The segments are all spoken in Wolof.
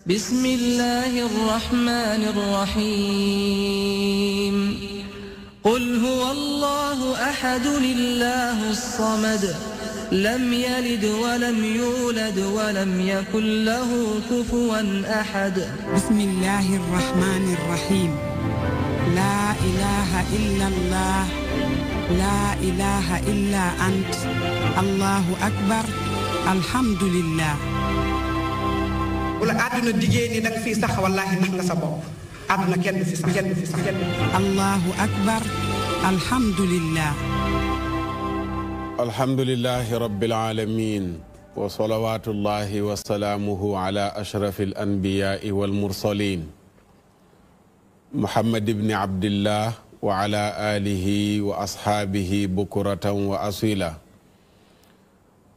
بسم الله الرحمن الرحيم قل هو الله أحد الله الصمد لم يلد ولم يولد ولم يكن له كفوا أحد بسم الله الرحمن الرحيم لا إله إلا الله لا إله إلا أنت الله أكبر الحمد لله wala àdduna diggée ni danga fi sax wallaahi nax nga sa bopp àdduna kenn du fi sax kenn du fi sax kenn allahu akbar alhamdulillah alhamdulillahi rabbil alamin wa salawatullahi wa salaamuhu ala ashrafil anbiyaai wal mursalin muhammad ibni abdillah wa ala alihi wa ashaabihi bukuratan wa asila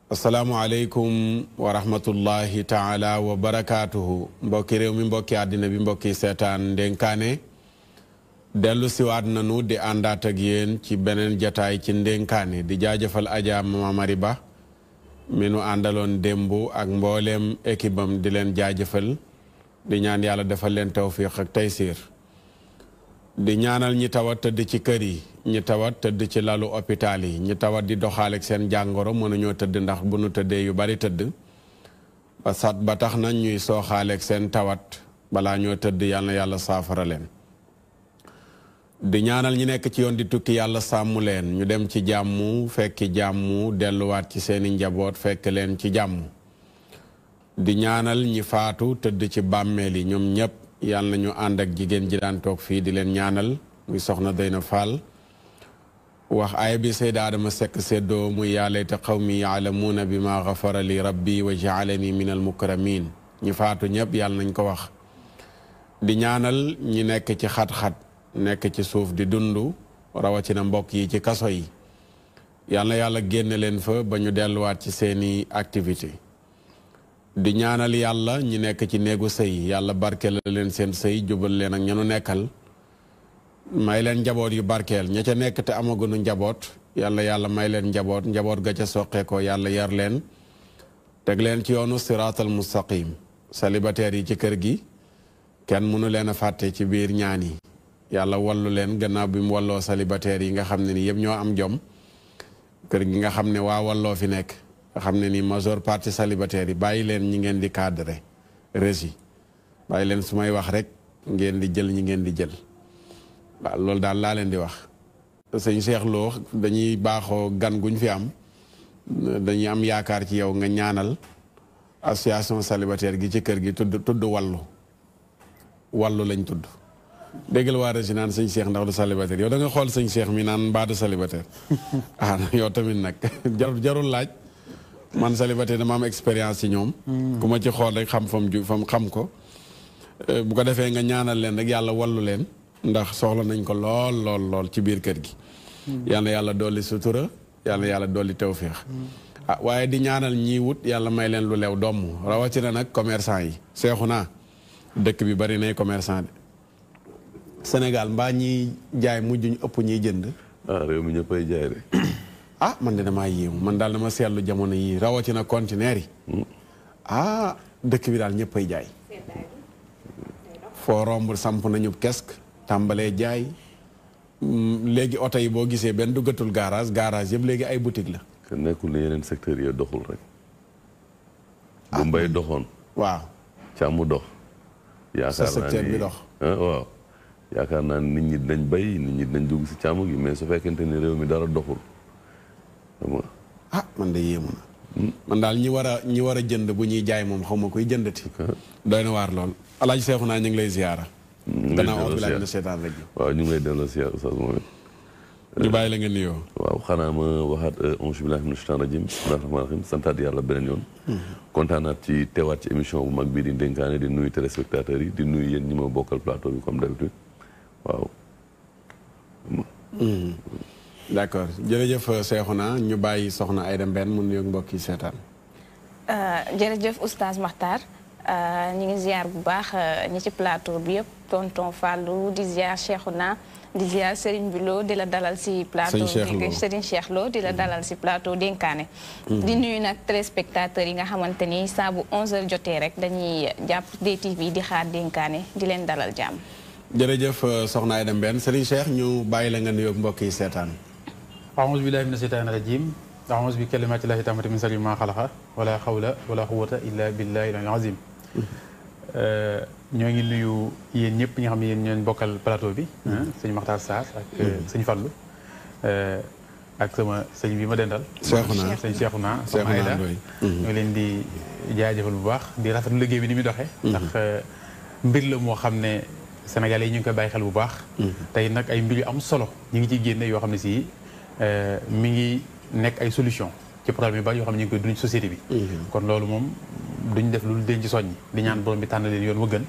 asalaamualeykum wa rahmatullahi taala wa barakaatuhu mbokki réew mi mbokki àddina bi mbokki seetaan ndénkaane dellu siwaat nanu di àndaat ak yéen ci beneen jataay ci ndénkaane di jaajëfal Adja Mama Mari Ba mi nu àndaloon démb ak mbooleem équipe am di leen jaajëfal di ñaan yàlla defal leen tawfiq ak taysiir di ñaanal ñi tawat tëdd ci kër yi ñi tawat tëdd ci lalu hôpital yi ñi tawat di doxaaleeg seen jàngoro mënuñoo tëdd ndax bu nu tëddee yu bari tëdd ba tax na ñuy sooxaaleeg seen tawat balaa ñoo tëdd yàlla na yàlla saafara leen di ñaanal ñi nekk ci yoon di tukki yàlla sàmm leen ñu dem ci jàmm fekki jàmm delluwaat ci seeni njaboot fekk leen ci jàmm di ñaanal ñi faatu tëdd ci bàmmeel yi ñoom ñépp yàlla na ñu ànd ak jigéen ji daan toog fii di leen ñaanal muy soxna Dayna Fall wax aaya bi Seyda Adama Seck séddoo muy yaa layta qawmi yaalamuuna bi ma gafara li rabbi wa jaalani min al mukramin ñi faatu ñëpp yàlla nañ ko wax di ñaanal ñi nekk ci xat-xat nekk ci suuf di dund rawatina mbokk yi ci kaso yi yàlla na yàlla génne leen fa ba ñu delluwaat ci seeni activité di ñaanal yàlla ñi nekk ci néegu sëy yàlla barkeel leen seen sëy jubal leen ak ñanu nekkal may leen njaboot yu barkeel ña ca nekk te amaguñu njaboot yàlla may leen njaboot ga ca soqee ko yàlla yar leen teg leen ci yoonu siraatal mustaqim célibataire yi ci kër gi kenn mënu leen a fàtte ci biir ñaan yi yàlla wallu leen gannaaw bi mu walloo célibataire yi nga xam ne ni yëpp ñoo am jom kër gi nga xam ne waa walloo fi nekk nga xam ne ni majeure partie célibataire yi bàyyi leen ñi ngeen di cadre régi bàyyi leen su may wax rek ngeen di jël ñi ngeen di jël waaw loolu daal laa leen di wax sëñ Cheikh Lo dañuy baaxoo gan guñ fi am dañuy am yaakaar ci yow nga ñaanal association célibataire gi ci kër gi tudd wallu lañ tudd déggal waa régi naan sëñ Cheikh ndax du célibataire yow da nga xool sëñ Cheikh mi naan mbaa du célibataire yow tamit nag jarul laaj man célibataire dama am expérience ci ñoom ku ma ci xool rek xam fam xam ko bu ko defee nga ñaanal leen rek yàlla wallu leen ndax soxla nañ ko lool ci biir kër gi yàlla dolli sutura yàlla dolli tawféex waaye di ñaanal ñii wut yàlla may leen lu leew domm rawatina nag commerçant yi seexu naa dëkk bi bari nay commerçant de Sénégal mbaa ñiy jaay mujj ñu ëpp ñiy jënd réew mi ñëppay jaay de man de damaa yéemu man daal dama seetlu jamono yi rawatina conteneur yi dëkk bi daal ñëppay jaay foo romb samp nañu kesk tàmbalee jaay léegi oto yi boo gisee benn duggatul garage yëpp léegi ay boutique la te nekkul ne yeneen secteurs yi doxul rek bu mbay doxoon waaw càmm dox sa secteur bi dox waaw yaakaar naa nit ñi dinañ bay nit ñi dinañ dugg si càmm gi mais su fekkente ni réew mi dara doxul man de yéemu na man daal ñi war a jënd bu ñuy jaay moom xaw ma koy jëndati doy na waar lool alaaji seexu naa ñu ngi lay ziyaara gannaaw of bi laa seetaan rek waaw ñu ngi lay delloo ziyaara oustaz moom ñu bàyyi la nga nuyoo waaw xanaa ma waxaat auzu billaahi mina shaytaani rajiim bismillaahi rahmaani rahiim santaat yàlla beneen yoon kontaanaat ci teewaat ci émission bu mag bii di ndénkaane di nuyu téléspectateurs yi di nuyu yéen ñi ma bokkal plateau bi comme d'habitude waaw d'accord jërëjëf Seexuna ñu bàyyi soxna Aïda Mbène mu nuyoog mbokk yi seetaan jërëjëf oustaz Makhtar ñu ngi ziar bu baax ñi ci plateau bi yëpp tonton Fallou di ziar Seexuna di ziar Serigne bi Lo di la dalal si plateau Serigne Cheikh Lo di la dalal si plateau dénkaane di nuyu nag téléspectateurs yi nga xamante ni saa bu 11h jotee rek dañuy jàpp DTV di xaar dénkaane di leen dalal jàmm. jërëjëf soxna Aïda Mbène Serigne Cheikh ñu bàyyi la nga nuyoog mbokk yi seetaan. a'uuzu billaahi mina shaytaani rajiim a'uuzu bi kalimaatillaahi taammaati min sharri maa xalaqa wala hawla wala quwwata illa billahi al-aliyyil aziim. ñoo ngi nuyu yéen ñëpp ñi nga xam ne yéen ñooñu bokkal plateau bi. sëñ Makhtar Sarr ak sëñ Fallou. ak sama sëñ bi ma dendal. Cheikhouna sëñ Cheikhouna sama Aïda ñoo leen di jaajëfal bu baax di rafetlu liggéey bi ni muy doxee. ndax mbir la moo xam ne Sénégalais yi ñu ngi koy bàyyi xel bu baax. tey nag ay mbir yu am solo ñu ngi ciy génne yoo xam ne si mi ngi nekk ay solution ci problème yu bari yoo xam ne ñu ngi koy dund ci société bi. kon loolu moom duñ def lu denc soññi di ñaan borom bi tànn leen yoon wa gën.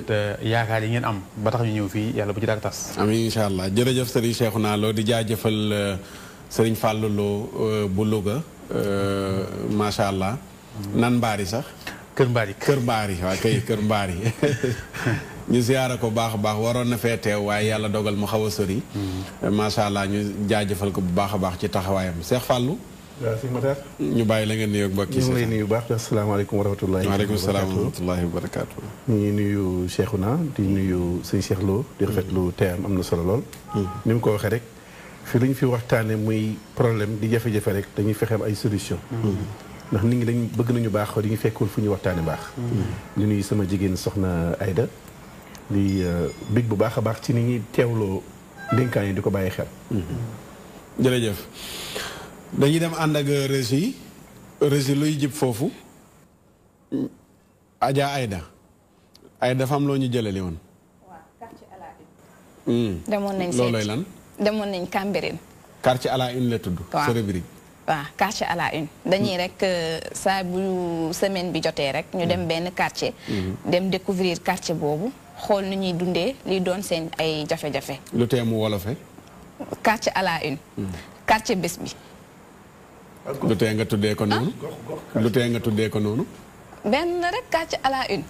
te yaakaar yi ngeen am ba tax ñu ñëw fii yàlla bu ci dara tas. amiin incha allah jërëjëf Serigne Cheikhouna Lo di jaajëfal Serigne Fallou Lo bu Louga macha allah. nan mbaari sax. Kër Mbaari Kër Mbaari waaw kay Kër Mbaari. ñu ziyaara ko baax a baax waroon na fee teew waaye yàlla dogal mu xaw a sori. macha allah ñu jaajëfal ko bu baax a baax ci taxawaayam Cheikh Fallou. waaw sëñ Matar. ñu bàyyi la ngeen nuyoog mbokk yi. ñu ngi lay nuyu bu baax asalaamaaleykum wa rahmatullahi. waaleykum salaam wa rahmatullahi wa barakaatu. ñu ngi nuyu Cheikhouna di nuyu sëñ Cheikh Lo di rafetlu teeyam am na solo lool. ni mu ko waxee rek fi lu ñu fi waxtaanee muy problème di jafe-jafe rek dañuy fexe am ay solution ndax nit ñi dañ bëgg nañu baax di ñu fekkul fu ñu waxtaanee baax. di nuyu sama jigéen soxna Aïda di bég bu baax a baax ci ni ñuy teewloo dénkaan yi di ko bàyyi xel. jërëjëf. dañuy dem ànd ak régie luy jib foofu Adja Aïda dafa am loo ñu jëlali woon. waaw quartier à la une. demoon nañ seet loolooy lan. demoon nañ Cambérène. quartier à la une la tudd. waaw sa rubrique. waaw quartier à la une. dañuy rek saa bu semaine bi jotee rek ñu dem benn quartier. dem découvrir quartier boobu xool nu ñuy dundee li doon seen ay jafe-jafe. lu tee mu wolofe. quartier à la une. quartier bés bi. lu tee nga tuddee ko noonu. lu tee nga tuddee ko noonu. benn rek quartier à la une.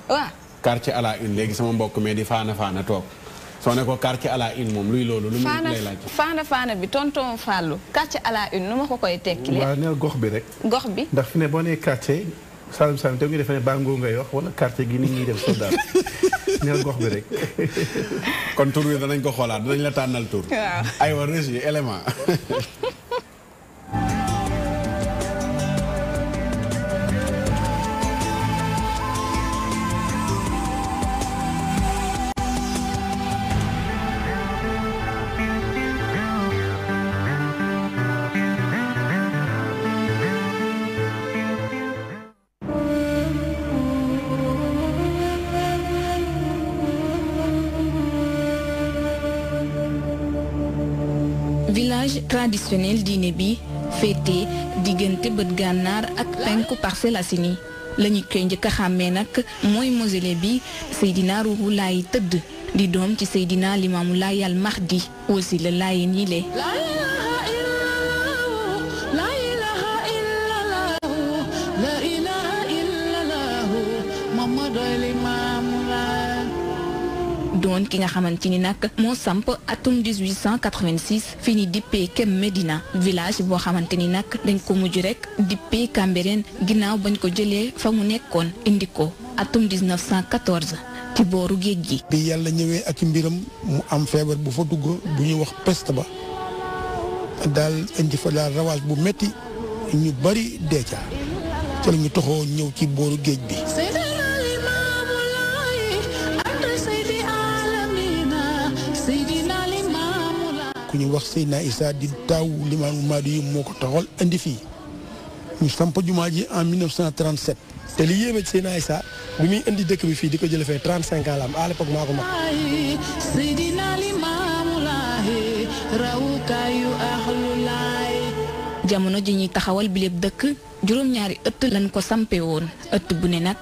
waaw. quartier à la une léegi sama mbokk mais di faana toog soo ne ko quartier à la une moom luy loolu. lu muy lay laaj faana bi tonton Fallou quartier à la une nu ma ko koy tekkilee. waaw neel gox bi rek. gox bi ndax fi ne boo nee quartier Saloum te ngi defee ne Bango ngay wax wala quartier gi nit ñi dem soldat neel gox bi rek. kon tur wi danañ ko xoolaat danañ la tànnal tur. waaw aywa régie élément. village traditionnel diine bi féete diggante bët gànnaar ak penku Parcelles Assainies la ñu koy njëkk a xàmmee nag mooy mausolée bi Seydina Ruuhu Laay tëdd di doom ci Seydina Limaamu Laay al Mahdi aussi la Laayeen yi le doon ki nga xamante ni nag moo samp atum 1886 fi ni dippee Kem Medina village boo xamante ni nag dañ ko mujj rek dippee Cambérène ginnaaw bañ ko jëlee fa mu nekkoon indi ko atum 1914 ci booru géej gi. bi yàlla ñëwee ak mbiram mu am feebar bu fa dugg bu ñuy wax peste ba daal indi fa daal ravage bu metti ñu bari deeca ca la ñu toxoo ñëw ci booru géej bi. ku ñu wax Seydina Issa di taaw Limaamu Mahdi moo ko taxawal indi fii ñu samp jumaa ji en 1937. te li yéeme ci Seydina Issa bi muy indi dëkk bi fii di ko jëlee fee 35 ans la am à l'époque maa ko mag. jamono ji ñuy taxawal bi lépp dëkk juróom-ñaari ëtt lañ ko sampe woon ëtt bu ne nag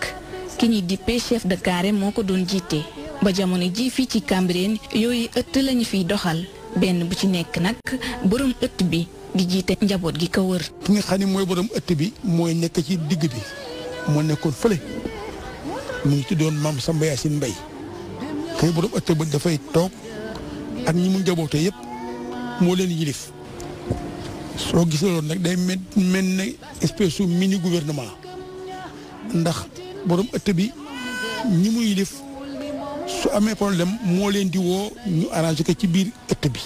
ki ñuy dippee chef de carré moo ko doon jiite ba jamono ji fii ci Cambérène yooyu ëtt lañu fiy doxal benn bu ci nekk nag borom ëtt bi di jiite njaboot gi ko wër. ki nga xam ne mooy borom ëtt bi mooy nekk ci digg bi moo nekkoon fële mu ngi tuddoon Maam Samba Yacine Mbaye kay borom ëtt ba dafay toog ak ñi mu njaboote yëpp moo leen yilif soo gisee loolu nag day mel ne espèce su mini gouvernement ndax borom ëtt bi ñi mu yilif su amee problème moo leen di woo ñu arrangé ko ci biir ëtt bi.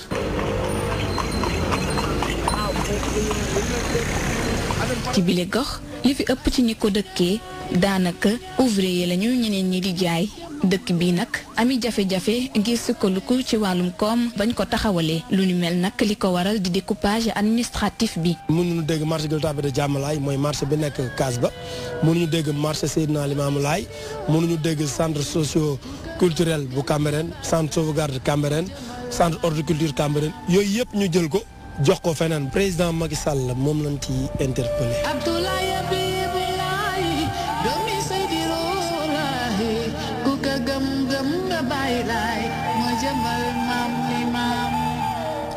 ci bile gox li fi ëpp ci ñi ko dëkkee daanaka ouvrier lañu ñeneen ñi di jaay dëkk bi nag ami jafe-jafe ngir sukkandiku ci wàllum koom bañ ko taxawalee lu ñu mel nag li ko waral di découpage administratif bi. mënuñu dégg marché Gueule Tapée de Diamalaye mooy marché bi nekk Kaas ba mënuñu dégg marché Seydina Limamou Laye mënuñu dégg centre socio culturel bu Cambérène centre sauvegarde Cambérène centre horticulture Cambérène yooyu yëpp ñu jël ko jox ko feneen président Macky Sall moom lañ ci interpellé.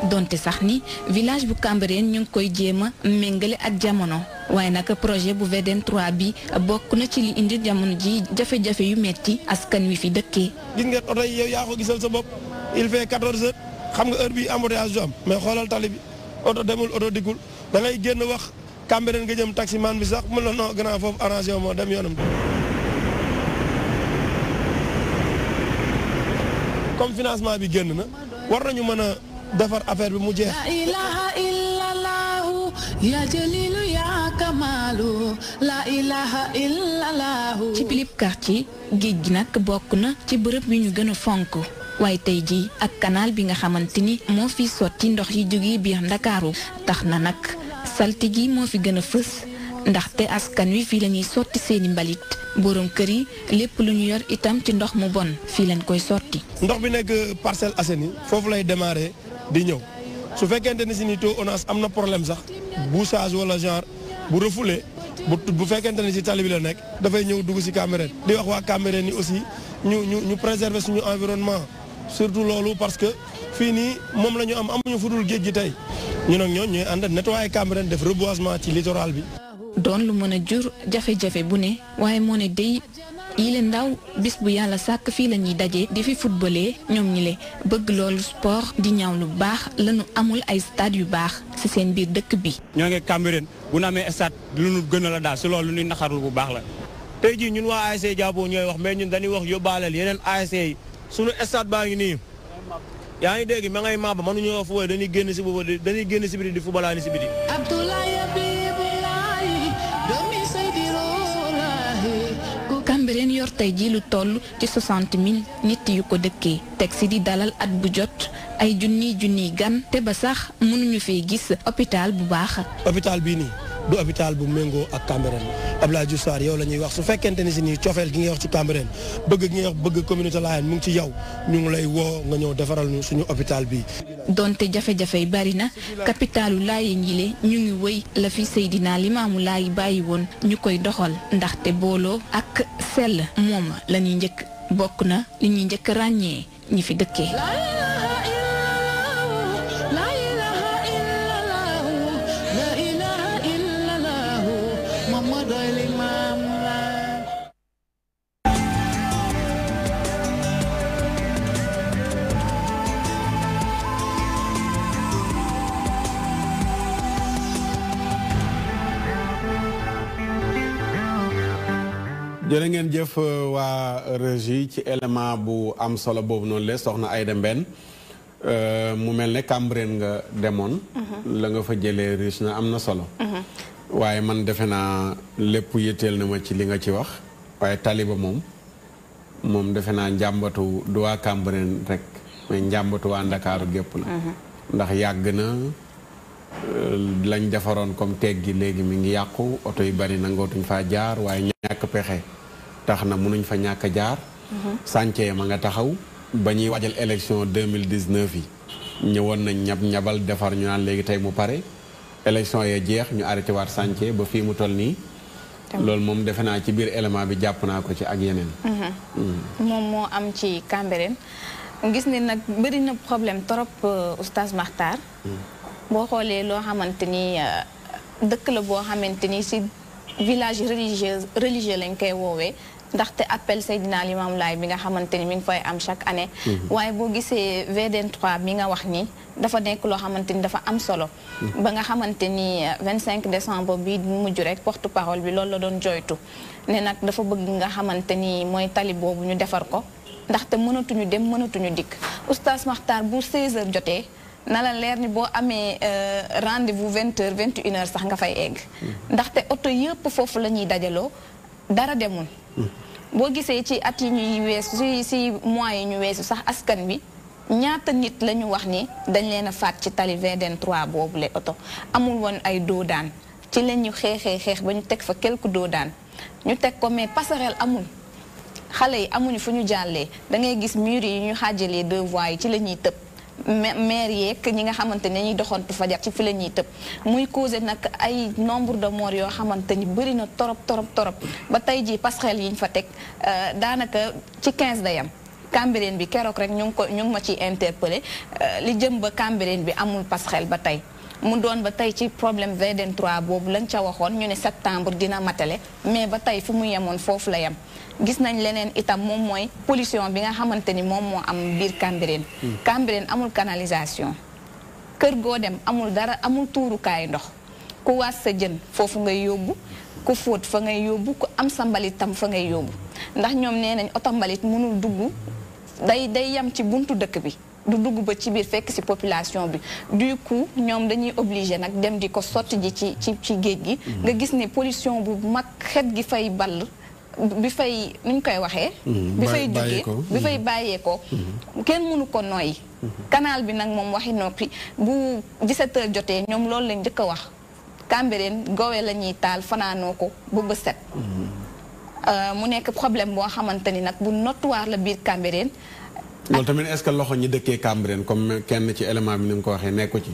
donte sax ni village bu Cambérène ñu ngi koy jéem a méngale ak jamono waaye nag projet bu VDN 3 bi bokk na ci li indi jamono ji jafe-jafe yu metti askan wi fi dëkkee. gis ngeen oto yi yow yaa ko gisal sa bopp il fait 14 heures xam nga heure bi embouteillage du am mais xoolal tali bi oto demul oto dikkul da ngay génn wax Cambérène nga jëm taximan bi sax mën na noo gannaaw foofu arrangé wu moo dem yoonam. comme financement bi génn na war nañu mën a defar affaire bi mu jeex. La ilaha illallahu ya jalilu ya kamalu la ilaha illallahu. ci bilib quartier géej gi nag bokk na ci bërëb yu ñu gën a fonk waaye tey jii ak canal bi nga xamante ni moo fi sotti ndox yi jógee biir Ndakaaru tax na nag salte gi moo fi gën a fës ndaxte askan wi fii la ñuy sotti seeni mbalit borom kër yi lépp lu ñu yor itam ci ndox mu bon fii lañ koy sotti. ndox bi nekk Parcelles Assainies foofu lay démarrer di ñëw su fekkente ni si ni taux ONAS am na problème sax bouchage wala genre bu refoulé bu fekkente ni si tali bi la nekk dafay ñëw dugg si Cambérène di wax waa Cambérène ni aussi ñu préserver suñu environnement surtout loolu parce que fii nii moom la ñu amuñu fudul géej gi tey ñun ak ñooñu ñooy ànd nettoyer Cambérène def reboisement ci littoral bi. doon lu mën a jur jafe-jafe bu ne waaye moo ne day yile ndaw bis bu yàlla sàkk fii la ñuy daje di fi footballé ñoom ñi le bëgg loolu sport di ñaaw lu baax lañu amul ay stade yu baax ci seen biir dëkk bi. ñoo ngi Cambérène bu nu amee stade lu nu gën a la daal si loolu lu ñuy naxarul bu baax la. tey jii ñun waa ASC Diabo ñooy wax mais ñun dañuy wax yóbbaaleel yeneen ASC yi sunu stade baa ngi nii yaa ngi dégg ma ngay maaba mënuñoo fu dañuy génn si boobu dañuy génn si biti di footballaani si biti. Cambérène yor tey jii lu toll ci 60 000 nit yu ko dëkkee teg si di dalal at bu jot ay junniy gan te ba sax mënuñu fee gis hôpital bu baax. hôpital bii nii du hôpital bu méngoo ak Cambérène Abdoulaye Diouf Sarr yow la ñuy wax su fekkente ni si nii cofeel gi ngay wax ci Cambérène bëgg gi ngay wax bëgg communauté Layène mu ngi ci yow ñu ngi lay woo nga ñëw defaral ñu suñu hôpital bi. donte jafe-jafe yi bari na capitalu Layène yile ñu ngi wëy la fi Seydina Limamou Laye bàyyi woon ñu koy doxal ndaxte booloo ak sell moom la ñuy njëkk bokk na li ñuy njëkk ràññee ñi fi dëkkee. jërë ngeen jëf waa régie ci élément bu am solo boobu noonu la soxna Aïda Mbène mu mel ne Cambérène nga demoon la nga fa jëlee riche na am na solo waaye man defe naa lépp yitteel na ma ci li nga ci wax waaye taliba moom defe naa njàmbatu du waa Cambérène rek mais njàmbatu waa Ndakaaru gépp la ndax yàgg na lañ defaroon comme teeg gi léegi mi ngi yàqu oto yu bari nangootuñ faa jaar waaye ñàkk pexe tax na mënuñ fa ñàkk a jaar sànce ma nga taxaw ba ñuy waajal élection 2019 yi ñëwoon nañ ñabal defar ñu naan léegi tey mu pare élection yee jeex ñu arrêté waat sànce ba fii mu toll nii loolu moom defe naa ci biir élément bi jàpp naa ko ci ak yeneen moom moo am ci Cambérène gis ne nag bëri na problème trop oustaz Makhtar boo xoolee loo xamante ni dëkk la boo xamante ni si village religieux lañ koy woowee ndaxte appel Seydina Limamou Laye bi nga xamante ni mi ngi fay am chaque année. waaye boo gisee VDN 3 bi nga wax ni dafa nekk loo xamante ni dafa am solo. ba nga xamante ni 25 décembre bii mujj rek porte parole bi loolu la doon joytu ne nag dafa bëgg nga xamante ni mooy tali boobu ñu defar ko ndaxte mënatuñu dem mënatuñu dikk Oustaz Makhtar bu 16h jotee. na la leer ni boo amee rendez-vous 20h 21h sax nga fay egg. ndaxte oto yëpp foofu la ñuy dajaloo dara demul. boo gisee ci at yi ñuy weesu si mois yi ñu weesu sax askan bi ñaata nit la ñu wax ni dañ leen a faat ci tali VDN 3 boobu le oto amul woon ay doodaan ci la ñu xeex ba ñu teg fa quelques doodaan ñu teg ko mais passerelle amul xale yi amuñu fu ñu jàllee da ngay gis mur yi ñu xaajalee 2 voies yi ci la ñuy tëb. maire yeeg ñi nga xamante ne ñuy doxantu fajar ci fi la ñuy tëb muy causé nag ay nombre de morts yoo xamante ni bëri na torop ba tey jii passerelle yi ñu fa teg daanaka ci 15 day am Cambérène bi keroog rek ñu ngi ma ciy interpellé li jëm ba Cambérène bi amul passerelle ba tey mu doon ba tey ci problème VDN 3 boobu lañ ca waxoon ñu ne septembre dina matale mais ba tey fu mu yemoon foofu la yem gis nañ leneen itam moom mooy pollution bi nga xamante ni moom moo am biir Cambérène. Cambérène amul canalisation kër goo dem amul dara amul tuurukaayu ndox ku waas sa jën foofu ngay yóbbu ku fóot fa ngay yóbbu ku am sa mbalit tam fa ngay yóbbu ndax ñoom nee nañ oto mbalit mënul dugg day yem ci buntu dëkk bi du dugg ba ci biir fekk ci population bi du coup ñoom dañuy obligé nag dem di ko sotti ji ci géej gi nga gis ne pollution bu mag xet gi fay ball bi fay nuñ koy waxee bi fay jógee bi fay bàyyeekoo kenn mënu ko nooyi canal bi nag moom waxi noppi bu 17h jotee ñoom loolu lañ njëkk a wax Cambérène gowe la ñuy taal fanaanoo ko ba bët set mu nekk problème boo xamante ni nag bu notoire la biir Cambérène loolu tamit est-ce que loxo ñi dëkkee Cambérène comme kenn ci élément bi ni mu ko waxee nekku ci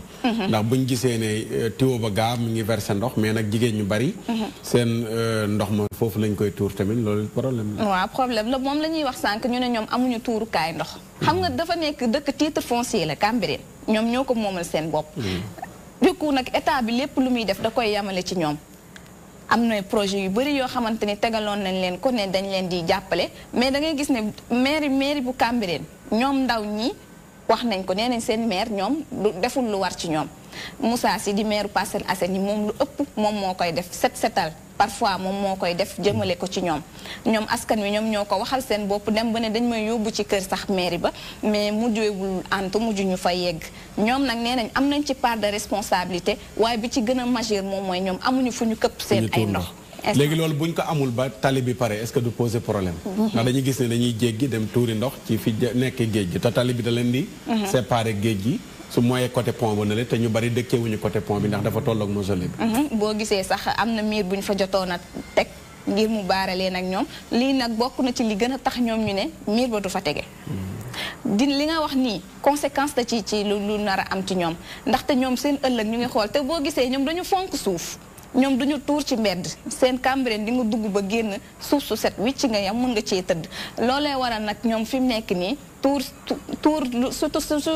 ndax buñ gisee ne tuyau ba gaa mu ngi versé ndox mais nag jigéen ñu bari seen ndox ma foofu lañ koy tuur tamit loolu problème la waaw problème la moom la ñuy wax sànq ñu ne ñoom amuñu tuurukaay ndox xam nga dafa nekk dëkk titre foncier la Cambérène ñoom ñoo ko moomal seen bopp du coup nag état bi lépp lu muy def da koy yamale ci ñoom am na projet yu bëri yoo xamante ni tegaloon nañ leen ko ne dañ leen di jàppale mais da ngay gis ne mairie bu Cambérène ñoom ndaw ñi wax nañ ko nee nañ seen maire ñoom deful lu war ci ñoom Moussa Sy di maire Parcelles Assainies moom lu ëpp moom moo koy def setal parfois moom moo koy def jëmale ko ci ñoom askan wi ñoom ñoo ko waxal seen bopp dem ba ne dañ may yóbbu ci kër sax mairie ba mais mujjewul antu mujj ñu fa yegg ñoom nag nee nañ am nañ ci part de responsabilité waaye bi ci gën a majeur moom mooy ñoom amuñu fu ñu këpp seen ay ndox léegi loolu buñ ko amul ba tali bi pare est-ce que du poser problème ndax dañuy gis ne dañuy jéggi dem tuuri ndox ci fi nekk géej gi te tali bi da leen di séparer géej gi su mooyee côté pont ba na le te ñu bari dëkkeewuñu côté pont bi ndax dafa tolloog mausolée bi boo gisee sax am na miir bu ñu fa jotoon a teg ngir mu baaralee nag ñoom lii nag bokk na ci li gën a tax ñoom ñu ne miir ba du fa tege di li nga wax nii conséquence la ci lu nar a am ci ñoom ndaxte ñoom seen ëllëg ñu ngi xool te boo gisee ñoom dañu fonk suuf ñoom duñu tuur ci mbedd seen Cambérène di nga dugg ba génn suuf su set wicc nga yam mën nga cee tëdd loolee waral nag ñoom fi mu nekk nii tuur surtout su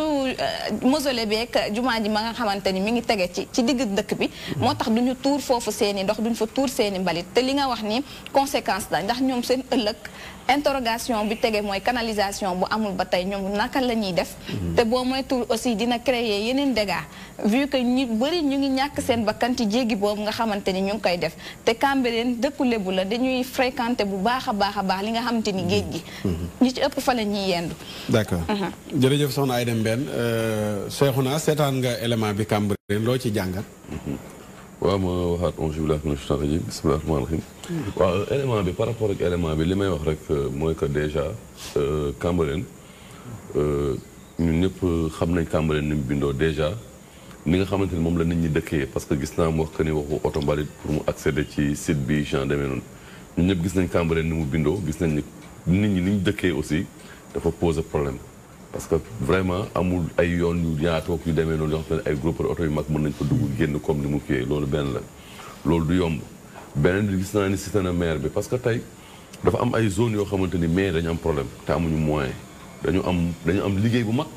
mausolée beeg jumaa ji ma nga xamante ni mi ngi tege ci digg dëkk bi moo tax duñu tuur foofu seeni ndox duñu fa tuur seeni mbalit te li nga wax ni conséquence la ndax ñoom seen ëllëg interrogation bi tege mooy canalisation bu amul ba tey ñoom naka la ñuy def te boo mooy tuur aussi dina créer yeneen dégâts vu que ñu bëri ñu ngi ñàkk seen bakkan ci jéggi boobu nga xamante ni ñu ngi koy def te Cambérène dëkku Lebu la dañuy fréquenter bu baax a baax li nga xamante ni géej gi ñi ci ëpp fa la ñuy yendu d'accord jërëjëf soxna Aïda Mbène Cheikhouna seetaan nga élément bi Cambérène loo ci jàngat waaw ma waxaat auzu billaahi mina shaytaani rajiim bismillaahi rahmaani rahiim waaw élément bi par rapport ak élément bi li may wax rek mooy que déjà Cambérène ñun ñëpp xam nañ Cambérène ni mu bindoo déjà ni nga xamante ni moom la nit ñi dëkkee parce que gis naa mu wax que ni waxu oto mbalit pour mu accéder ci site bi genre demee noonu ñun ñëpp gis nañ Cambérène ni mu bindoo gis nañ ni nit ñi ni ñu dëkkee aussi dafa poser problème parce que vraiment amul ay yoon yu yaatoog yu demee noonu yoo xam ne ay groupe oto yu mag mën nañ fa dugg génn comme ni mu kiyee loolu benn la loolu du yomb beneen bi gis naa ni cité na maire bi parce que tey dafa am ay zone yoo xamante ni maire dañu am problème te amuñu moyen dañu am liggéey bu mag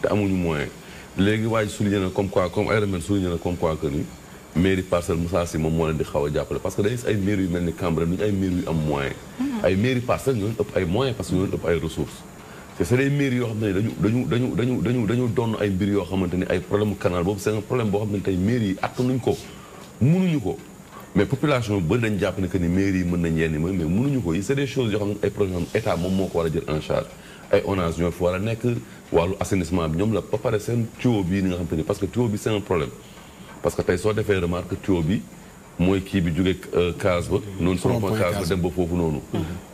te amuñu moyen léegi waaye souligné na comme quoi comme ay remède souligné na comme quoi que ni mairie Parcelles Moussa Sy moom moo leen di xaw a jàppale parce que day gis ay maire yu mel ni Cambérène duñu ay maire yu am moyen ay mairie Parcelles ñoo leen ëpp ay moyens parce que ñoo leen ëpp ay ressources te c'est des mairies yoo xam ne dañu doon ay mbir yoo xamante ni ay problème canal boobu c'est un problème boo xam ne tey mairie yi attanuñ ko mënuñu ko mais population bi bëri dañ jàpp ne que ni mairie yi mën nañ yenn mais mënuñu ko yi c'est des choses yoo xam ne ay problème yoo xam ne état moom moo ko war a jël en charge ay ONAS ñoo fi war a nekk wàllu assainissement bi ñoom la ba pare seen tuyau bii ni nga xam te ni parce que tuyau bi c'est un problème parce que tey soo defee remarque tuyau bi mooy kii bi jóge case ba noonu rond-point case ba dem ba foofu noonu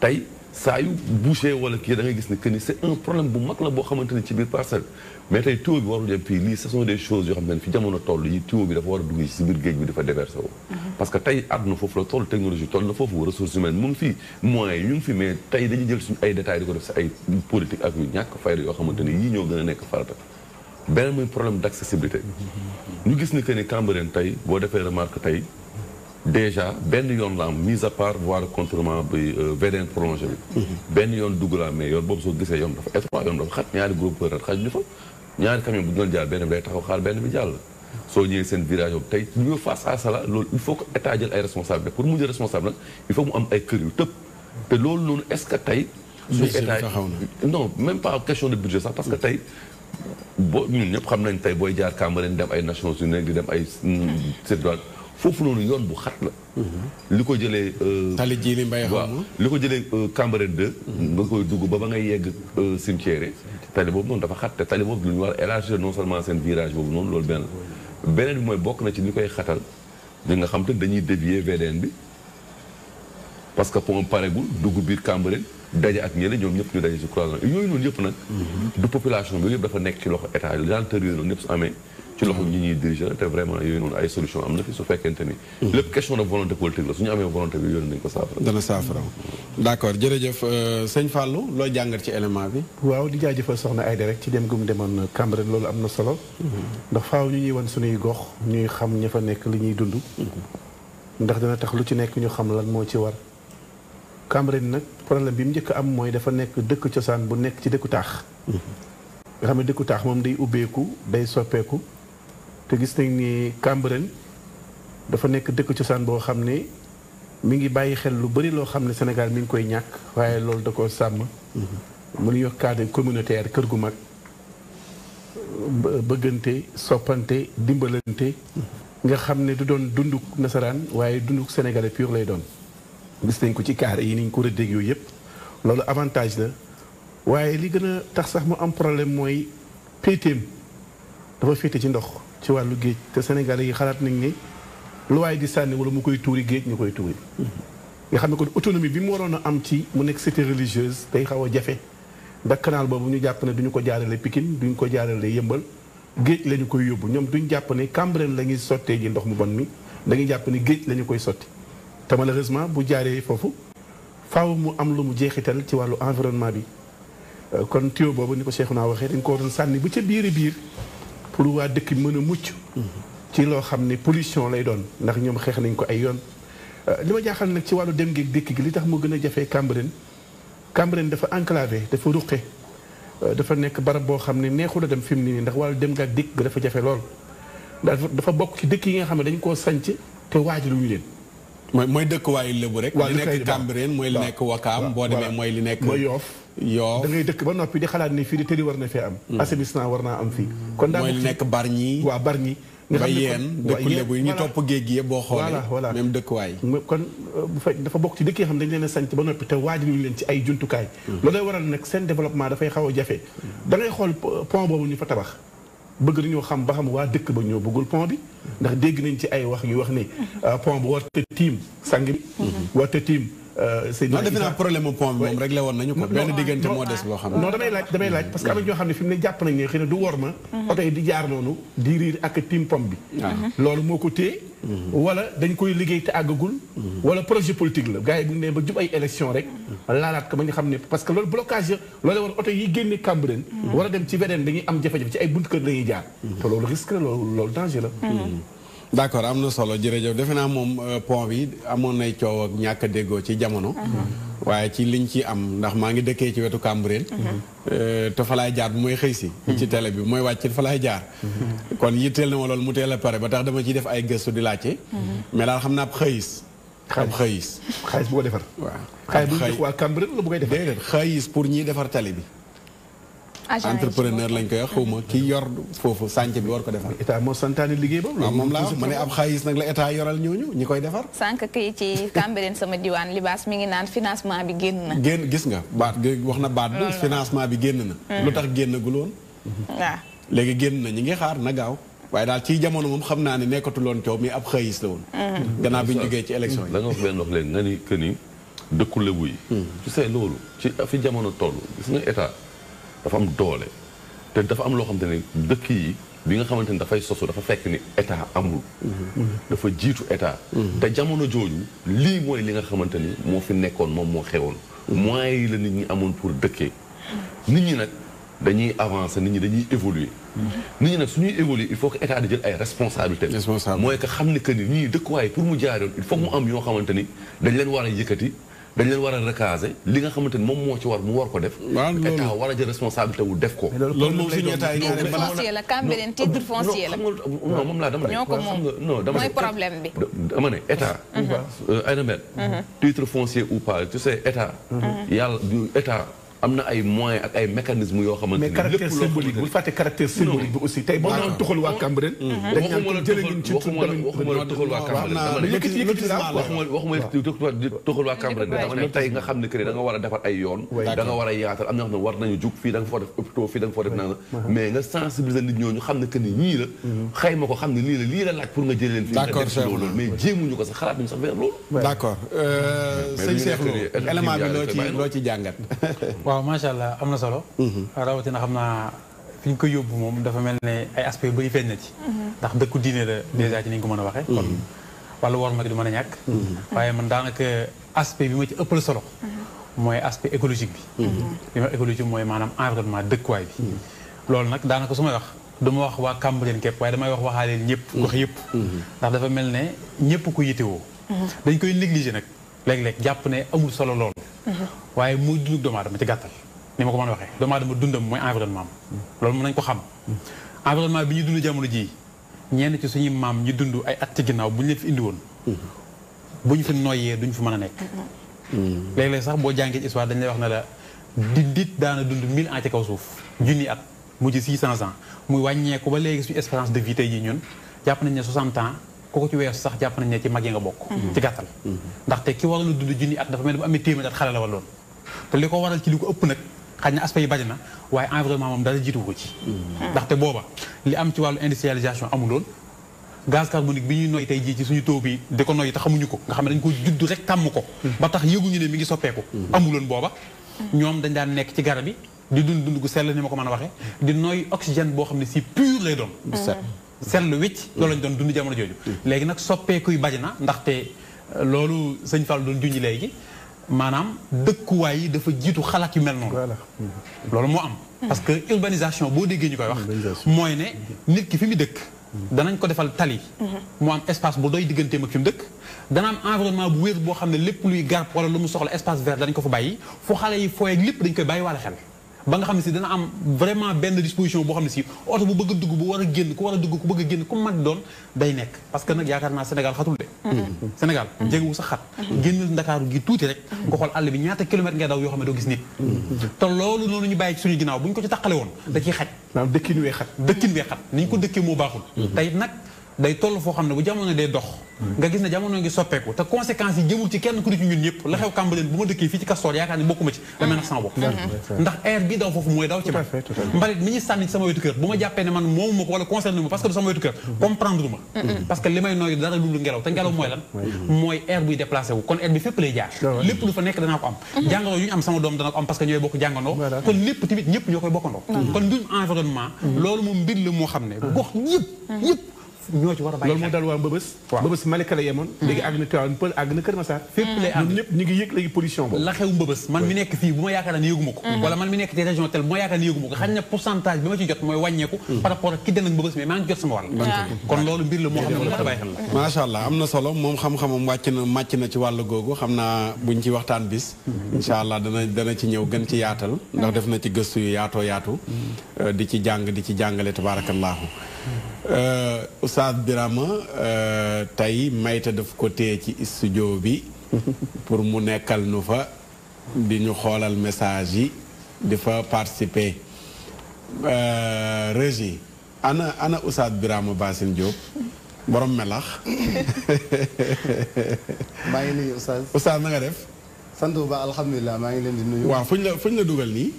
tey saa yu bouché wala kii da ngay gis ne que ni c'est un problème bu mag la boo xamante ni ci biir parcelle mais tey tuyau bi warul dem fii lii ce sont des choses yoo xam ne fi jamono toll yi tuyau bi dafa war a dugg ci biir géej bi dafa déverser wu parce que tey àdduna foofu la toll technologie toll na foofu ressources humaines mu ngi fi moyens yi ñu ngi fi mais tey dañuy jël suñu ay détails di ko def si ay politique ak yu ñàkk fayda yoo xamante ni yii ñoo gën a nekk farata beneen muy problème d'accessibilité ñu gis ni que ni Cambérène tey boo defee remarque tey déjà benn yoon la am mise à part voie de contournement bi VDN prolongé bi benn yoon dugg la mais yoon boobu soo gisee yoon dafa étroit yoon dafa xat ñaari groupe xaj ñu fa ñaari camion bu ñu doon jaar benn bi day taxaw xaar benn bi jàll soo ñëwee seen virage boobu tey ñu face à ça loolu il faut que état jël ay responsabilités pour mu jël responsable nag il faut mu am ay kër yu tëb te loolu noonu est-ce que tey suñu état non même pas question de budget sax parce que tey boo ñun ñëpp xam nañ tey booy jaar Cambérène dem ay Nations Unies di dem ay Cédouane foofu noonu yoon bu xat la li ko jëlee tali ji li mbay xam li ko jëlee Cambérène 2 nga koy dugg ba ngay yegg cimetière tali boobu noonu dafa xat te tali boobu lu ñu war a élargir non seulement seen virage boobu noonu loolu beneen bi mooy bokk na ci li koy xatal di nga xam te dañuy dévier VDN bi parce que pont paregul dugg biir Cambérène daje ak ñële ñoom ñëpp ñu daje ci croisement yooyu noonu yëpp nag du population bi yëpp dafa nekk ci loxo état lenteur yooyu noonu ñëpp su amee ci loxo ñi ñuy diriger te vraiment yooyu noonu ay solution am na fi su fekkente ni lépp question de volonté politique la su ñu amee volonté bi yoon nañ ko saafara dana saafara d'accord jërëjëf sëñ Fallou loo jàngat ci élément bi waaw di jaajëfal soxna Aïda rek ci dem gu mu demoon Cambérène loolu am na solo ndax faaw ñu ñuy wan suñuy gox ñuy xam ña fa nekk li ñuy dund ndax dana tax lu ci nekk ñu xam lan moo ci war Cambérène nag problème bi mu njëkk am mooy dafa nekk dëkk cosaan bu nekk ci dëkku taax nga xam ne dëkku taax moom day ubbeeku day soppeeku te gis nañ ni Cambérène dafa nekk dëkk cosaan boo xam ne mi ngi bàyyi xel lu bari loo xam ne Sénégal mi ngi koy ñàkk waaye loolu da koo sàmm mu ñu wax cadre communautaire kër gu mag bëggante soppante dimbalante nga xam ne du doon dunduk nasaraan waaye dunduk sénégalais pur lay doon gis nañ ko ci carré yi niñ ko rëddeeg yooyu yëpp loolu avantage la waaye li gën a tax sax mu am problème mooy péetéem dafa féete ci ndox ci wàllu géej te sénégalais yi xalaat nañ ne lu waaye di sànni wala mu koy tuuri géej ñu koy tuuri nga xam ne kon autonomie bi mu waroon a am ci mu nekk cité religieuse day xaw a jafe ndax canal boobu ñu jàpp ne duñu ko jaarale Pikine duñu ko jaarale Yëmbal géej la ñu koy yóbbu ñoom duñ jàpp ne Cambérène la ñuy sottee ji ndox mu bon mi dañuy jàpp ne géej la ñu koy sotti te malheureusement bu jaaree foofu faaw mu am lu mu jeexital ci wàllu environnement bi kon tuyau boobu ni ko Cheikhouna waxee dañ ko waroon sànni bu ca biir pour waa dëkk bi mën a mucc ci loo xam ne pollution lay doon ndax ñoom xeex nañ ko ay yoon li ma jaaxal nag ci wàllu dem geeg dëkk gi li tax mu gën a jafee Cambérène dafa enclavé dafa ruqe dafa nekk barab boo xam ne neexul a dem fi mu nii ndax wàllu dem gaak dikk dafa jafe lool ndax dafa bokk ci dëkk yi nga xam ne dañ koo sanc te waajaluñu leen mooy dëkkuwaayu lébu rek li nekk Cambérène mooy li nekk Wakaam boo demee mooy li nekk mooy Yoof da ngay dëkk ba noppi di xalaat ni fii di tëri war na fee am assainissement war naa am fii kon daa mooy li nekk Bargny waaw Bargny nga xam ne yéen dëkku lébu yi ñu topp géej gi yëpp boo xoolee voilà même dëkkuwaay kon bu fekk dafa bokk ci dëkk yi xam dañ leen a sanc ba noppi te waajaluñu leen ci ay jumtukaay loolu lay waral nag seen développement dafay xaw a jafe da ngay xool pont boobu ñu fa tabax bëgg nañoo xam ba xam waa dëkk ba ñoo bëggul pont bi ndax dégg nañ ci ay wax yu wax ne pont bu warta tiim sang bi warta tiim non defe naa problème pont bi moom réglé woon nañu ko benn diggante moo des boo xam ne non damay laaj parce que am na ñoo xam ne fi mu ne jàpp nañ ne xëy na du war ma oto yi di jaar noonu di riir ak tiim pont bi loolu moo ko téye wala dañ koy liggéey te àggagul wala projet politique la gars yi bu ñu nee ba jub ay élection rek laalaat ko ba ñu xam ne parce que loolu blocage loolu war oto yi génne Cambérène war a dem ci VDN dañuy am jafe-jafe ci ay buntu kër lañuy jaar te loolu risque la loolu danger la d'accord am na solo jërëjëf defe naa moom pont bi amoon nay coow ak ñàkk a déggoo ci jamono waaye ci liñ ci am ndax maa ngi dëkkee ci wetu Cambérène te fa laay jaar bu mooy xëy si ci télé bi mooy wàcc fa laay jaar kon yitteel na ma loolu mu teel a pare ba tax dama ciy def ay gëstu di laajte mais daal xam naa xëyis ab xëyis. xaalis bu ko defar. waaw xaalis bu ñu jox waa Cambérène la bu koy defar. déedéet xëyis pour ñiy defar tali bi. entrepreneur lañ koy wax xaw ma ki yor foofu sànc bi war ko defar. état moo santaane liggéey boobu. waaw moom laa wax ma ne ab xaalis nag la état yoral ñooñu ñi koy defar. sànq kii ci Cambérène sama diwaan libaas mi ngi naan financement bi génn na. gis nga baat wax na baat bi financement bi génn na. lu tax génnagul woon. waaw léegi génn na ñi ngi xaar na gaaw. waaye daal ci jamono moom xam naa ne nekkatuloon coow mi ab xëyis la woon. gannaaw bi ñu jógee ci élection yi. da nga wax benn wax léegi nga ni que ni dëkku Lebu yi. tu sais loolu ci fi jamono toll gis nga état dafa am doole te dafa am loo xamante ni dëkk yi bi nga xamante ni dafay sosu dafa fekk ni état amul. dafa jiitu état. te jamono jooju lii mooy li nga xamante ni moo fi nekkoon moom moo xewoon. moyens yi la nit ñi amoon pour dëkkee nit ñi nag. dañuy avancer nit ñi dañuy évoluer. nit ñi nag suñuy évoluer il faut que état di jël ay responsabilités. mooy que xam ne que ni ñii dëkkuwaay pour mu jaar yoon il faut mu am yoo xamante ni dañ leen war a yëkkati dañ leen war a recaser li nga xamante ni moom moo ci war mu war ko def. état war a jël responsabilité wu def ko. loolu moom suñu état yi titre foncier la Cambérène titre foncier la. non moom laa dama ne. ñoo ko moom non dama ne mooy problème bi. dama ne état. ay na mel. titre foncier ou pas tu sais état. yàlla du état. am na ay moyens ak ay mécanismes yoo xamante ni. mais caractère symbolique bul fàtte caractère symbolique bi aussi tey boo doon tuxal waa Cambérène. dañ naan ko jëlee ngeen ci waxuma la tuxal waa Cambérène waxuma tuxal waa Cambérène dama ne tey nga xam ne que da nga war a defar ay yoon. da nga war a yaatal am na xam ne war nañu jug fii da nga fa def hôpital fii da nga fa def naan mais nga sensibiliser nit ñooñu xam ne que ni ñii la. xayma ko xam ne lii la laaj pour nga jëlee leen fii. d'accord Cheikh loolu mais jéemuñu ko sax xalaat ñu sax vers loolu. d'accord sëñ Cheikh Lo élément bi loo ci jàngat. waaw macha allah am na solo. rawatina xam naa fi ñu ko yóbbu moom dafa mel ne ay aspects yu bëri feeñ na ci. ndax dëkku diine la dèjà ci ni ñu ko mën a waxee. kon wàllu war ma gi du mën a ñàkk. waaye man daanaka aspect bi ma ci ëppal solo. mooy aspect écologique bi. li ma écologique mooy maanaam environnement dëkkuwaay bi. loolu nag daanaka su may wax du ma wax waa Cambérène képp waaye damay wax waxaaleel ñëpp. gox yëpp. ndax dafa mel ne ñëpp ko yitewoo. dañ koy négliger nag léeg-léeg jàpp ne amul solo loolu. waaye muy dundug doomu aadama ci gàttal ni ma ko mën a waxee doomu aadama dundam mooy environnement am loolu mën nañ ko xam environnement bi ñu dund jamono jii ñenn ci suñuy maam ñi dund ay at ci ginnaaw bu ñu leen fi indi woon bu ñu fi noyyee duñ fi mën a nekk léeg-léeg sax boo jàngee histoire dañ lay wax ne la di dit daana dund 1000 ans ci kaw suuf junni at mujj 600 ans muy wàññeeku ba léegi suñu espérance de vie tey jii ñun jàpp nañ ne 60 ans ku ko ci weesu sax jàpp nañ ne ci mag yi nga bokk ci gàttal ndaxte ki waroon a dund junni at dafa mel ne bu amee téeméer at xale la waloon te li ko waral ci li ko ëpp nag xaj na aspect yi bari na waaye environnement moom dara jiitu ko ci ndaxte booba li am ci wàllu industrialisation amuloon gaz carbonique bi ñuy noyyi tey jii ci suñu taw bi di ko noyyi te xamuñu ko nga xam ne dañ ko judd rek tàmm ko ba tax yëguñu ne mi ngi soppeeku amuloon booba ñoom dañ daan nekk ci garab yi di dund gu sell ni ma ko mën a waxee di noyyi oxygène boo xam ne si pur lay doon seetlu wicc loolu lañ doon dund jamono jooju léegi nag soppeekuy bari na ndaxte loolu sëñ Fall doon junj léegi maanaam dëkkuwaay yi dafa jiitu xalaat yu mel noonu loolu moo am parce que urbanisation boo déggee ñu koy wax mooy ne nit ki fi mu dëkk danañ ko defal tali mu am espace bu doy digganteem ak fi mu dëkk dana am environnement bu wér boo xam ne lépp luy garab wala lu mu soxla espace vert danañ ko fa bàyyi fu xale yi fooy ak lépp dañ koy bàyyi wala xel ba nga xam ne si dana am vraiment benn disposition boo xam ne si oto bu bëgg a dugg bu war a génn ku war a dugg ku bëgg a génn ku mag doon day nekk parce que nag yaakaar naa Sénégal xatul de Sénégal jéngu sax xat génnal Ndakaaru gi tuuti rek nga xool àll bi ñaata kilomètre ngay daw yoo xam ne doo gis nit te loolu noonu ñu bàyyi ci suñu ginnaaw bu ñu ko ci taqale woon da ciy xaj dëkkin wee xat ni ñu ko dëkkee moo baaxul tey nag day toll foo xam ne bu jamono day dox nga gis ne jamono ngi soppeeku te conséquences yi jëmul ci kenn ku di ci ñun ñëpp la xew Cambérène bu ma dëkkee fii ci Castor yaakaar ni bokkuma ci damay nax sama bopp ndax air bi daw foofu mooy daw ci man mbalit mi ñu sànni ci sama wetu kër bu ma jàppee ne man moomu ma ko wala concerné ma parce que du sama wetu kër comprendre ma parce que li may nooy dara lu ngelaw te ngelaw mooy lan mooy air buy déplacé wu kon air bi fépp lay jaar lépp lu fa nekk danaa ko am jàngoro yu ñu am sama doom dana ko am parce que ñooy bokk jàngandoo kon lépp tamit ñëpp ñoo koy bokkandoo kon mbirum environnement loolu moom mbir la moo xam ne gox yëpp ñoo ci war a bàyyi loolu moo dal waa Mbëbës Mbëbës Malika la yemoon léegi àgg na Tivaouane Peulh àgg na Kër Massar fépp lay àgg ñëpp ñu ngi yëg léegi pollution boobu la xew Mbëbës man mi nekk fii bu ma yaakaar ne yëguma ko wala man mi nekk ci région tel bu ma yaakaar ne yëguma ko xañ na pourcentage bi ma ci jot mooy wàññeeku par rapport ak ki den ak Mbëbës mais maa ngi jot sama wàll kon loolu mbir la moo xam ne lu mat a bàyyi xel la macha allah am na solo moom xam-xamam màcc na ci wàll googu xam naa buñ ci waxtaan bis incha allah dana ci ñëw gën ci yaatal ndax def na ci gëstu yu yaatoo yaatu di ci jàng di ci jàngale tabaarakallaahu Oustaz Birama tey Mayta daf ko téye ci studio bi pour mu nekkal nu fa di ñu xoolal message yi di fa participer Régie ana Oustaz Birama Bassine Diop borom melax maa ngi nuyu Oustaz. Oustaz na nga def. sant bu baax alhamdulilah maa ngi leen di nuyu. waaw fuñ la dugal nii.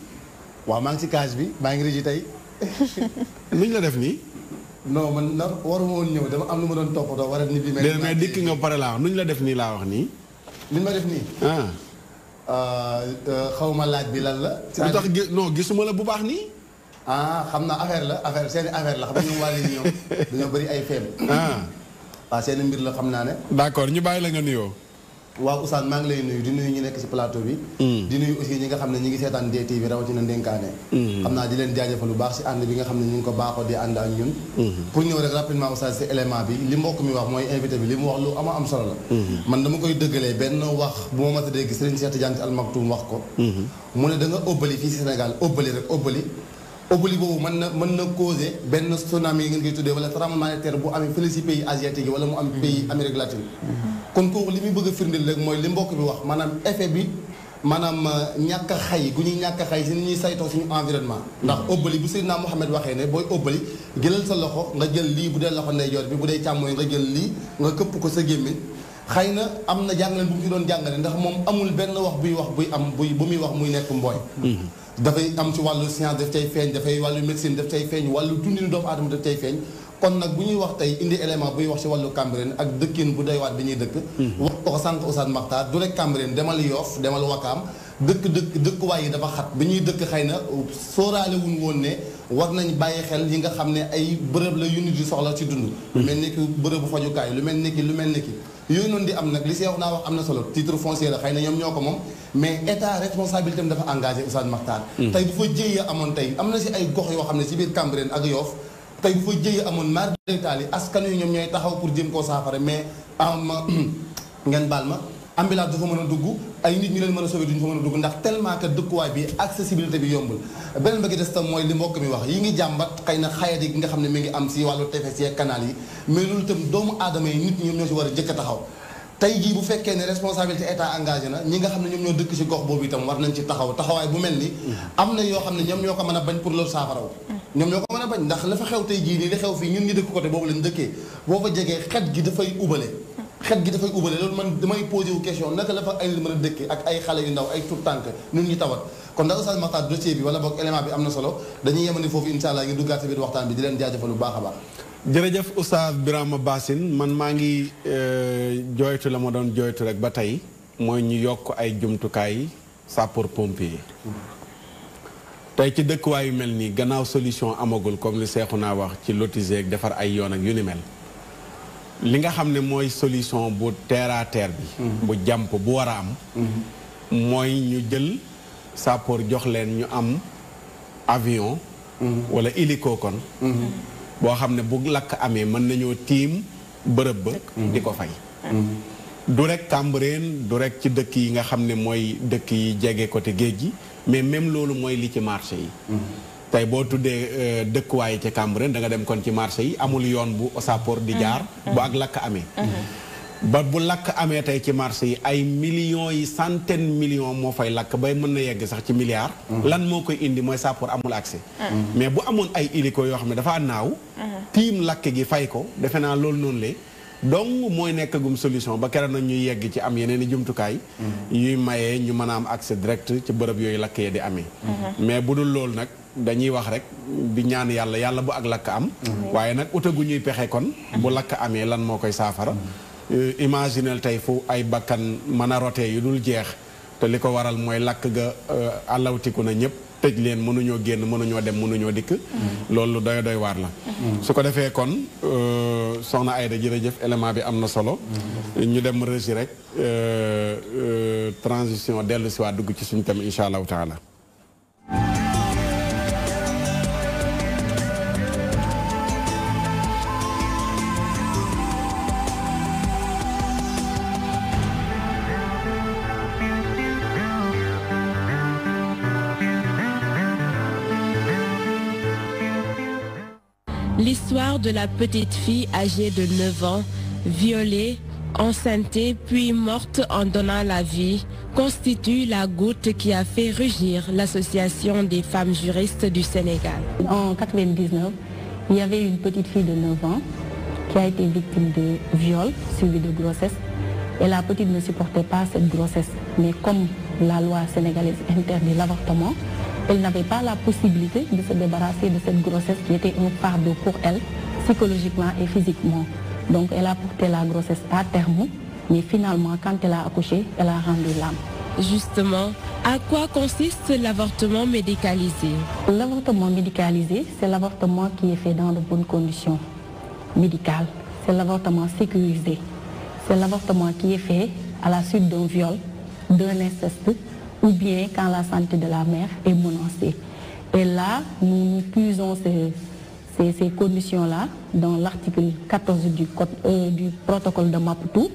waaw maa ngi ci cage bi maa ngi régi tey. nuñ la def nii. non man na waruma woon ñëw dama am lu ma doon toppatoo war a nit bi. mais dikk nga pare laa wax nuñ la def nii laa wax nii. nuñ ma def nii. xaw ma laaj bi lan la. lu tax gisuma la bu baax nii. xam naa affaire seeni affaire la xam nga ñoom waa léegi ñoom dañoo bëri ay feem. waaw seeni mbir la xam naa ne. d'accord ñu bàyyi la nga nuyoo. waaw Oustaz maa ngi lay nuyu di nuyu ñu nekk ci plateau bi. di nuyu aussi ñi nga xam ne ñi ngi seetaan DTV rawatina Ndenkaane. xam naa di leen jaajëfal lu baax ci ànd bi nga xam ne ñu ngi ko baaxoo di ànd ak ñun. pour ñëw rek rapidement Oustaz ci élément bi li mbokk mi wax mooy invité bi li mu wax lu am solo la. man dama koy dëggalee benn wax bu ma mës a dégg Serigne Cheikh Tidiane Al Maktoum wax ko. mu ne da nga óbbali fii ci Sénégal óbbali boobu mën na causer benn tsunami yi ngeen koy tuddee wala tremblement de terre bu amee fële ci pays asiatique yi wala mu am pays Amérique latine. kon kooku li muy bëgg a firndeel rek mooy li mbokk bi wax maanaam effet bi maanaam ñàkk a xay gu ñuy ñàkk a xay si ni ñuy saytoo suñu environnement. ndax óbbali bu Seydina Mohamed waxee ne booy óbbali jëlal sa loxo nga jël lii bu dee loxo ndeyjoor bi bu dee càmmooñ nga jël lii nga këpp ko sa gémmiñ xëy na am na jàngale bu mu ci doon jàngale ndax moom amul benn wax bu muy wax muy nekk mbooy. dafay am ci wàllu science daf cay feeñ dafay wàllu médecine daf cay feeñ wàllu dundinu doomu aadama daf cay feeñ kon nag bu ñuy wax tey indi élément buy wax ci wàllu Cambérène ak dëkkin bu doy waat bi ñuy dëkk wax ko sànq Oustaz Makhtar du rek Cambérène demal Yoff demal Wakaam dëkkuwaay yi dafa xat bi ñuy dëkk xëy na sóoraale wuñ woon ne war nañ bàyyi xel yi nga xam ne ay bërëb la yu nit di soxla ci dund lu mel ni ki bërëbu fajukaay lu mel ni ki yooyu noonu di am nag li si wax naa wax am na solo titre foncier la xëy na ñoom ñoo ko moom mais état responsabilité am dafa engagé Oustaz Makhtar tey bu fa jëyee amoon tey am na si ay gox yoo xam ne si biir Cambérène ak Yoff tey bu fa jëyee amoon mar d'Italie askan wi ñoom ñooy taxaw pour jéem koo saafara mais ngeen baal ma ambulance dafa mën a dugg ay nit ñu leen mën a sauver duñu fa mën a dugg ndax tellement que dëkkuwaay bi accessibilité bi yombul beneen ba gi des tam mooy li mbokk mi wax yi ngi jàmbat xëy na xayat yi nga xam ne mi ngi am si wàllu tefes yi canal yi mais loolu itam doomu aadama yi nit ñoom ñoo si war a jëkk a taxaw tey jii bu fekkee ne responsabilité état engagé na ñi nga xam ne ñoom ñoo dëkk ci gox boobu itam war nañ ci taxawaay bu mel ni am na yoo xam ne ñoom ñoo ko mën a bañ pour loolu saafaraw ñoom ñoo ko mën a bañ ndax la fa xew tey jii nii li xew fii ñun ñi dëkk côté boobu lañ dëkkee boo fa jegee xet gi dafay ubale loolu man damay posé wu question naka la fa ay nit mën a dëkkee ak ay xale yu ndaw ay tout tànk ñun ñu tawat kon ndax Oustaz Makhtar dossier bi wala boog élément bi am na solo dañuy yemani foofu insha allah ngi duggaat si biir waxtaan bi di leen jaajëfal bu baax a baax jërëjëf Oustaz Birama Bassine man maa ngi jooytu la ma doon jooytu rek ba tey mooy ñu yokk ay jumtukaay sapeur pompier tey ci dëkkuwaay yu mel nii gannaaw solution amagul comme li seexu naa wax ci lotisé ak defar ay yoon ak yu ni mel li nga xam ne mooy solution bu terre à terre bi bu jàmp bu war a am mooy ñu jël sapeur jox leen ñu am avion wala hélico kon boo xam ne bu lakk amee mën nañoo tiim bërëb ba di ko fay du rek Cambérène du rek ci dëkk yi nga xam ne mooy dëkk yi jege côté géej gi mais même loolu mooy li ci marché yi tey boo tuddee dëkkuwaay ci Cambérène da nga dem kon ci marché yi amul yoon bu sapeur di jaar bu ak lakk amee ba bu lakk amee tey ci marché yi ay millions yi centaine millions moo fay lakk bay mën na yegg sax ci milliards lan moo koy indi mooy sapeur amul accès mais bu amoon ay hélico yoo xam ne dafa naaw tiim lakk gi fay ko defe naa loolu noonu le donc mooy nekkagum solution ba keroog na ñuy yegg ci am yeneen i jumtukaay yuy mayee ñu mën a am accès direct ci bërëb yooyu lakk yee di amee mais bu dul loolu nag dañuy wax rek di ñaan yàlla bu ak lakk am waaye nag utagu ñuy pexe kon bu lakk amee lan moo koy saafara imaginel tey fu ay bakkan mën a rotee yu dul jeex te li ko waral mooy lakk ga àllawtiku na ñëpp tëj leen mënuñoo génn mënuñoo dem mënuñoo dikk loolu doy waar la su ko defee kon soxna Aïda jërëjëf élément bi am na solo ñu dem régi rek transition dellu si waa dugg ci suñu thème insha allahu taala L'histoire de la petite fille âgée de 9 ans, violée, enceintée puis morte en donnant la vie, constitue la goutte qui a fait rugir l'Association des femmes juristes du Sénégal. En 1999, il y avait une petite fille de 9 ans qui a été victime de viol suivi de grossesse. Et la petite ne supportait pas cette grossesse. Mais comme la loi sénégalaise interdit l'avortement, elle n'avait pas la possibilité de se débarrasser de cette grossesse qui était un fardeau pour elle, psychologiquement et physiquement. Donc elle a porté la grossesse à terme, mais finalement, quand elle a accouché, elle a rendu l'âme. Justement, à quoi consiste l'avortement médicalisé? L'avortement médicalisé, c'est l'avortement qui est fait dans de bonnes conditions médicales. C'est l'avortement sécurisé. C'est l'avortement qui est fait à la suite d'un viol, d'un inceste, ou bien quand la santé de la mère est menacée. Et là, nous puisons ces conditions-là dans l'article 14 du protocole de Maputo.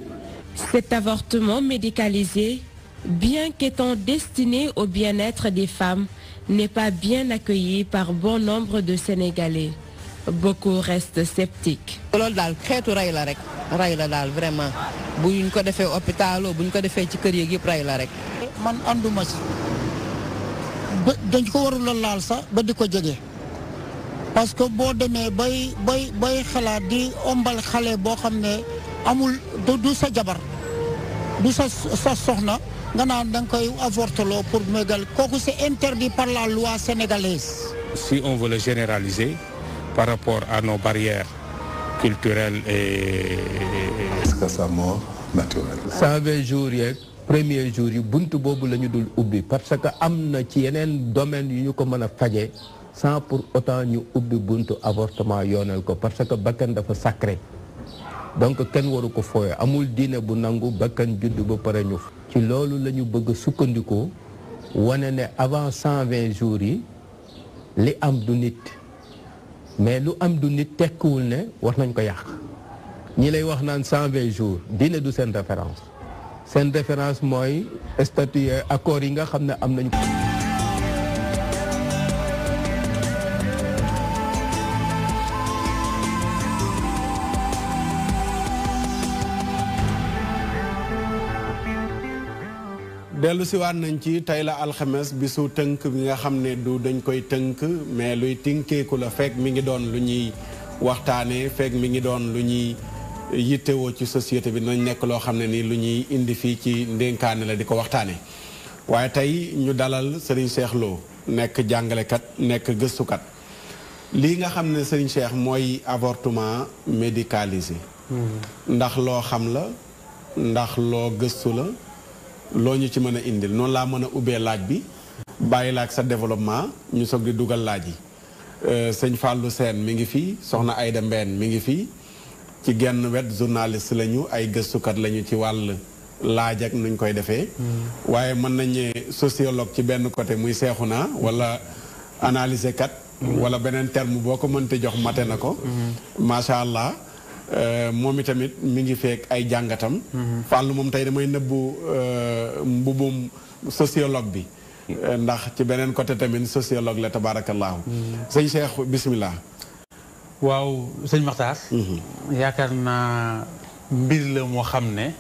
Cet avortement médicalisé, bien qu'étant destiné au bien-être des femmes, n'est pas bien accueilli par bon nombre de Sénégalais. Beaucoup restent sceptiques. Vraiment buñ ko défé hôpital buñ ko défé ci kër yi yëpp ray la rek man anduma ci dañ ko warul laal sax ba diko jégué parce que bo démé bay xalaat di ombal xalé bo xamné amul du sa jabar du sa soxna nga naan dang koy avortelo pour mégal koku c'est interdit par la loi sénégalaise. Si on veut le généraliser par rapport à nos barrières culturelle et jusqu'à sa mort naturelle. 120 jours yeeg premier jour yi buntu boobu la ñu dul ubbi parce que am na ci yeneen domaine yu ñu ko mën a faje sans pour autant ñu ubbi buntu avortement yoonal ko parce que bakkan dafa sacré donc kenn waru ko fooye amul diine bu nangu bakkan judd ba pare ñu ci loolu la ñu bëgg sukkandikoo wane ne avant 120 jours yi li am du nit mais lu am du nit tekkiwul ne war nañ ko yàq ñi lay wax naan 120 jours diine du seen référence mooy statut accord yi nga xam ne am nañ ko. dellu si waat nañ ci tey la alxames bisu tënk bi nga xam ne du dañ koy tënk mais luy tinkeeku la fekk mi ngi doon lu ñuy waxtaanee fekk mi ngi doon lu ñuy yittewoo ci société bi nañ nekk loo xam ne ni lu ñuy indi fii ci ndénkaane la di ko waxtaanee. waaye tey ñu dalal Serigne Cheikh Lo nekk jàngalekat nekk gëstukat lii nga xam ne Serigne Cheikh mooy avortement médicalisé. ndax loo xam la ndax loo gëstu la. loo ñu ci mën a indil noonu laa mën a ubbee laaj bi bàyyi la ak sa développement ñu soog di dugal laaj yi sëñ Fallou Sène mi ngi fii soxna Aïda Mbène mi ngi fii ci genn wet journaliste lañu ay gëstukat lañu ci wàll laaj ak nuñ koy defee waaye mën nañu sociologue ci benn côté muy Seexuna wala analyser kat wala beneen terme boo ko mënte jox mate na ko macha allah moom itamit mi ngi fekk ay jàngatam. Fàllu moom tey damay nëbbu mbubum sociologue bi. ndax ci beneen côté tamit sociologue la tabaarakallaahu. sëñ Cheikh bismillah. waaw sëñ Maxtaar. yaakaar naa mbir la moo xam ne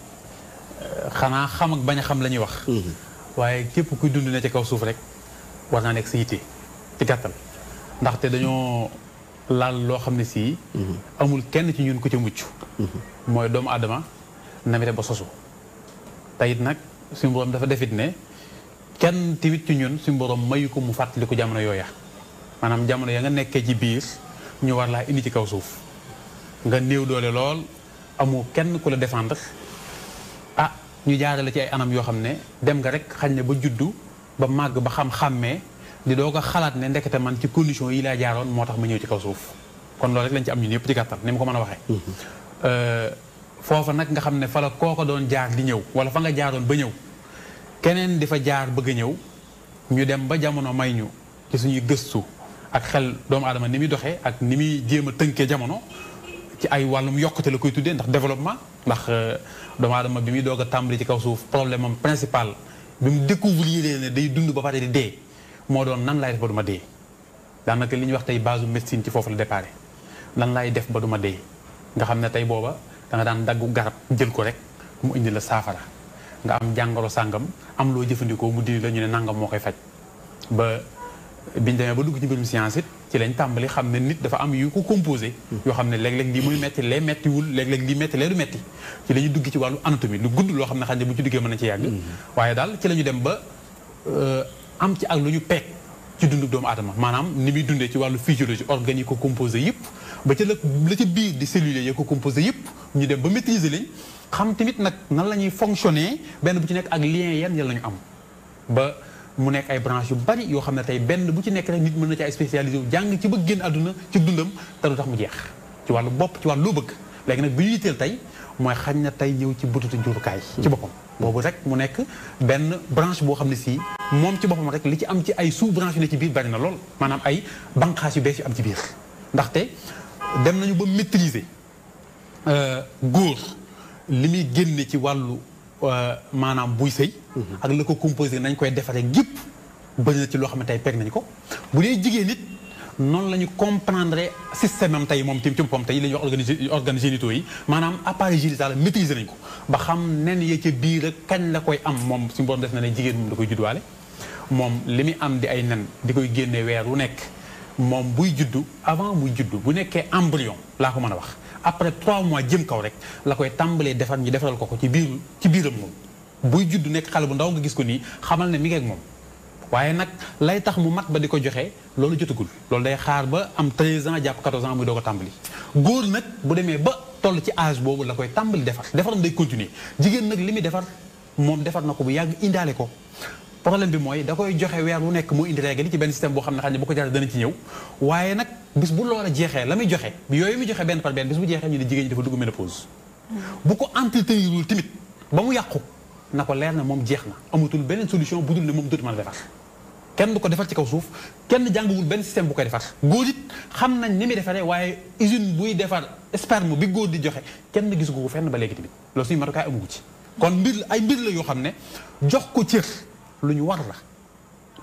xanaa xam ak bañ a xam la ñuy wax. waaye képp kuy dund ne ci kaw suuf rek war naa nekk sa yitte ci gàttal ndaxte dañoo. laal loo xam ne sii amul kenn ci ñun ku ci mucc mooy doomu aadama namite ba sosu teyit nag suñu borom dafa defit ne kenn tamit ci ñun suñu borom mayu ko mu fàttaliku jamono yooya maanaam jamono ya nga nekkee ci biir ñu war laa indi ci kaw suuf nga néew doole lool amu kenn ku la défendre ah ñu jaarale ci ay anam yoo xam ne dem nga rek xañ ne ba juddu ba màgg ba xam-xàmmee di doo ko xalaat ne ndekete man ci condition yi laa jaaroon moo tax ma ñëw ci kaw suuf kon loolu rek lañ ci am ñun yëpp ci gàttal ni ma ko mën a waxee foofa nag nga xam ne fa la kooko doon jaar di ñëw wala fa nga jaaroon ba ñëw keneen di fa jaar bëgg a ñëw ñu dem ba jamono may ñu ci suñuy gëstu ak xel doomu aadama ni muy doxee ak ni muy jéem a tënkee jamono ci ay wàllum yokkute la koy tuddee ndax développement ndax doomu aadama bi muy doog a tàmbali ci kaw suuf problème am principal bi mu découvrir ne day dund ba pare di dee moo doon nan laay def ba du ma dee daanaka li ñuy wax tey base médecine ci foofu la déparé lan laay def ba du ma dee nga xam ne tey booba da nga daan daggu garab jël ko rek mu indi la saafara nga am jàngoro sàngam am loo jëfandikoo mu dindi la ñu ne nangam moo koy faj ba biñ demee ba dugg ci mbirum science it ci lañ tàmbali xam ne nit dafa am yu ko composé yoo xam ne léeg-léeg lii muy metti lee mettiwul léeg-léeg lii metti lee du metti ci la ñu dugg ci wàllu anatomie lu gudd loo xam ne xam ne bu ci duggee mën na ci yàgg waaye daal ci la ñu dem ba am ci ak lu ñu peeg ci dundu doomu aadama maanaam ni muy dundee ci wàllu physiologie organes yi ko composé yëpp ba ca la ca biir di cellules yi ko composé yëpp ñu dem ba maîtriser lañ xam tamit nag nan la ñuy fonctionner benn bu ci nekk ak lien yan la ñu am ba mu nekk ay branches yu bari yoo xam ne tey benn bu ci nekk rek nit mën na ci ay spécialisé wu jàng ci ba génn àdduna ci dundam te du tax mu jeex ci wàllu bopp ci wàllu loo bëgg léegi nag bi ñu yitteel tey mooy xañ na tey ñëw ci bututu njurukaay ci boppam boobu rek mu nekk benn branche boo xam ne si moom ci boppam rek li ci am ci ay sous branche yu ne ci biir bari na lool maanaam ay banqaas yu bees yu am ci biir ndaxte dem nañu ba maîtriser góor li muy génne ci wàllu maanaam buy sëy ak la ko composé nañ koy defaree gépp bëri na ci loo xam ne tey peg nañ ko bu dee jigéen nit noonu la ñu comprendre système am tey moom tim ci boppam tey la ñuy wax organes génitaux yi maanaam appareil génital maîtriser nañ ko ba xam nen ya ca biir ak kañ la koy am moom suñu borom def na ne jigéen moom da koy juddwaale moom li muy am di ay nen di koy génne weer wu nekk moom buy juddu avant muy juddu bu nekkee embryon laa ko mën a wax après 3 mois jëm kaw rek la koy tàmbalee defar ñu defaral ko ci biiram moom buy juddu nekk xale bu ndaw nga gis ko nii xamal ne mi ngi ak moom waaye nag lay tax mu mat ba di ko joxe loolu jotagul loolu day xaar ba am 13 ans jàpp 14 ans muy doo ko tàmbali góor nag bu demee ba toll ci âge boobu la koy tàmbali defaram day continuer jigéen nag li muy defar moom defar na ko bu yàgg indaale ko problème bi mooy da koy joxe weer wu nekk moo indi règle ci benn système boo xam ne xam ne bu ko jaree dana ci ñëw waaye nag bis bu loola jeexee la muy joxe yooyu muy joxe benn par benn bis bu jeexee ñu ne jigéen ñi dafa dugg ménopause bu ko entretenirul tamit ba mu yàqu na ko leer na moom jeex na amatul beneen solution bu dul ne moom dootu mën a defar kenn du ko defar ci kaw suuf kenn jànguwul benn système bu koy defar góor it xam nañ ni muy defaree waaye usine buy defar sperme bi góor di joxe kenn gisu ko fenn ba léegi tamit loolu suñu matukaay amu ko ci kon ay mbir la yoo xam ne jox ko cër lu ñu war la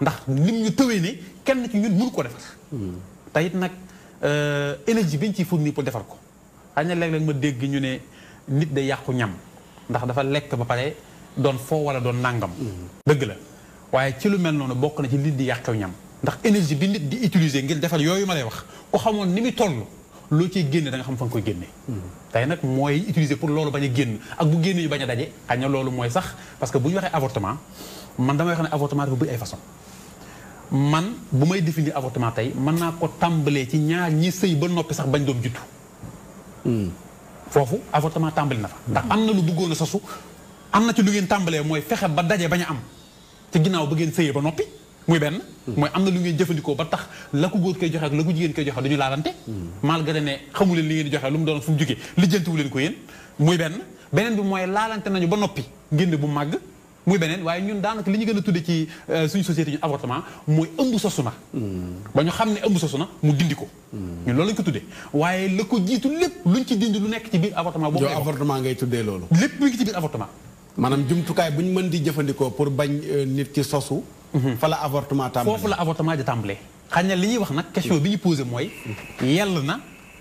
ndax lim ñu tëwee ne kenn ci ñun mënu ko defar te it nag énergie bi ñu ciy fournir pour defar ko xëy na léeg-léeg ma dégg ñu ne nit day yàqu ñam ndax dafa lekk ba pare doon foo wala doon nàngam dëgg la waaye ci lu mel noonu bokk na ci nit di yàqew ñam ndax énergie bi nit di utiliser ngir defar yooyu ma lay wax ko xamoon ni muy toll loo ciy génne da nga xam fa nga koy génne tey nag mooy utiliser pour loolu bañ a génn ak bu génne yu bañ a daje xëy na loolu mooy sax parce que bu ñu waxee avortement man damay wax ne avortement dafa bëri ay façon man bu may définir avortement tey mën naa ko tàmbalee ci ñaar ñi sëy ba noppi sax bañ doom juddu foofu avortement tàmbali na fa ndax am na lu bëggoon a sasu am na ci lu ngeen tàmbalee mooy fexe ba daje bañ a am ci ginnaaw ba ngeen sëyee ba noppi muy benn mooy am na lu ngeen jëfandikoo ba tax la ko góor koy joxe ak la ko jigéen koy joxe duñu laalante malgré ne xamu leen li ngeen di joxe lu mu doon fu mu jógee lijjantiwu leen ko yéen muy beneen bi mooy laalante nañu ba noppi ngénne bu màgg muy beneen waaye ñun daanaka li ñu gën a tudde ci suñu société ñu avortement mooy ëmb sosu na ba ñu xam ne ëmb sosu na mu dindi ko ñun loolu lañ ko tuddee waaye la ko jiitu lépp luñ ci dindi lu nekk ci biir avortement boobu avortement ngay tuddee loolu lépp lu ngi ci biir avortement maanaam jumtukaay bu ñu mën di jëfandikoo pour bañ nit ki sosu fa la avortement tàmbalee foofu la avortement di tàmbalee xañ na li ñuy wax nag question bi ñu posé mooy yell na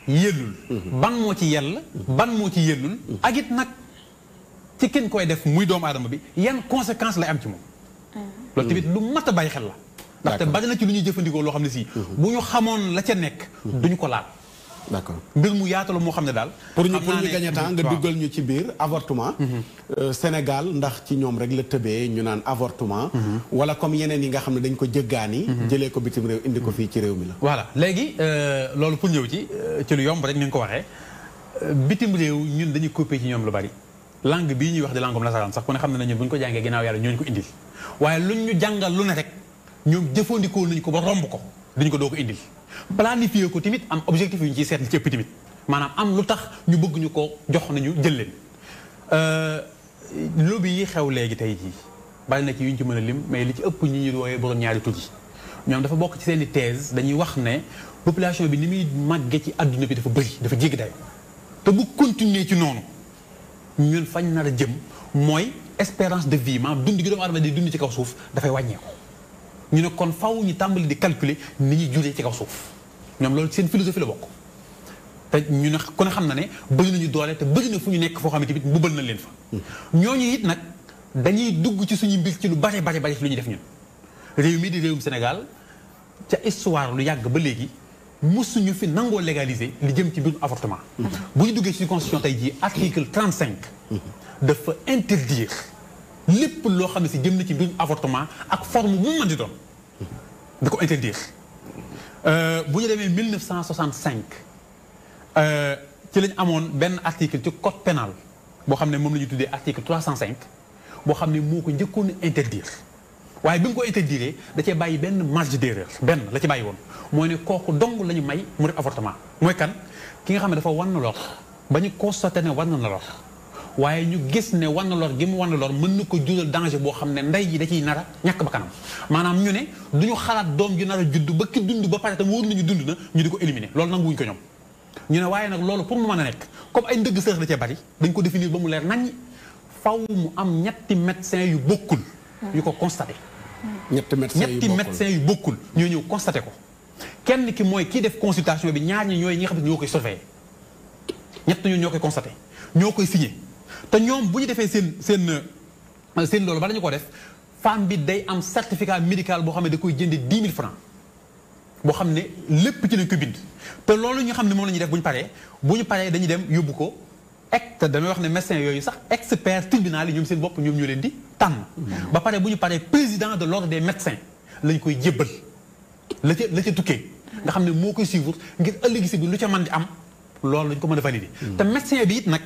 yellul ban moo ci yell ban moo ci yellul ak it nag ci kenn koy def muy doomu aadama bi yan conséquence lay am ci moom loolu tamit lu mat a bàyyi xel la ndaxte bari na ci lu ñuy jëfandikoo loo xam ne si bu ñu xamoon la ca nekk duñu ko laal d'accord mbir mu yaatu la moo xam ne daal pour ñu gagner temps nga duggal ñu ci biir avortement Sénégal ndax ci ñoom rek la tëbee ñu naan avortement wala comme yeneen yi nga xam ne dañ ko jëggaani jëlee ko bitim réew indi ko fii ci réew mi la voilà léegi loolu pour ñëw ci lu yomb rek ni nga ko waxee bitim réew ñun dañuy copier ci ñoom lu bari langue bii ñuy wax di langue nasaraan sax ku ne xam ne nañu bu ñu ko jàngee ginnaaw yàlla ñooñu ko indil waaye luñ ñu jàngal lu ne rek ñoom jëfandikoo nañu ko ba romb ko dañu ko doo ko indil planifier ko tamit am objectif yu ñu ciy seet li ci ëpp tamit maanaam am lu tax ñu bëgg ñu ko jox nañu jël leen lobby yi xew léegi tey jii bari na ci yu ñu ci mën a lim mais li ci ëpp ñi ñu wooyee borom ñaari tur yi ñoom dafa bokk ci seen i thèse dañuy wax ne population bi ni muy màggee ci adduna bi dafa bëri dafa jéggi dayo te bu continuer ci noonu ñun fañ nar a jëm mooy espérance de vie maanaam dund gi doomu aadama di dund ci kaw suuf dafay wàññeeku ñu ne kon faw ñu tàmbali di calculer ni ñuy juree ci kaw suuf ñoom loolu seen philosophie la bokk te ñu ne ku ne xam na ne bëri nañu doole te bëri na fu ñu nekk foo xam ne tamit mbubal na leen fa. ñooñu it nag dañuy dugg ci suñu mbir ci lu bari bari bari lu ñuy def ñun. réew mi di réewum Sénégal ca histoire lu yàgg ba léegi musuñu fi nangoo légaliser li jëm ci mbirum avortement. bu ñu duggee ci constitution tey jii article 35. dafa interdire lépp loo xam ne si jëm na ci mbirum avortement ak forme bu mu mën di doon. da ko interdire bu ñu demee 1965 ci lañ amoon benn article ci code pénal boo xam ne moom la ñu tuddee article 305 boo xam ne moo ko njëkkoon a interdire waaye bi mu ko interdire da cee bàyyi benn marge d'erreur benn la ci bàyyi woon mooy ne kooku dong la ñu may mu def avortement mooy kan ki nga xam ne dafa wan na lor ba ñu constaté ne wan na lor waaye ñu gis ne wan na lor gi mu wan na lor mën na ko jural danger boo xam ne ndey ji da ciy nar a ñàkk ba kanam maanaam ñu ne du ñu xalaat doom ji nar a judd ba ki dund ba pare tam wóor nañu dund na ñu di ko éliminer loolu nanguwuñ ko ñoom ñu ne waaye nag loolu pour mu mën a nekk comme ay ndëgg sërëx da cee bari dañ ko définir ba mu leer naññ faw mu am ñetti médecin yu bokkul yu ko constaté ñetti médecin yu bokkul ñoo ñëw constaté ko kenn ki mooy kii def consultation bi ñaar ñi ñooy ñi nga xam ne ñoo koy surveiller ñett ñoo ñoo koy constaté ñoo koy signé te ñoom bu ñu defee seen loolu bala ñu ko def femme bi day am certificat médical boo xam ne da koy jënde 10 000 francs boo xam ne lépp ci lañ ko bind te loolu ñu xam ne moom la ñuy def bu ñu paree dañuy dem yóbbu ko te damay wax ne médecin yooyu sax expert tribunal yi ñoom seen bopp ñoom ñoo leen di tànn ba pare bu ñu paree président de l'ordre des médecins lañ koy jébbal la ca tukkee nga xam ne moo koy suivre ngir ëllëgi si bi lu ca mën di am loolu lañ ko mën a valider te médecin bi it nag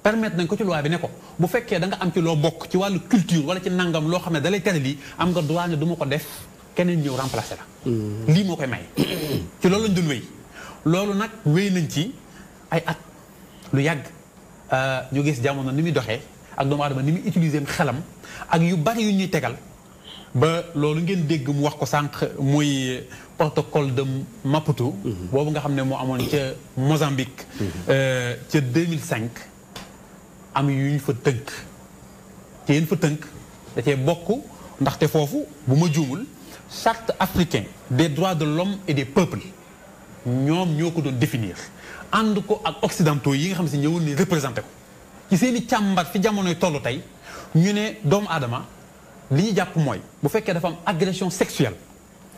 permettre nañ ko ci loi bi ne ko bu fekkee da nga am ci loo bokk ci wàllu culture wala ci nangam loo xam ne da lay tere lii am nga droit ne du ma ko def keneen ñëw remplacer la lii moo koy maye ci loolu lañ doon wéy loolu nag wéy nañ ci ay at lu yàgg ñu gis jamono ni muy doxee ak doomu aadama ni muy utiliser xelam ak yu bari yu ñuy tegal ba loolu ngeen dégg mu wax ko sànq muy protocole de Maputo boobu nga xam ne moo amoon ca Mozambique ca 2005 am yu ñu fa tënk ci yéen fa tënk da cee bokk ndaxte foofu bu ma juumul charte africaine des droits de l'homme et des peuples ñoom ñoo ko doon définir ànd ko ak occidentaux yi nga xam si ñëwoon ni représenté ko ci seen i càmbar fi jamonoy tollu tey ñu ne doomu aadama li ñu jàpp mooy bu fekkee dafa am agression sexuelle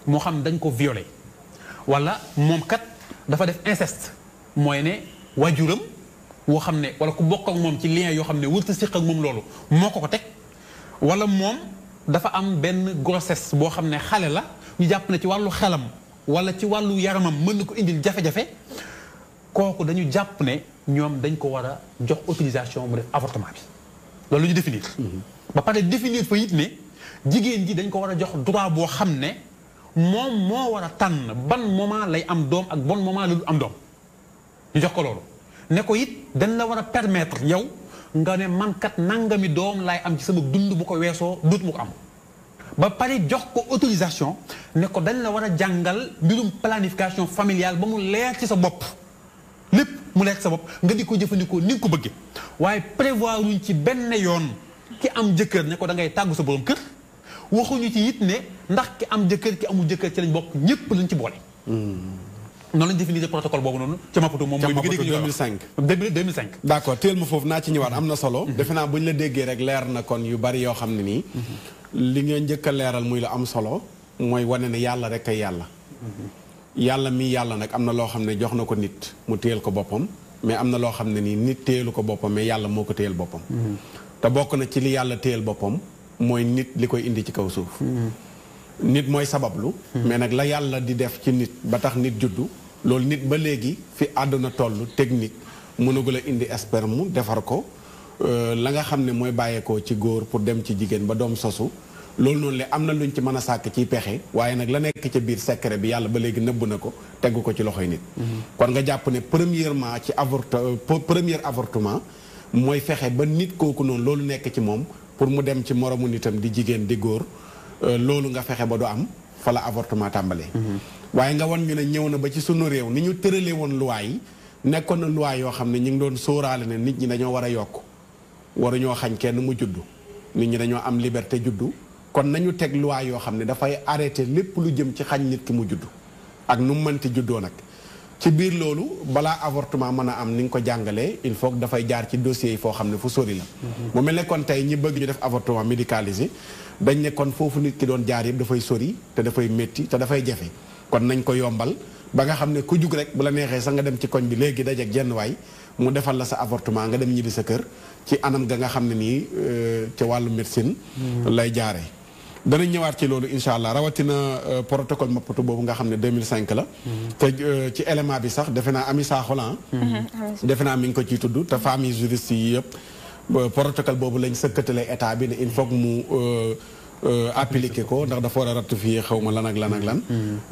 moo xam dañ ko violé wala moom kat dafa def inceste mooy ne wajuram woo xam ne wala ku bokk ak moom ci lien yoo xam ne wërta siq ak moom loolu moo ko teg wala moom dafa am benn grossesse boo xam ne xale la ñu jàpp ne ci wàllu xelam wala ci wàllu yaramam mën na ko indil jafe-jafe kooku dañu jàpp ne ñoom dañ ko war a jox autorisation mu def avortement bi loolu ñu définir ba pare définir fa it ne jigéen ji dañ ko war a jox droit boo xam ne moom moo war a tànn ban moment lay am doom ak bon moment la du am doom ñu jox ko loolu ne ko it dañ la war a permettre yow nga ne man kat nangami doom laay am ci sama dund bu ko weesoo duut mu ko am ba pare jox ko autorisation ne ko dañ la war a jàngal mbirum planification familiale ba mu leer ci sa bopp lépp mu leer ci sa bopp nga di ko jëfandikoo ni nga ko bëggee waaye prévoir wuñ ci benn yoon ki am jëkkër ne ko da ngay tàggu sa borom kër waxuñu ci it ne ndax ki am jëkkër ki amul jëkkër ci lañ bokk ñépp lañ ci boole. noonu lañ définir protocole boobu noonu ca Maputo moom mooy. ca Maputo 2005. d'accord teel ma foofu naa ci ñëwaat am na solo. defe naa bu ñu la déggee rek leer na kon yu bari yoo xam ne nii. li nga njëkk a leeral muy la am solo mooy wane ne yàlla rek ay yàlla. yàlla mii yàlla nag am na loo xam ne jox na ko nit mu téyel ko boppam mais am na loo xam ne nii nit téyelu ko boppam mais yàlla moo ko téyel boppam. te bokk na ci li yàlla téyel boppam mooy nit li koy indi ci kaw suuf. nit mooy sabablu. mais nag la yàlla di def ci nit ba tax nit juddu. loolu nit ba léegi fi àdduna toll technique mënagul a indi sperme defar ko la nga xam ne mooy bàyyeekoo ci góor pour dem ci jigéen ba doom sosu loolu noonu le am na luñ ci mën a sàkk ciy pexe waaye nag la nekk ca biir secret bi yàlla ba léegi nëbb na ko teggu ko ci loxoy nit. kon nga jàpp ne premièrement ci premier avortement mooy fexe ba nit kooku noonu loolu nekk ci moom pour mu dem ci moromu nitam di jigéen di góor loolu nga fexe ba du am fa la avortement tàmbalee. waaye nga won ñu ne ñëw na ba ci sunu réew ni ñu tëralee woon loi yi nekkoon na loi yoo xam ne ñu ngi doon sóoraale ne nit ñi dañoo war a yokk waruñoo xañ kenn mu juddu nit ñi dañoo am liberté juddu kon nañu teg loi yoo xam ne dafay arrêté lépp lu jëm ci xañ nit ki mu juddu ak nu mu mënti juddoo nag ci biir loolu balaa avortement mën a am ni nga ko jàngalee il faut que dafay jaar ci dossiers yi foo xam ne fu sori la. mu mel ne kon tey ñi bëgg ñu def avortement médicalisé dañ ne kon foofu nit ki doon jaar yëpp dafay sori te dafay métti te dafay jafe kon nañ ko yombal ba nga xam ne ku jug rek bu la neexee sax nga dem ci koñ bi léegi dajeeg jenn waay mu defal la sa avortement nga dem ñibbi sa kër ci anam ga nga xam ne nii ci wàllu médecine lay jaaree. danañ ñëwaat ci loolu incha allah rawatina protocole Maputo boobu nga xam ne 2005 la. te ci élément bi sax defe naa Ami Sakho la defe naa mi ngi ko ciy tudd te famille juriste yi yëpp protocole boobu lañ sëkkatalee état bi ne il faut que mu appliqué ko ndax dafa war a ratifié xaw ma lan ak lan ak lan.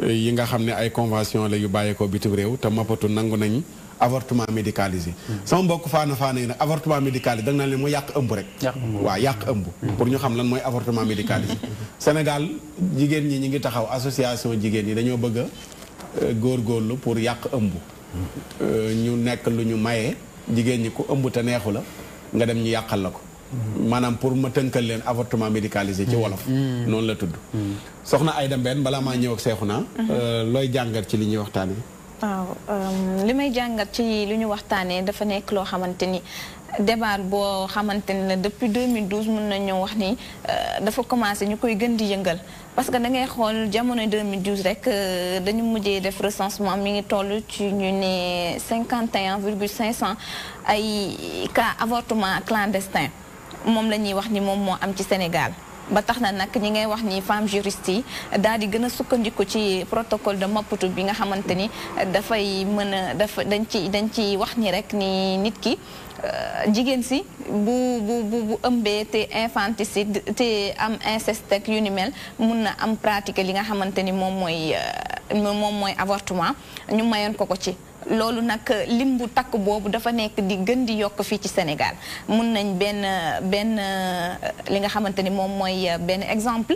yi nga xam ne ay convention la yu bàyyeekoo bitim réew te Maputo nangu nañ avortement médicalisé. sama mbokk faana yi nag avortement médicalisé da nga naan leen mooy yàq ëmb rek. waaw yàq ëmb. pour ñu xam lan mooy avortement médicalisé. Sénégal jigéen ñi ngi taxaw association jigéen ñi dañoo bëgg a góorgóorlu pour yàq ëmb. ñu nekk lu ñu maye jigéen ñi ku ëmb te neexu la nga dem ñu yàqal la ko. maanaam pour ma tënkal leen avortement médicalisé ci wolof. noonu la tudd. soxna Aïda Mbène balaa maa ñëw ak Seexuna looy jàngat ci li ñuy waxtaanee. waaw li may jàngat ci li ñu waxtaanee dafa nekk loo xamante ni débat boo xamante ni la depuis 2012 mën nañu wax ni dafa commencé ñu koy gën di yëngal parce que da ngay xool jamono 2012 rek dañu mujjee def recensement mi ngi toll ci ñu ne 51,500 ay cas avortement clandestin moom la ñuy wax ni moom moo am ci Sénégal. ba tax na nag ñi ngay wax ni femme juriste yi daal di gën a sukkandiku ci protocole de Maputo bi nga xamante ni dafay mën a dañ ci wax ni rek ni nit ki jigéen si bu ëmbee te infanticide te am inceste ak yu ni mel mun na am pratique li nga xamante ni moom mooy avortement ñu mayoon ko ci. loolu nag lim bu takk boobu dafa nekk di gën di yokk fii ci Sénégal mun nañ benn li nga xamante ni moom mooy benn exemple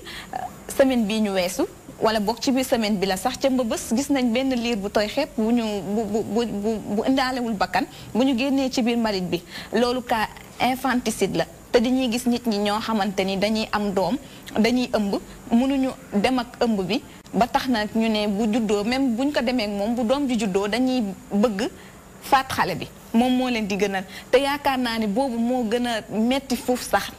semaine bii ñu weesu wala boog ci biir semaine bi la sax ca Mbëbës gis nañ benn liir bu tooy xepp bu indaalewul bakkan bu ñu génnee ci biir mbalit bi loolu cas infanticide la te dañuy gis nit ñi ñoo xamante ni dañuy am doom dañuy ëmb mënuñu dem ak ëmb bi ba tax na ñu ne bu juddoo même buñ ko demee ak moom bu doom ji juddoo dañuy bëgg faat xale bi moom moo leen di gënal te yaakaar naa ni boobu moo gën a metti foofu sax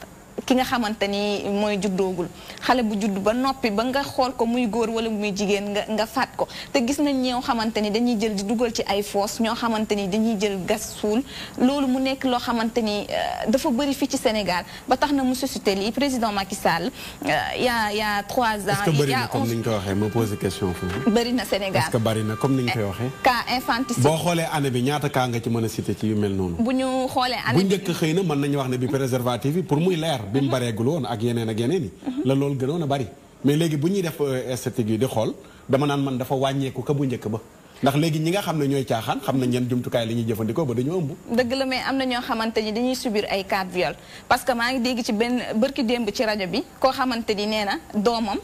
ki nga xamante ni mooy juddoogul xale bu judd ba noppi ba nga xool ko muy góor wala muy jigéen nga faat ko te gis nañ ñoo xamante ni dañuy jël di dugal ci ay foos ñoo xamante ni dañuy jël gas suul loolu mu nekk loo xamante ni dafa bëri fii ci Sénégal ba tax na mu suscité lii président Macky Sall y a 3 ans. est-ce que bëri na comme ni ñu koy waxee ma posé question foofu. bëri na Sénégal est-ce que bëri na comme ni ñu koy waxee. cas infanticide. boo xoolee année bi ñaata cas nga ci mën a cité ci yu mel noonu. bu ñu xoolee année bu njëkk xëy na mën nañu wax ne bi préservatif yi pour muy leer bi mu bareegul woon ak yeneen yi la loolu gënoon a bari mais léegi bu ñuy def esthétique yi di xool dama naan man dafa wàññeeku ka bu njëkk ba ndax léegi ñi nga xam ne ñooy caaxaan xam nañ yan jumtukaay la ñuy jëfandikoo ba dañoo ëmb. dëgg la mais am na ñoo xamante ni dañuy subir ay cas de viol parce que maa ngi dégg ci benn bërki démb ci rajo bi koo xamante ni nee na doomam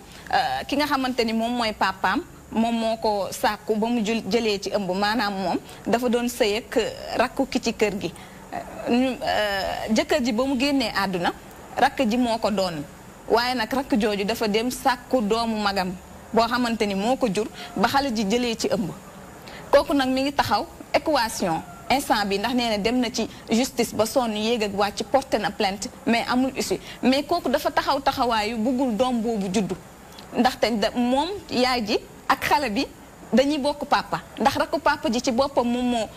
ki nga xamante ni moom mooy papaam moom moo ko sàkku ba mu jëlee ci ëmb maanaam moom dafa doon sëy ak rakku ki ci kër gi jëkkër ji ba mu génnee àdduna rakk ji moo ko doon waaye nag rakk jooju dafa dem sàkku doomu magam boo xamante ni moo ko jur ba xale ji jëlee ci ëmb kooku nag mi ngi taxaw équation instant bi ndax nee na dem na ci justice ba sonn yéeg ak wàcc porté na plainte mais amul issue mais kooku dafa taxawaayu buggul doom boobu juddu ndaxte moom yaay ji ak xale bi dañuy bokk papa ndax rakku papa ji ci boppam moom moo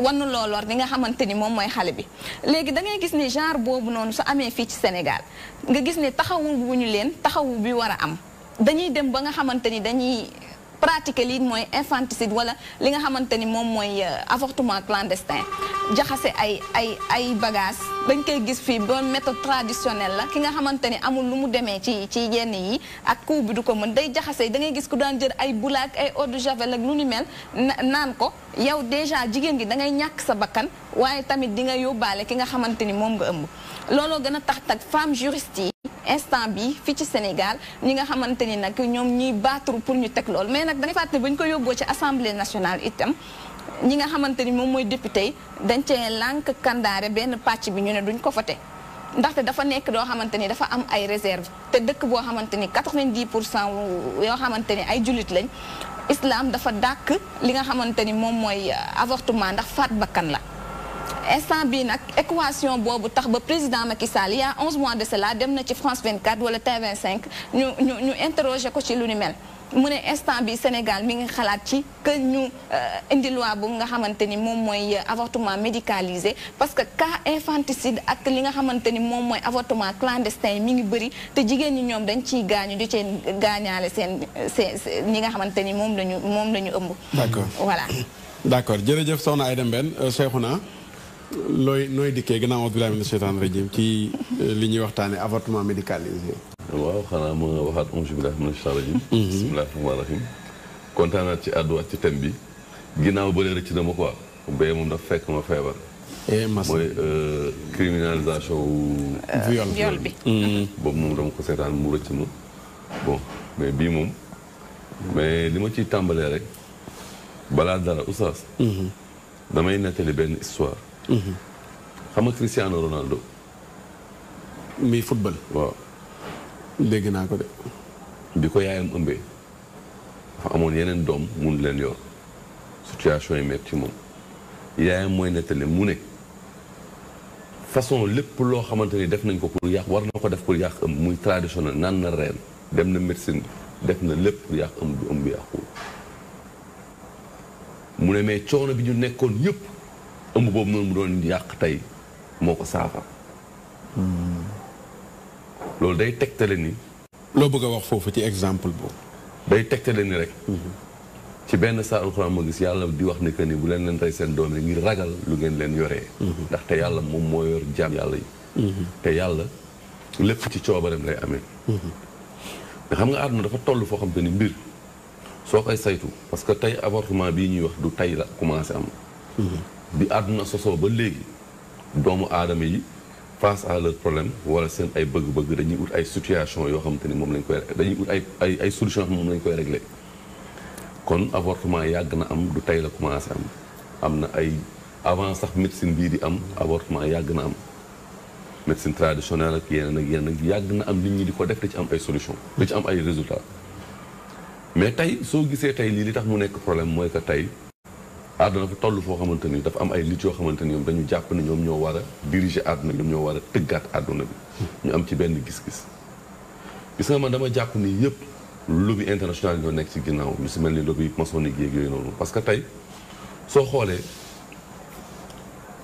wannu looloor li nga xamante ni moom mooy xale bi léegi da ngay gis ni genre boobu noonu su amee fii ci Sénégal nga gis ne taxawu bu ñu leen taxawu bi war a am dañuy dem ba nga xamante ni dañuy pratiquer lii mooy infanticide wala li nga xamante ni moom mooy avortement clandestin jaxase ay bagages dañ koy gis fii ba méthode traditionnelle la ki nga xamante ni amul lu mu demee ci yenn yi ak coup bi du ko mën day jaxase da ngay gis ku daan jël ay bulaak ay eau de javel ak lu ni mel naan ko yow déjà jigéen gi da ngay ñàkk sa bakkan waaye tamit di nga yóbbaale ki nga xamante ni moom nga ëmb looloo gën a tax femme juriste yi instant bi fii ci Sénégal ñi nga xamante ni nag ñoom ñuy battre pour ñu teg lool mais nag dañuy fàtte ba ñu ko yóbboo ci assemblée nationale itam ñi nga xamante ni moom mooy député yi dañ cee lànk kandaare benn pàcc bi ñu ne duñ ko voté ndaxte dafa nekk doo xamante ni dafa am ay réserve te dëkk boo xamante ni 90% yoo xamante ni ay jullit lañ islam dafa dàkk li nga xamante ni moom mooy avortement ndax faat bakkan la instant bii nag équation boobu tax ba président Macky Sall il y a 11 mois de cela dem na ci France 24 wala T25 ñu interroger ko ci lu ni mel mu ne instant bi Sénégal mi ngi xalaat ci que ñu indi loi bu nga xamante ni moom mooy avortement médicalisé parce que cas infanticide ak li nga xamante ni moom mooy avortement clandestin yi mi ngi bëri te jigéen ñi ñoom dañ ciy gaañu di cee gaañaale seen ñi nga xamante ni moom lañu ëmb. D'accord voilà. D'accord jërëjëf soxna Aïda Mbène Cheikhouna nooy dikkee gannaaw auzu billaahi mina sheytaani rajiim ci li ñuy waxtaane avortement médicalisé. waaw xanaa ma waxaat auzu billaahi mina sheytaani rajiim. bismillaahi rahmaani rahiim. kontaan naa ci àdduwaat ci thème bi ginnaaw bële rëcc na ma quoi bee moom dafa fekk ma feebar. mooy criminalisation viol bi. boobu moom dama ko seetaan mu rëcc ma bon mais bii moom mais li ma ciy tàmbalee rek balaa dara oustaz. damay nettali benn histoire. xam nga Cristiano Ronaldo. mi football. waaw. dégg naa ko de. bi ko yaayam ëmbee dafa amoon yeneen doom mun leen yor situation yi metti ci moom yaayam mooy nettali mu ne façon lépp loo xamante ni def nañ ko pour yàq war na ko def pour yàq ëmb muy traditionnel naan na reen dem na médecine def na lépp pour yàq ëmb bi ëmb bi yàquwul mu ne mais coono bi ñu nekkoon yëpp ëmb boobu noonu mu doon yàq tey moo ko saafara loolu day tegtale ni. loo bëgg a wax foofu ci exemple boobu. day tegtale ni rek. ci benn saa alxuraan ma gis yàlla di wax ni que ni bu leen rey seen doom yi ngir ragal lu ngeen leen yoree. ndaxte yàlla moom moo yor jaam yàlla yi. te yàlla lépp ci coobareem lay amee. nga xam nga àdduna dafa toll foo xam te ni mbir soo koy saytu parce que tey avortement bii ñuy wax du tey la commencé am. bi àdduna sosoo ba léegi doomu aadama yi. face à leur problème wala seen ay bëgg-bëgg dañuy ut ay situation yoo xamante ni moom lañ koy dañuy ut ay solution moom lañ koy régler kon avortement yàgg na am du tey la commencé am na ay avant sax médecine bii di am avortement yàgg na am médecine traditionnelle ak yeneen ak yàgg na am nit ñi di ko def da ci am ay solution da ci am ay résultats mais tey soo gisee tey lii li tax mu nekk problème mooy que tey àdduna dafa toll foo xamante ni dafa am ay nit yoo xamante ni ñoom dañu jàpp ne ñoom ñoo war a diriger àdduna bi ñoom ñoo war a tëggaat àdduna bi ñu am ci benn gis-gis gis nga man dama jàpp ni yëpp lobby international ñoo nekk ci ginnaaw lu si mel ni lobby maçonnique yeeg yooyu noonu parce que tey soo xoolee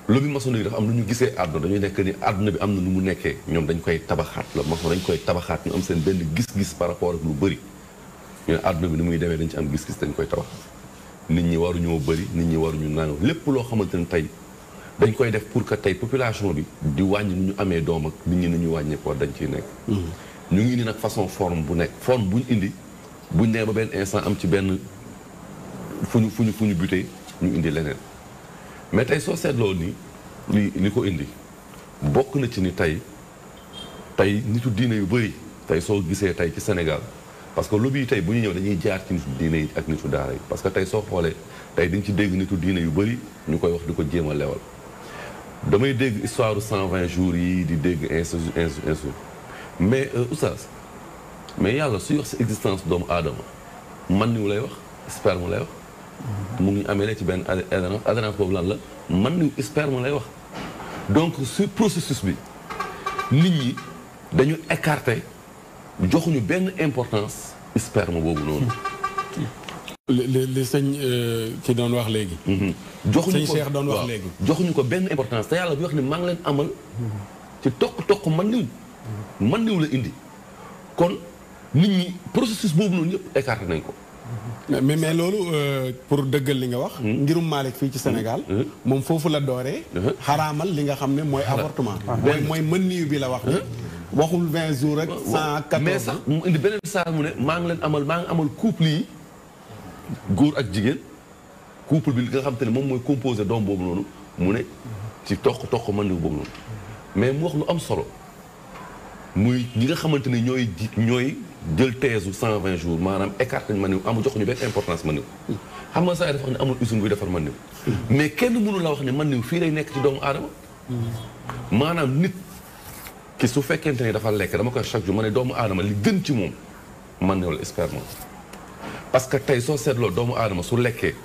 lobby maçonnique dafa am lu ñu gisee àdduna dañuy nekk ni àdduna bi am na nu mu nekkee ñoom dañ koy tabaxaat la maçon dañ koy tabaxaat ñu am seen benn gis-gis par rapport ak lu bëri ñu ne àdduna bi ni muy demee dañ ci am gis-gis dañ koy tabaxaat nit ñi waruñoo bëri nit ñi waruñu naan lépp loo xamante ne tey dañ koy def pour que tey population bi di wàññi nu ñu amee doom ak nit ñi nu ñu wàññeekoo dañ ciy nekk. ñu ngi indi nag façon forme bu nekk forme buñ indi buñ nee ba benn instant am ci benn fu ñu buté ñu indi leneen mais tey soo seetloo ni li ko indi bokk na ci ni tey nitu diine yu bëri tey soo gisee tey ci Sénégal. parce que lobby yi tey bu ñu ñëw dañuy jaar ci nitu diine yi ak nitu daara yi parce que tey soo xoolee tey dañ ci dégg nitu diine yu bëri ñu koy wax di ko jéem a lewal damay dégg histoire 120 jours yi di dégg insu mais oustaz mais yàlla suy wax si existence doomu aadama man niw lay wax sperme lay wax mu ngi amee ci benn adhérence boobu lan la man niw sperme lay wax donc sur processus bi nit ñi dañu écarté joxuñu benn importance sperme boobu noonu. li sëñ ki doon wax léegi. joxuñu ko sëñ Cheikh doon wax léegi. joxuñu ko benn importance te yàlla bi wax ne maa ngi leen amal. ci toq man niw la indi. kon nit ñi processus boobu noonu yëpp écarté nañ ko. mais loolu pour dëggal li nga wax. ngirum Malick fii ci Sénégal. moom foofu la dooree. xaraamal li nga xam ne mooy avortement. mooy mën niw bi la wax. waxul 20 jours rek 114 mais sax mu indi beneen saa mu ne maa ngi amal couple yi góor ak jigéen couple bi li nga xam te ne moom mooy composé doom boobu noonu mu ne ci toq man boobu noonu mais mu wax lu am solo muy ñi nga xamante ne ñooy jël teesu 120 jours maanaam écarté man niw amul joxuñu benn importance man niw xam nga saa yi dafa wax ne amul usine buy defar man niw mais kenn mënu la wax ne man niw fii lay nekk ci doomu aadama maanaam nit ki su fekkente ni dafa lekk dama koy chaque jour ma ne doomu aadama li gën ci moom man niw la sperme parce que tey soo seetloo doomu aadama su lekkee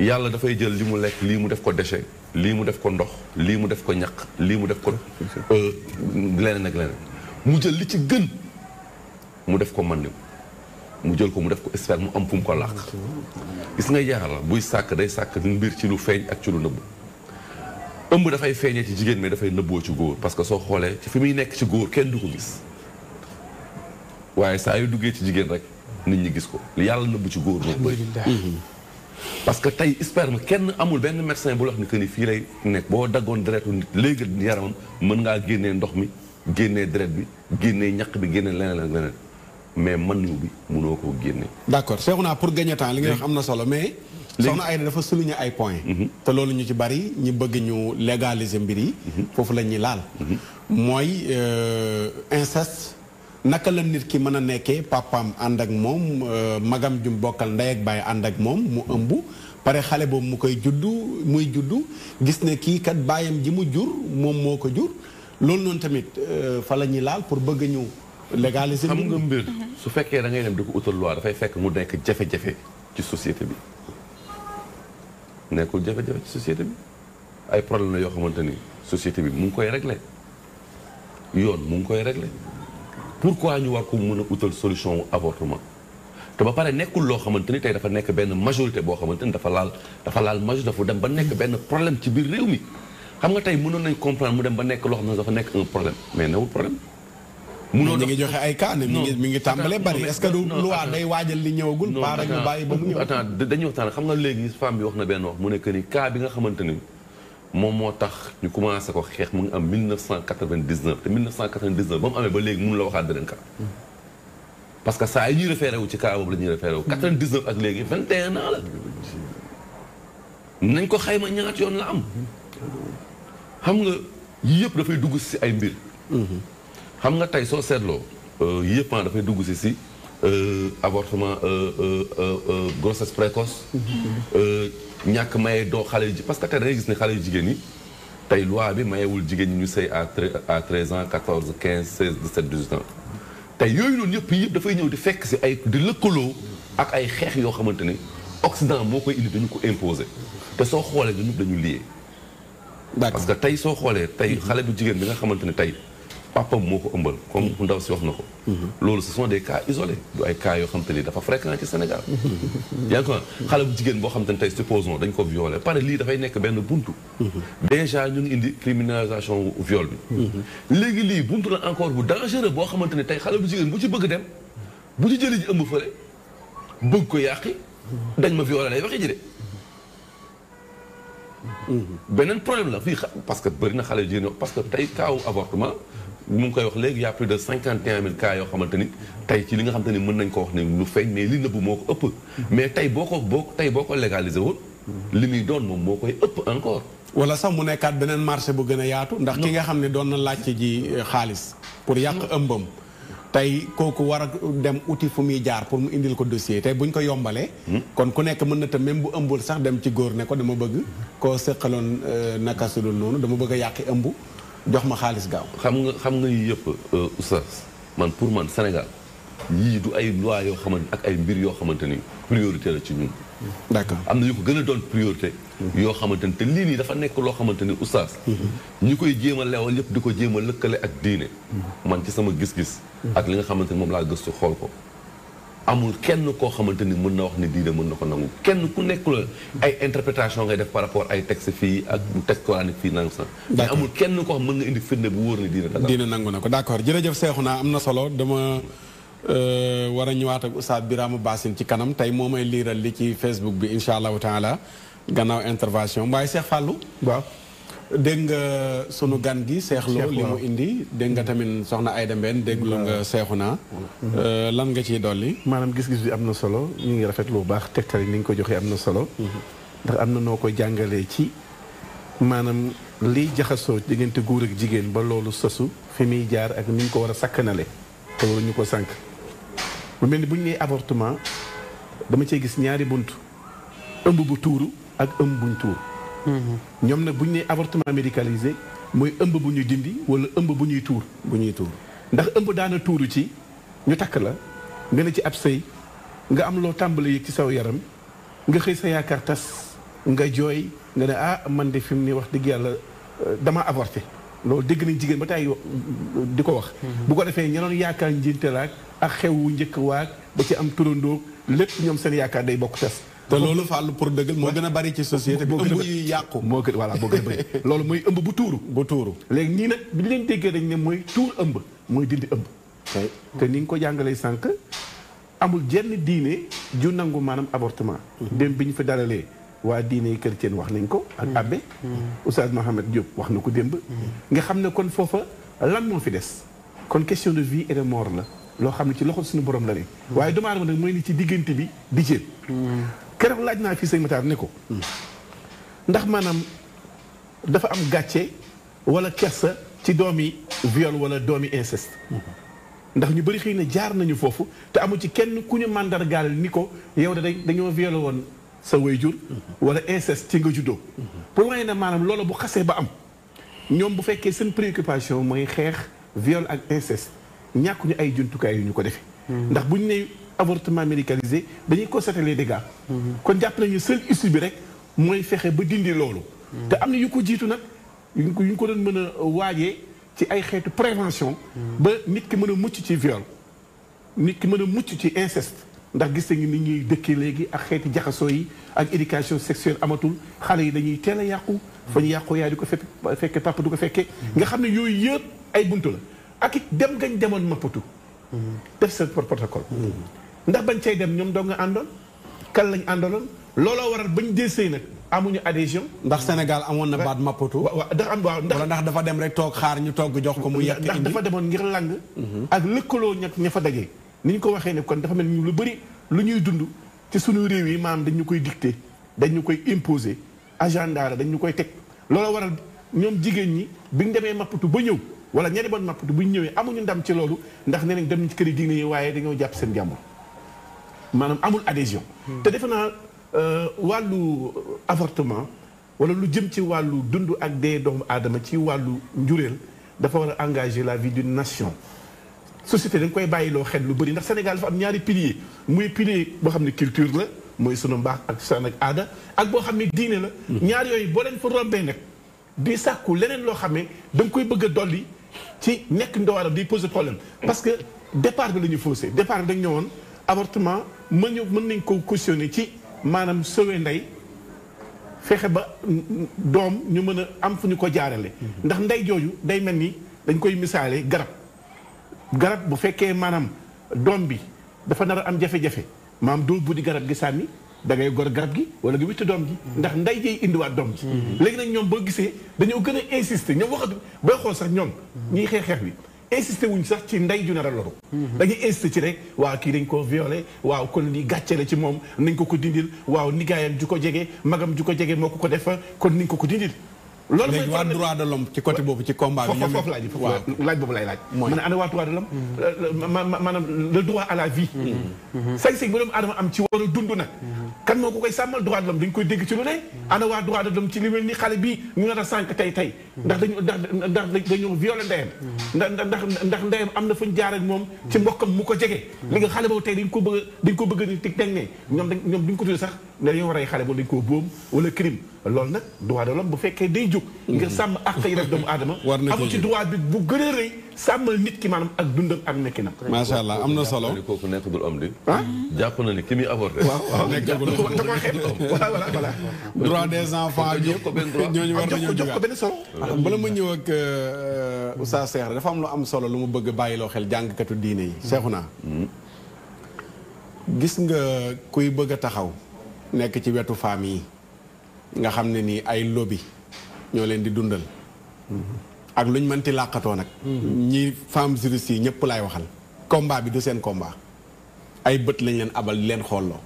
yàlla dafay jël li mu lekk lii mu def ko déchet lii mu def ko ndox lii mu def ko ñaq lii mu def ko leneen ak leneen mu jël li ci gën mu def ko man mu jël ko mu def ko sperme mu am fu mu ko làq gis nga yàlla buy sàkk day sàkk mbir ci lu feeñ ak ci lu nëbb ëmb dafay feeñee ci jigéen mais dafay nëbboo ci góor parce que soo xoolee ci fi muy nekk ci góor kenn du ko gis waaye saa yu duggee ci jigéen rek nit ñi gis ko li yàlla nëbb ci góor moo bëri parce que tey sperme kenn amul benn médecin bu la wax ni que ni fii lay nekk boo daggoon deretu nit léegi yaramam mën ngaa génnee ndox mi génnee deret bi génnee ñaq bi génnee leneen ak leneen mais man yu bi mënoo koo génne. d'accord Cheikhouna pour gagner temps li nga wax am na solo mais. soxna Aïda dafa souligner ay points. te loolu ñu ci bari ñi bëgg ñu légaliser mbir yi. foofu la ñuy laal. mooy inceste naka la nit ki mën a nekkee papaam ànd ak moom magam jum bokkal ndey ak baay ànd ak moom mu ëmb. pare xale boobu mu koy juddu muy juddu gis ne kii kat baayam ji mu jur moom moo ko jur loolu noonu tamit fa la ñuy laal pour bëgg ñu. légaliser xam nga mbir su fekkee da ngay dem di ko utal loi dafay fekk mu nekk jafe-jafe ci société bi nekkul jafe-jafe ci société bi ay problème la yoo xamante ni société bi mu ngi koy régler yoon mu ngi koy régler pourquoi ñu war ko mën a utal solution wu avortement te ba pare nekkul loo xamante ni tey dafa nekk benn majorité boo xamante ni dafa laal majorité dafa dem ba nekk benn problème ci biir réew mi xam nga tey mënoon nañ comprendre mu dem ba nekk loo xam ne dafa nekk un problème mais newul problème munoo ñu ngi joxe ay cas ne mi ngi tàmbalee bari est-ce que du loi day waajal li ñëwagul pas rek ñu bàyyi ba mu ñëw attends dañuy waxtaan xam nga léegi femme bi wax na benn wax mu nekk ni cas bi nga xamante ni moom moo tax ñu commencé ko xeex mu ngi am 1999 te 1999 ba mu amee ba léegi mënu la waxaat beneen cas parce que saa yi ñuy référé wu ci cas boobu la ñuy référé wu 99 ak léegi 21 ans la nañ ko xayma ñaat yoon la am xam nga yii yëpp dafay dugg si ay mbir xam nga tey soo seetloo yëpp dafay dugg si avortement grossesse précoce ñàkk maye doo xale yu parce que tey da ngay gis ne xale yu jigéen ñi tey loi bi mayewul jigéen ñi ñu sëy à 13 ans 14 15 16 17 18 ans tey yooyu noonu yëpp dafay ñëw di fekk si ay di lëkkaloo ak ay xeex yoo xamante ne Occident moo koy indi dañu ko imposer te soo xoolee dañu lié parce que tey soo xoolee tey xale bu jigéen bi nga xamante ne tey papam moo ko ëmbal comme ndaw si wax na ko loolu ce sont des cas isolés du ay cas yoo xam te ni dafa fréquent ci Sénégal yaa ngi ko xale bu jigéen boo xam te ne tey supposons dañ ko violé pare lii dafay nekk benn buntu déjà ñu ngi indi criminalisation viol bi léegi lii buntu la encore bu dangereux boo xamante ne tey xale bu jigéen bu ci bëgg dem bu ci jëli ji ëmb fële bëgg ko yàqi dañ ma violé lay waxee ji de beneen problème la fii parce que bëri na xale jigéen parce que tey kaawu avortement mu ngi koy wax léegi y a plus de 51 000 cas yoo xamante ni tey ci li nga xamante ni mën nañ ko wax ne lu feeñ mais li nëbb moo ko ëpp mais tey boo ko légalisé woon li muy doon moom moo koy ëpp encore wala sax mu nekkaat beneen marché bu gën a yaatu ndax ki nga xam ne doon na laajte ji xaalis pour yàq ëmbam tey kooku war a dem uti fu muy jaar pour mu indil ko dossier tey buñ ko yombalee kon ku nekk mën na tam même bu ëmbul sax dem ci góor ne ko dama bëgg koo sëqaloon naka su dul noonu dama bëgg a yàqi ëmb jox ma xaalis gaaw xam nga yii yëpp oustaz man pour man Sénégal yii du ay loi yoo xamante ak ay mbir yoo xamante ni priorité la ci ñun d'accord am na yu ko gën a doon priorité yoo xamante ni te lii nii dafa nekk loo xamante ni oustaz ñi koy jéem a leewal yëpp di ko jéem a lëkkale ak diine man ci sama gis-gis ak li nga xamante ni moom laa gëstu xool ko amul kenn koo xamante ni mën na wax ni diine mën na ko nangu kenn ku nekk la ay interprétation ngay def par rapport ay texte fii ak texte coranique fii nang sax mais amul kenn koo xam mën nga indi firnde bu wóor ni diine nangu na ko d'accord jërëjëf Cheikhouna am na solo dama war a ñëwaat ak Oustaz Birama Bassine ci kanam tey moo may liiral li ci Facebook bi incha allahu taala gannaaw intervention waaye Cheikh Fallou waaw dégg nga sunu gan gi Cheikh Lo li mu indi dégg nga tamit soxna Aïda Mbène déglu nga Cheikhouna lan nga ciy dolli maanaam gis-gis bi am na solo ñu ngi rafetlu bu baax tegtal ni nga ko joxee am na solo ndax am na noo ko jàngalee ci maanaam liy jaxasoo diggante góor ak jigéen ba loolu sosu fi muy jaar ak ni ñu ko war a sakkanale te waru ñu ko sànq bu mel ni bu ñu nee avortement dama cee gis ñaari bunt ëmb bu tuuru ak ëmb buñ tuur ñoom nag bu ñu nee avortement médicalisé mooy ëmb bu ñuy dindi wala ëmb bu ñuy tuur ndax ëmb daana tuuru ci ñu takk la nga ne ci ab sëy nga am loo tàmbali yëg ci saw yaram nga xëy sa yaakaar tas nga jooy nga ne ah man de fi mu ni wax dëgg yàlla dama avorté loolu dégg nañ jigéen ba tey di ko wax bu ko defee ñenoon yaakaar njintelaak ak xew wu njëkk waak ba ci am turandoo lépp ñoom seen yaakaar day bokk tas te loolu fàllu pour dëggal moo gën a bari ci société bi ëmb yi yàqu moo gën voilà moo gën a bari loolu mooy ëmb bu tuuru léegi ñii nag bi ñu leen déggee dañ ne mooy tuur ëmb mooy dindi ëmb te ni nga ko jàngalee sànq amul jenn diine ju nangu maanaam avortement dem bi ñu fa dalalee waa diine chrétien wax nañ ko ak abbé Oustaz Mohamed Diop wax na ko démb nga xam ne kon foofa lan moo fi des kon question de vie et de mort la loo xam ne ci loxo suñu borom la ne waaye doomu aadama nag mooy ni ci diggante bi di jéem keroog laaj naa fii sëñ Matar ne ko ndax maanaam dafa am gàcce wala kersa ci doomi viol wala doomi inceste ndax ñu bëri xëy na jaar nañu foofu te amu ci kenn ku ñu màndargaal ni ko yow da dañoo violé woon sa waajur wala inceste ci nga juddoo pour waaye ne maanaam loolu bu xasee ba am ñoom bu fekkee seen préoccupation mooy xeex viol ak inceste ñàkkuñu ay jumtukaay yu ñu ko defee ndax bu ñu ne avortement médicalisé dañuy constater les dégâts kon jàpp nañu seul issue bi rek mooy fexe ba dindi loolu te am na yu ko jiitu nag yu ñu ko doon mën a waajee ci ay xeetu prévention ba nit ki mën a mucc ci viol nit ki mën a mucc ci inceste ndax gis nañu ni ñuy dëkkee léegi ak xeeti jaxasoo yi ak éducation sexuelle amatul xale yi dañuy teel a yàqu fa ñu yàqu yaay du ko fekke papa du ko fekkee nga xam ne yooyu yëpp ay buntu la ak it dem gañ demoon mappatu def seen protocole ndax bañ cay dem ñoom doo nga àndoon kan lañ àndaloon looloo waral bañ dee sëy nag amuñu adhésion ndax Sénégal amoon na baat mappatu ndax dafa dem rek toog xaar ñu togg jox ko mu yekk ndax dafa demoon ngir lang ak lëkkaloo ña fa dajee ni ñu ko waxee ne kon dafa mel ni lu bëri lu ñuy dund ci suñu réew yi maanaam dañu koy dicté dañu koy imposer agenda la dañu koy teg looloo waral ñoom jigéen ñi biñ demee mappatu ba ñëw wala ñeneen bon mappatu bu ñu ñëwee amuñu ndam ci loolu ndax nee nañ dem ci kër yi diine yi waaye dañoo jàpp seen jàmbur maanaam amul adhésion te defe naa wàllu avortement wala lu jëm ci wàllu dund ak dee doomu aadama ci wàllu njureel dafa war a engager la vie d'une nation société dañ koy bàyyiloo xel lu bëri ndax Sénégal dafa am ñaari pilier muy pilier boo xam ne culture la mooy sunu mbaax ak cosaan ak aada ak boo xam ne diine la ñaar yooyu boo leen fa rombee nag di sàkku leneen loo xam ne da nga koy bëgg a dolli ci nekk ndooram di poser problème parce que départ bi la ñu faussé départ bi dañ ñëwoon avortement mën nañ ko cautionner ci maanaam sauver ndey fexe ba doom ñu mën a am fu ñu ko jaarale ndax ndey jooju day mel ni dañ koy misaale garab bu fekkee maanaam doom bi dafa nar a am jafe-jafe maanaam doo buddi garab gi sànni da ngay gor garab gi wala nga witti doom ji ndax nday jey indiwaat doom ji léegi nag ñoom boo gisee dañoo gën a insister ñoom waxatu booy xool sax ñoom ñiy xeex bi insister wuñ sax ci nday ju nar a loru dañuy insister ci rek waaw kii dañ ko violé waaw kon lii gàcce la ci moom nañ ko dindil waaw nigaayam ju ko jege magam ju ko jege moo ko defa kon nañ ko dindil loolu léegi waa droit de l'homme ci côté boobu ci combat bi foofu laaj boobu lay laaj ma ne ana waa droit de l'homme maanaam le droit à la vie sañ-sañ bu doomu aadama am ci war a dund nag kan moo ko koy sàmmal droit de l'homme dañ koy dégg ci lu ne ana waa droit de l'homme ci li mel ni xale bii ñu nar a sànq tey ndax dañoo violé ndeyam ndax ndeyam am na fuñ jaar ak moom ci mbokkam mu ko jege li nga xale boobu tey dañ ko bëgg ni tig teg ne ñoom duñ ko tuddee sax ne dañoo rey xale boobu dañ koo boom wala crime loolu nag droit de l'homme bu fekkee day jóg ngir sàmm ak yi def doomu aadama amu ci droit bi bu gën a rëy sàmmal nit ki maanaam ak dundam ak nekkinam macha allah am na solo kooku nekkul am di jàpp na ni ki muy avorté voilà droit des enfants yëpp ñooñu war nañoo jox ko benn solo bala ma ñëw ak Oustaz Cheikh dafa am lu am solo lu mu bëgg bàyyiloo xel jàngkatu diine yi Cheikhouna gis nga kuy bëgg a taxaw nekk ci wetu famille yi nga xam ne nii ay lobby ñoo leen di dundal ak luñ mënti làqatoo nag ñi femmes juristes yi ñëpp laay waxal combat bi du seen combat ay bët lañ leen abal di leen xooloo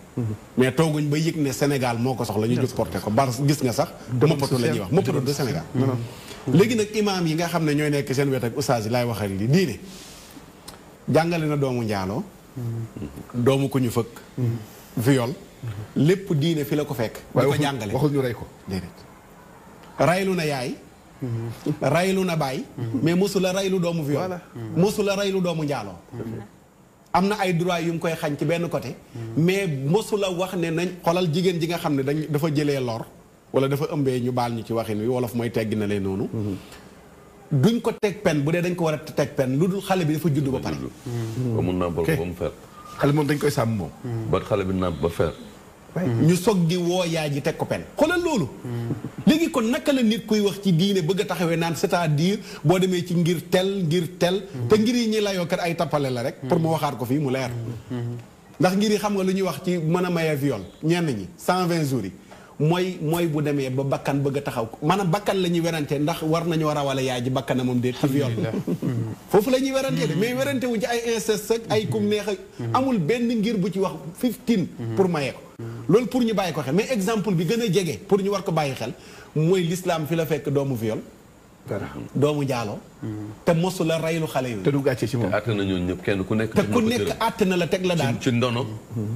mais tooguñ ba yëg ne Sénégal moo ko soxla ñu jóg porté ko bar gis nga sax moppatu la ñuy wax moppatu du Sénégal léegi nag imaam yi nga xam ne ñooy nekk seen wet ak oustaz yi laay waxal li diine jàngale na doomu njaaloo doomu ko ñu fëkk viol lépp diine fi la ko fekk di ko jàngale waxul ñu rey ko déedéet raylu na yaay raylu na baay mais mosu la raylu doomu viol mosu la raylu doomu njaaloo am na ay droit yu mu koy xañ ci benn côté mais mosula wax ne nañ xolal jigéen ji nga xam ne dafa jëlee lor wala dafa ëmbee ñu baal ñu ci waxin wi wolof mooy teggi na leen noonu duñ ko teg pen bu dee dañ ko war a teg pen lu dul xale bi dafa judd ba pare ba mun naa bol ba mu fer xale moom dañ koy sàmm moom ba xale bi nàmp ba fer ñu soog di woo yaay ji teg ko pen xoolal loolu léegi kon naka la nit kuy wax ci diine bëgg a taxawee naan c'est-à-dire boo demee ci ngir tel te ngir yi ñi layoo kat ay tappale la rek pour mu waxaat ko fii mu leer ndax ngir yi xam nga lu ñuy wax ci mën a maye viol ñenn ñi 120 jours yi mooy bu demee ba bakkan bëgg a taxaw maanaam bakkan la ñuy werante ndax war nañoo rawale yaay ji bakkana moom déet ci viol foofu la ñuy werante de mais werante wu ci ay inceste ak ay kum neex ak amul benn ngir bu ci wax 15 pour maye ko loolu pour ñu bàyyi ko xel mais exemple bi gën a jege pour ñu war ko bàyyi xel mooy l'islam fi la fekk doomu viol doomu njaaloo te mosu la raylu xale yooyu. te du gàcce ci moom. te àtte na ñooñu ñëpp kenn ku nekk. te ku nekk àtte na la teg la daan ci ndono.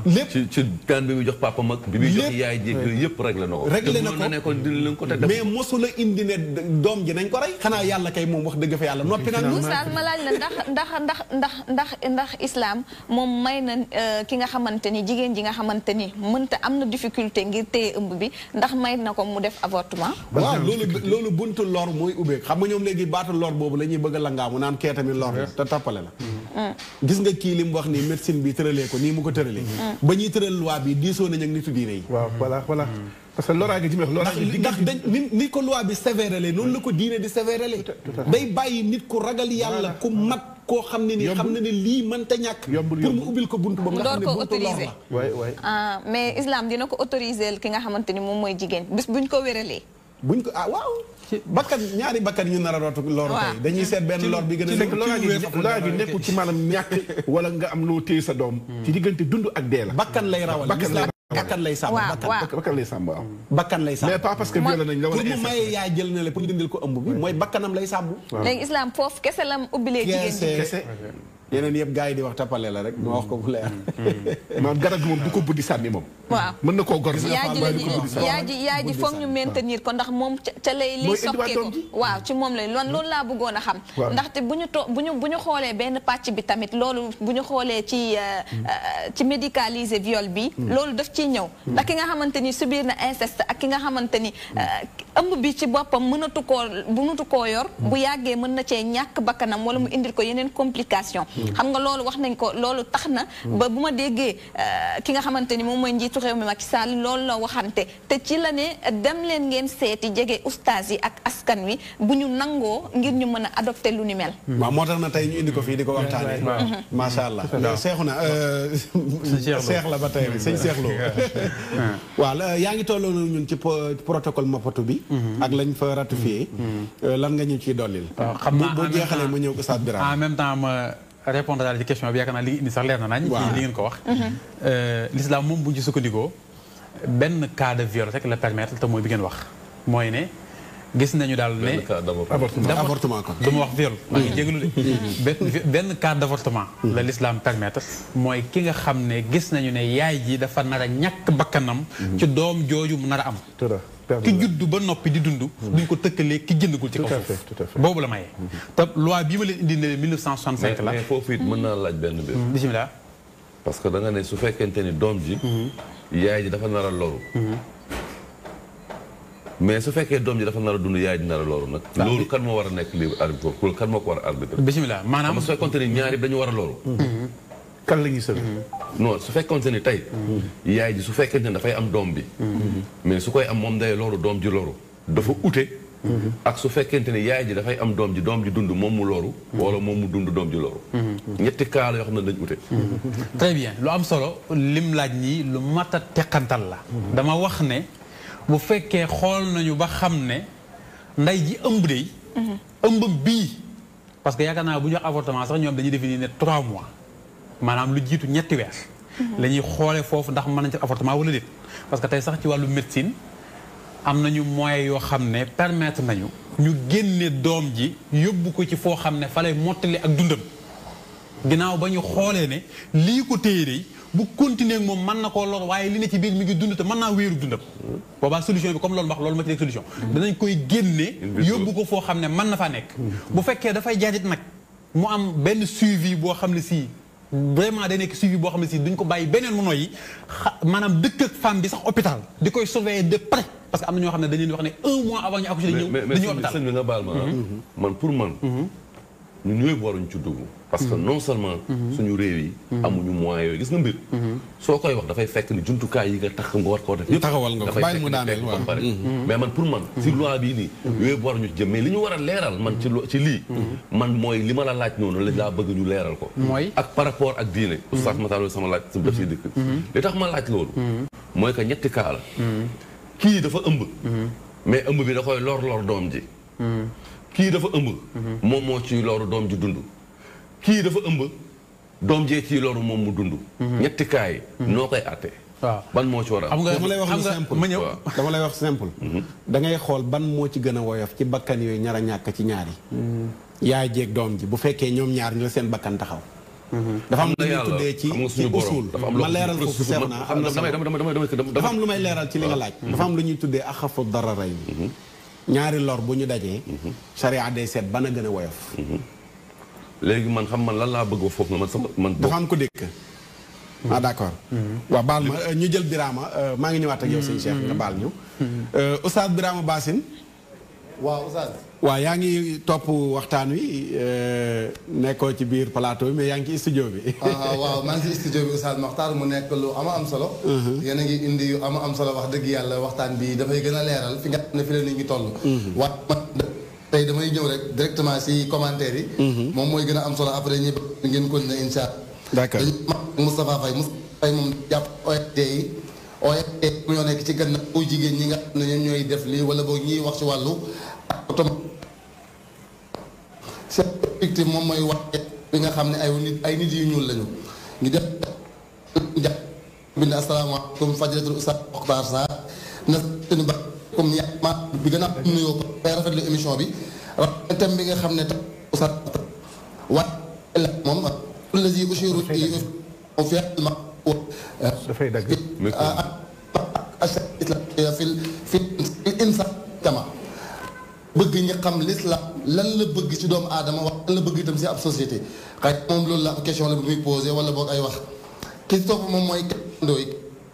lépp ci gaan bi muy jox papa mag. bi muy jox yaay jéeg yëpp réglé na ko. réglé na ko mais mosu la indi ne doom ji nañ ko rey. xanaa yàlla kay moom wax dëgg fa yàlla noppi na. Oustaz ma laaj la ndax islam moom may na ki nga xamante ni jigéen ji nga xamante ni mënta am na difficulté ngir téye ëmb bi ndax may na ko mu def avortement. waaw loolu buntu lor mooy ubbeeku xam nga ñoom léegi baatu lor boobu la ñuy bëgg a langaamu naan kee tamit lor la te tappale la gis nga kii li mu wax nii médecine bi tëralee ko nii mu ko tëralee ba ñuy tëral loi bi diisoo nañ ak nitu diine yi waaw voilà parce que loraange ji may wax ndax dañ ni ko loi bi sévérale noonu la ko diine di sévérale day bàyyi nit ku ragal yàlla ku mat koo xam ne ni xam na ne lii mënta ñàkk pour mu ubbil ko buntu ba nga xam ne buntu lor la mais islam dina ko autoriser ki nga xamante ni moom mooy jigéen bis buñ ko wéralee buñ ko waaw bakkan ñaari bakkan ñu nar a rootu loru tey dañuy seet benn lor bi gën a loraa gi nekkul ci maanaam ñàkk wala nga am loo téye sa doom ci diggante dund ak dee la bakkan lay rawal bakkan lay sàmm bakkan lay sàmm waaw bakkan lay sàmm mais pas parce que violé nañ la wala pour mu mayee yaay jël na la pour dindil ko ëmb bi mooy bakkanam lay sàmm léegi islam foofu kese la ubbilee jigéen kese yeneen yëpp gars yi di wax tappale la rek ma wax ko bu leer maanaam garab gi moom du ko buddi sànni moom waaw mën na koo gor yaay ji foog ñu maintenir ko ndax moom ca lay liy sokkee ko waaw ci moom lay loolu laa bëggoon a xam ndaxte bu ñu xoolee benn pàcc bi tamit loolu bu ñu xoolee ci médicaliser viol bi loolu daf ciy ñëw ndax ki nga xamante ni subir na inceste ak ki nga xamante ni ëmb bi ci boppam mënatu koo yor bu yàggee mën na cee ñàkk bakkanam wala mu indil ko yeneen complication xam nga loolu wax nañ ko loolu tax na ba bu ma déggee ki nga xamante ni moom mooy njiitu réew mi Macky Sall loolu la waxante te ci la ne dem leen ngeen seeti jege ustaas yi ak askan wi bu ñu nangoo ngir ñu mën a adopté lu ni mel. waaw moo tax na tey ñu indi ko fii di ko waxtaanee. macha allah seexu na seex la ba tey rek sëñ Seex Lo waaw yaa ngi tolloo ñun ci protocole Maputo bi. ak lañ fa ratifié. lan nga ñu ciy dollil. xam naa boo jeexalee ma ñëw ko Oustaz Birame. en même temps ma répondre daal ci question bi yaakaar naa li indi sax leer na nañ. waaw li ngeen ko wax. l'islam moom bu ñu ci sukkandikoo benn cas de viol rek la permettre te mooy bi ngeen wax mooy ne gis nañu daal ne. benn cas d'avortement quoi. du ma wax viol. maa ngi jégalu de. benn cas d'avortement. la l'islam permettre mooy ki nga xam ne gis nañu ne yaay ji dafa nar a ñàkk bakkanam. ci doom jooju mu nar a am. ki juddu ba noppi di dund. duñ ko tëkkalee ki jëndagul ci kaw suuf. boobu la maye. te loi bii ma leen indi ne 1965 la. mais foofu it mën naa laaj benn mbir. bisimilah. parce que da nga ne su fekkente ni doom ji. yaay ji dafa nar a loru. mais su fekkee doom ji dafa nar a dund yaay ji nar a loru nag. loolu kan moo war a nekk lii arbitre foofu kan moo ko war a arbitre. bisimilah maanaam su fekkoonte ni ñaari dañu war a loru. kan la ñuy sël. non su fekkoonte ni tey. yaay ji su fekkente ni dafay am doom bi. mais su koy am moom day loru doom ji loru. dafa ute. ak su fekkente ni yaay ji dafay am doom ji dund moom mu loru. wala moom mu dund doom ji loru. ñetti cas la yoo xam ne dañ ute. très bien lu am solo lim laaj nii lu mat a teqantal la. dama wax ne bu fekkee xool nañu ba xam ne nday ji ëmb de. ëmb bii parce que yaakaar naa bu ñu wax avortement sax ñoom dañuy définir ne 3 mois. maanaam lu jiitu ñetti weer. la ñuy xoolee foofu ndax mën nañ ci avortement wala déet parce que tey sax ci wàllu médecine am nañu moyens yoo xam ne permettre nañu ñu génne doom ji yóbbu ko ci foo xam ne fa lay mottali ak dundam ginnaaw ba ñu xoolee ne lii ko téye de bu continuer ak moom mën na koo lor waaye li ne ci biir mi ngi dund te mën naa wéeru dundam. boobaa solution bi comme loolu wax loolu ma ci nekk solution. danañ koy génne yóbbu ko foo xam ne mën na faa nekk. bu fekkee dafay jaajit nag mu am benn suivi boo xam ne si vraiment day nekk suivi boo xam ne si duñ ko bàyyi beneen mu noyyi maanaam dëkk ak femme bi sax hôpital di koy surveiller de près parce que am na ñoo xam ne dañu leen wax ne 1 mois avant ñu accoucher dañu ñëw hôpital. mais sëñ bi nga baal ma man pour man ñun ñooy waruñ ci dugg parce que non seulement suñu réew yi amuñu moyens yooyu gis nga mbir soo koy wax dafay fekk ni jumtukaay yi nga tax nga war koo def yëpp taxawal nga ko bàyyi mu daaneel waaw mais man pour man si loi bii nii yooyu waruñu ci jëm mais li ñu war a leeral man ci lii man mooy li ma la laaj noonu la laa bëgg ñu leeral ko mooy ak par rapport ak diine oustaz Matar sama laaj sama def si dëkk li tax ma laaj loolu mooy que ñetti cas la kii dafa ëmb mais ëmb bi da koy lor doom ji kii dafa ëmb moom moo ciy loru doom ji dund kii dafa ëmb doom jee ciy loru moom mu dund ñetti cas yi noo koy àtte waaw ban moo ci war a dama lay wax lu simple ma ñëw dama lay wax simple da ngay xool ban moo ci gën a woyof ci bakkan yooyu ñaar a ñàkk ci ñaar yi yaay jeeg doom ji bu fekkee ñoom ñaar ñu la seen bakkan taxaw dafa am lu ñuy tuddee ci usul ma leeral foofu seex naa am na solo dafa am lu may leeral ci li nga laaj dafa am lu ñuy tuddee axafu dararay ñaari lor bu ñu dajee charia day seet ban a gën a woyof léegi man xam man lan laa bëgg foofu na man dafa am ko dëkk ah d'accord waaw baal ma ñu jël Birama maa ngi ñëwaat ak yow sëñ Cheikh nga baal ñu Oustaz Birama Bassine waaw Oustaz waaw yaa ngi topp waxtaan wi nekkoo ci biir plateau bi mais yaa ngi ci studio bi waaw maa ngi ci studio bi Oustaz Makhtar mu nekk lu am solo yéen a ngi indi yu am solo wax dëgg yàlla waxtaan bi dafay gën a leeral fi nga xam ne fi la nit ñi toll waaye man tey damay ñëw rek directement si commentaire yi moom mooy gën a am solo après ñi ngeen ko ne insha Allah d'accord Moustapha Faye moom jàpp ORT yi ORT bu ñoo nekk ci gannaaw jigéen ñi nga xam ne ñoom ñooy def lii wala boog ñiy wax ci wàllu seen victime moom mooy wax bi nga xam ne ay nit yu ñuul lañu ñu def jàpp bind asalaamaaleykum fajratul Oustaz Makhtar Sarr na seen ba comme ñaama bi gën a nuyoo ko fay rafetlu émission bi rafet thème bi nga xam ne tam Oustaz waaye la moom allazi ushiru fi ma dafay dagg fi insan kama bëgg ñi xam l'islam lan la bëgg ci doomu aadama wax lan la bëgg itam si ab société xëy moom loolu la question la bu muy posé wala boog ay wax ki topp moom mooy ndooy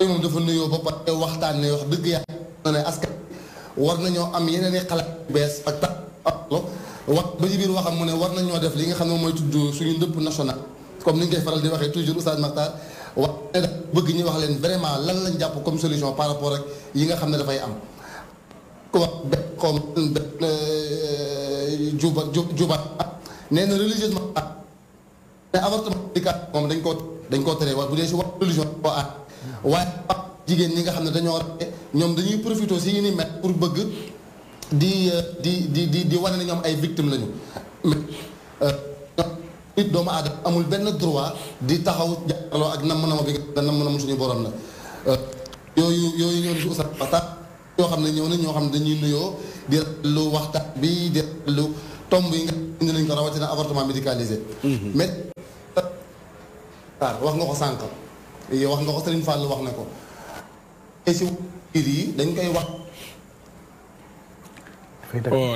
moom dafa nuyoo ba pare waxtaan ne wax dëgg yàlla ne askan war nañoo am yeneen i xalaat bees ak talo wax ba ci biir waxam mu ne war nañoo def li nga xam ne mooy tudd suñu ndëpp national comme ni ñu koy faral di waxee toujours Oustaz Makhtar wax ne da bëgg ñu wax leen vraiment lan lañ jàpp comme solution par rapport ak yi nga xam ne dafay am ku wax comme juba nee na religieusement ne avortement médical moom dañ koo tere waaye bu dee si wax religion koo aat waaye jigéen ñi nga xam ne dañoo rate ñoom dañuy profité si yi ni met pour bëgg di wane ne ñoom ay victimes lañu nit doomu aadama amul benn droit di taxaw jàkkaarloo ak namm bi nga namm suñu borom la yooyu ñoo si Oustaz Makhtar yoo xam ne ñëw na ñoo xam ne dañuy nuyoo di lu waxtaan bi di lu tomb yi nga indi nañ ko rawatina avortement médicalisé mais wax nga ko sànq wax nga ko Serigne Fall wax na ko si biir yi dañ koy wax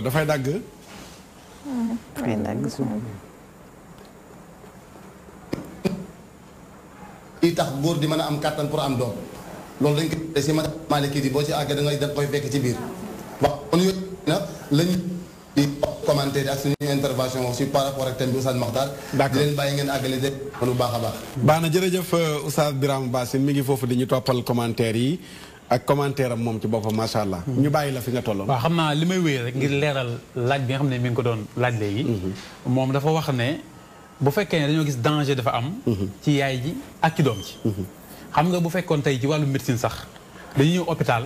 dafay dagg yi tax góor di mën a am kàttan pour am doom loolu dañ koy si Maliki yi boo ci àggee da koy fekk ci biir wax kon yooyu na lañ di commenter ak suñu intervention aussi par rapport ak thème bi Oustaz Makhtar di leen bàyyi ngeen àggale de bu baax a baax baax na jërëjëf Oustaz Birama Bassine mi ngi foofu di ñu toppal commentaire yi ak commentaire am moom ci boppam macha allah. ñu bàyyi la fi nga tolloon. waaw xam naa li may wéy rek ngir leeral laaj bi nga xam ne mi ngi ko doon laaj léegi moom dafa wax ne bu fekkee ne dañoo gis danger dafa am ci yaay ji ak ci doom ji xam nga bu fekkoon tey ci wàllu médecine sax dañuy ñëw hôpital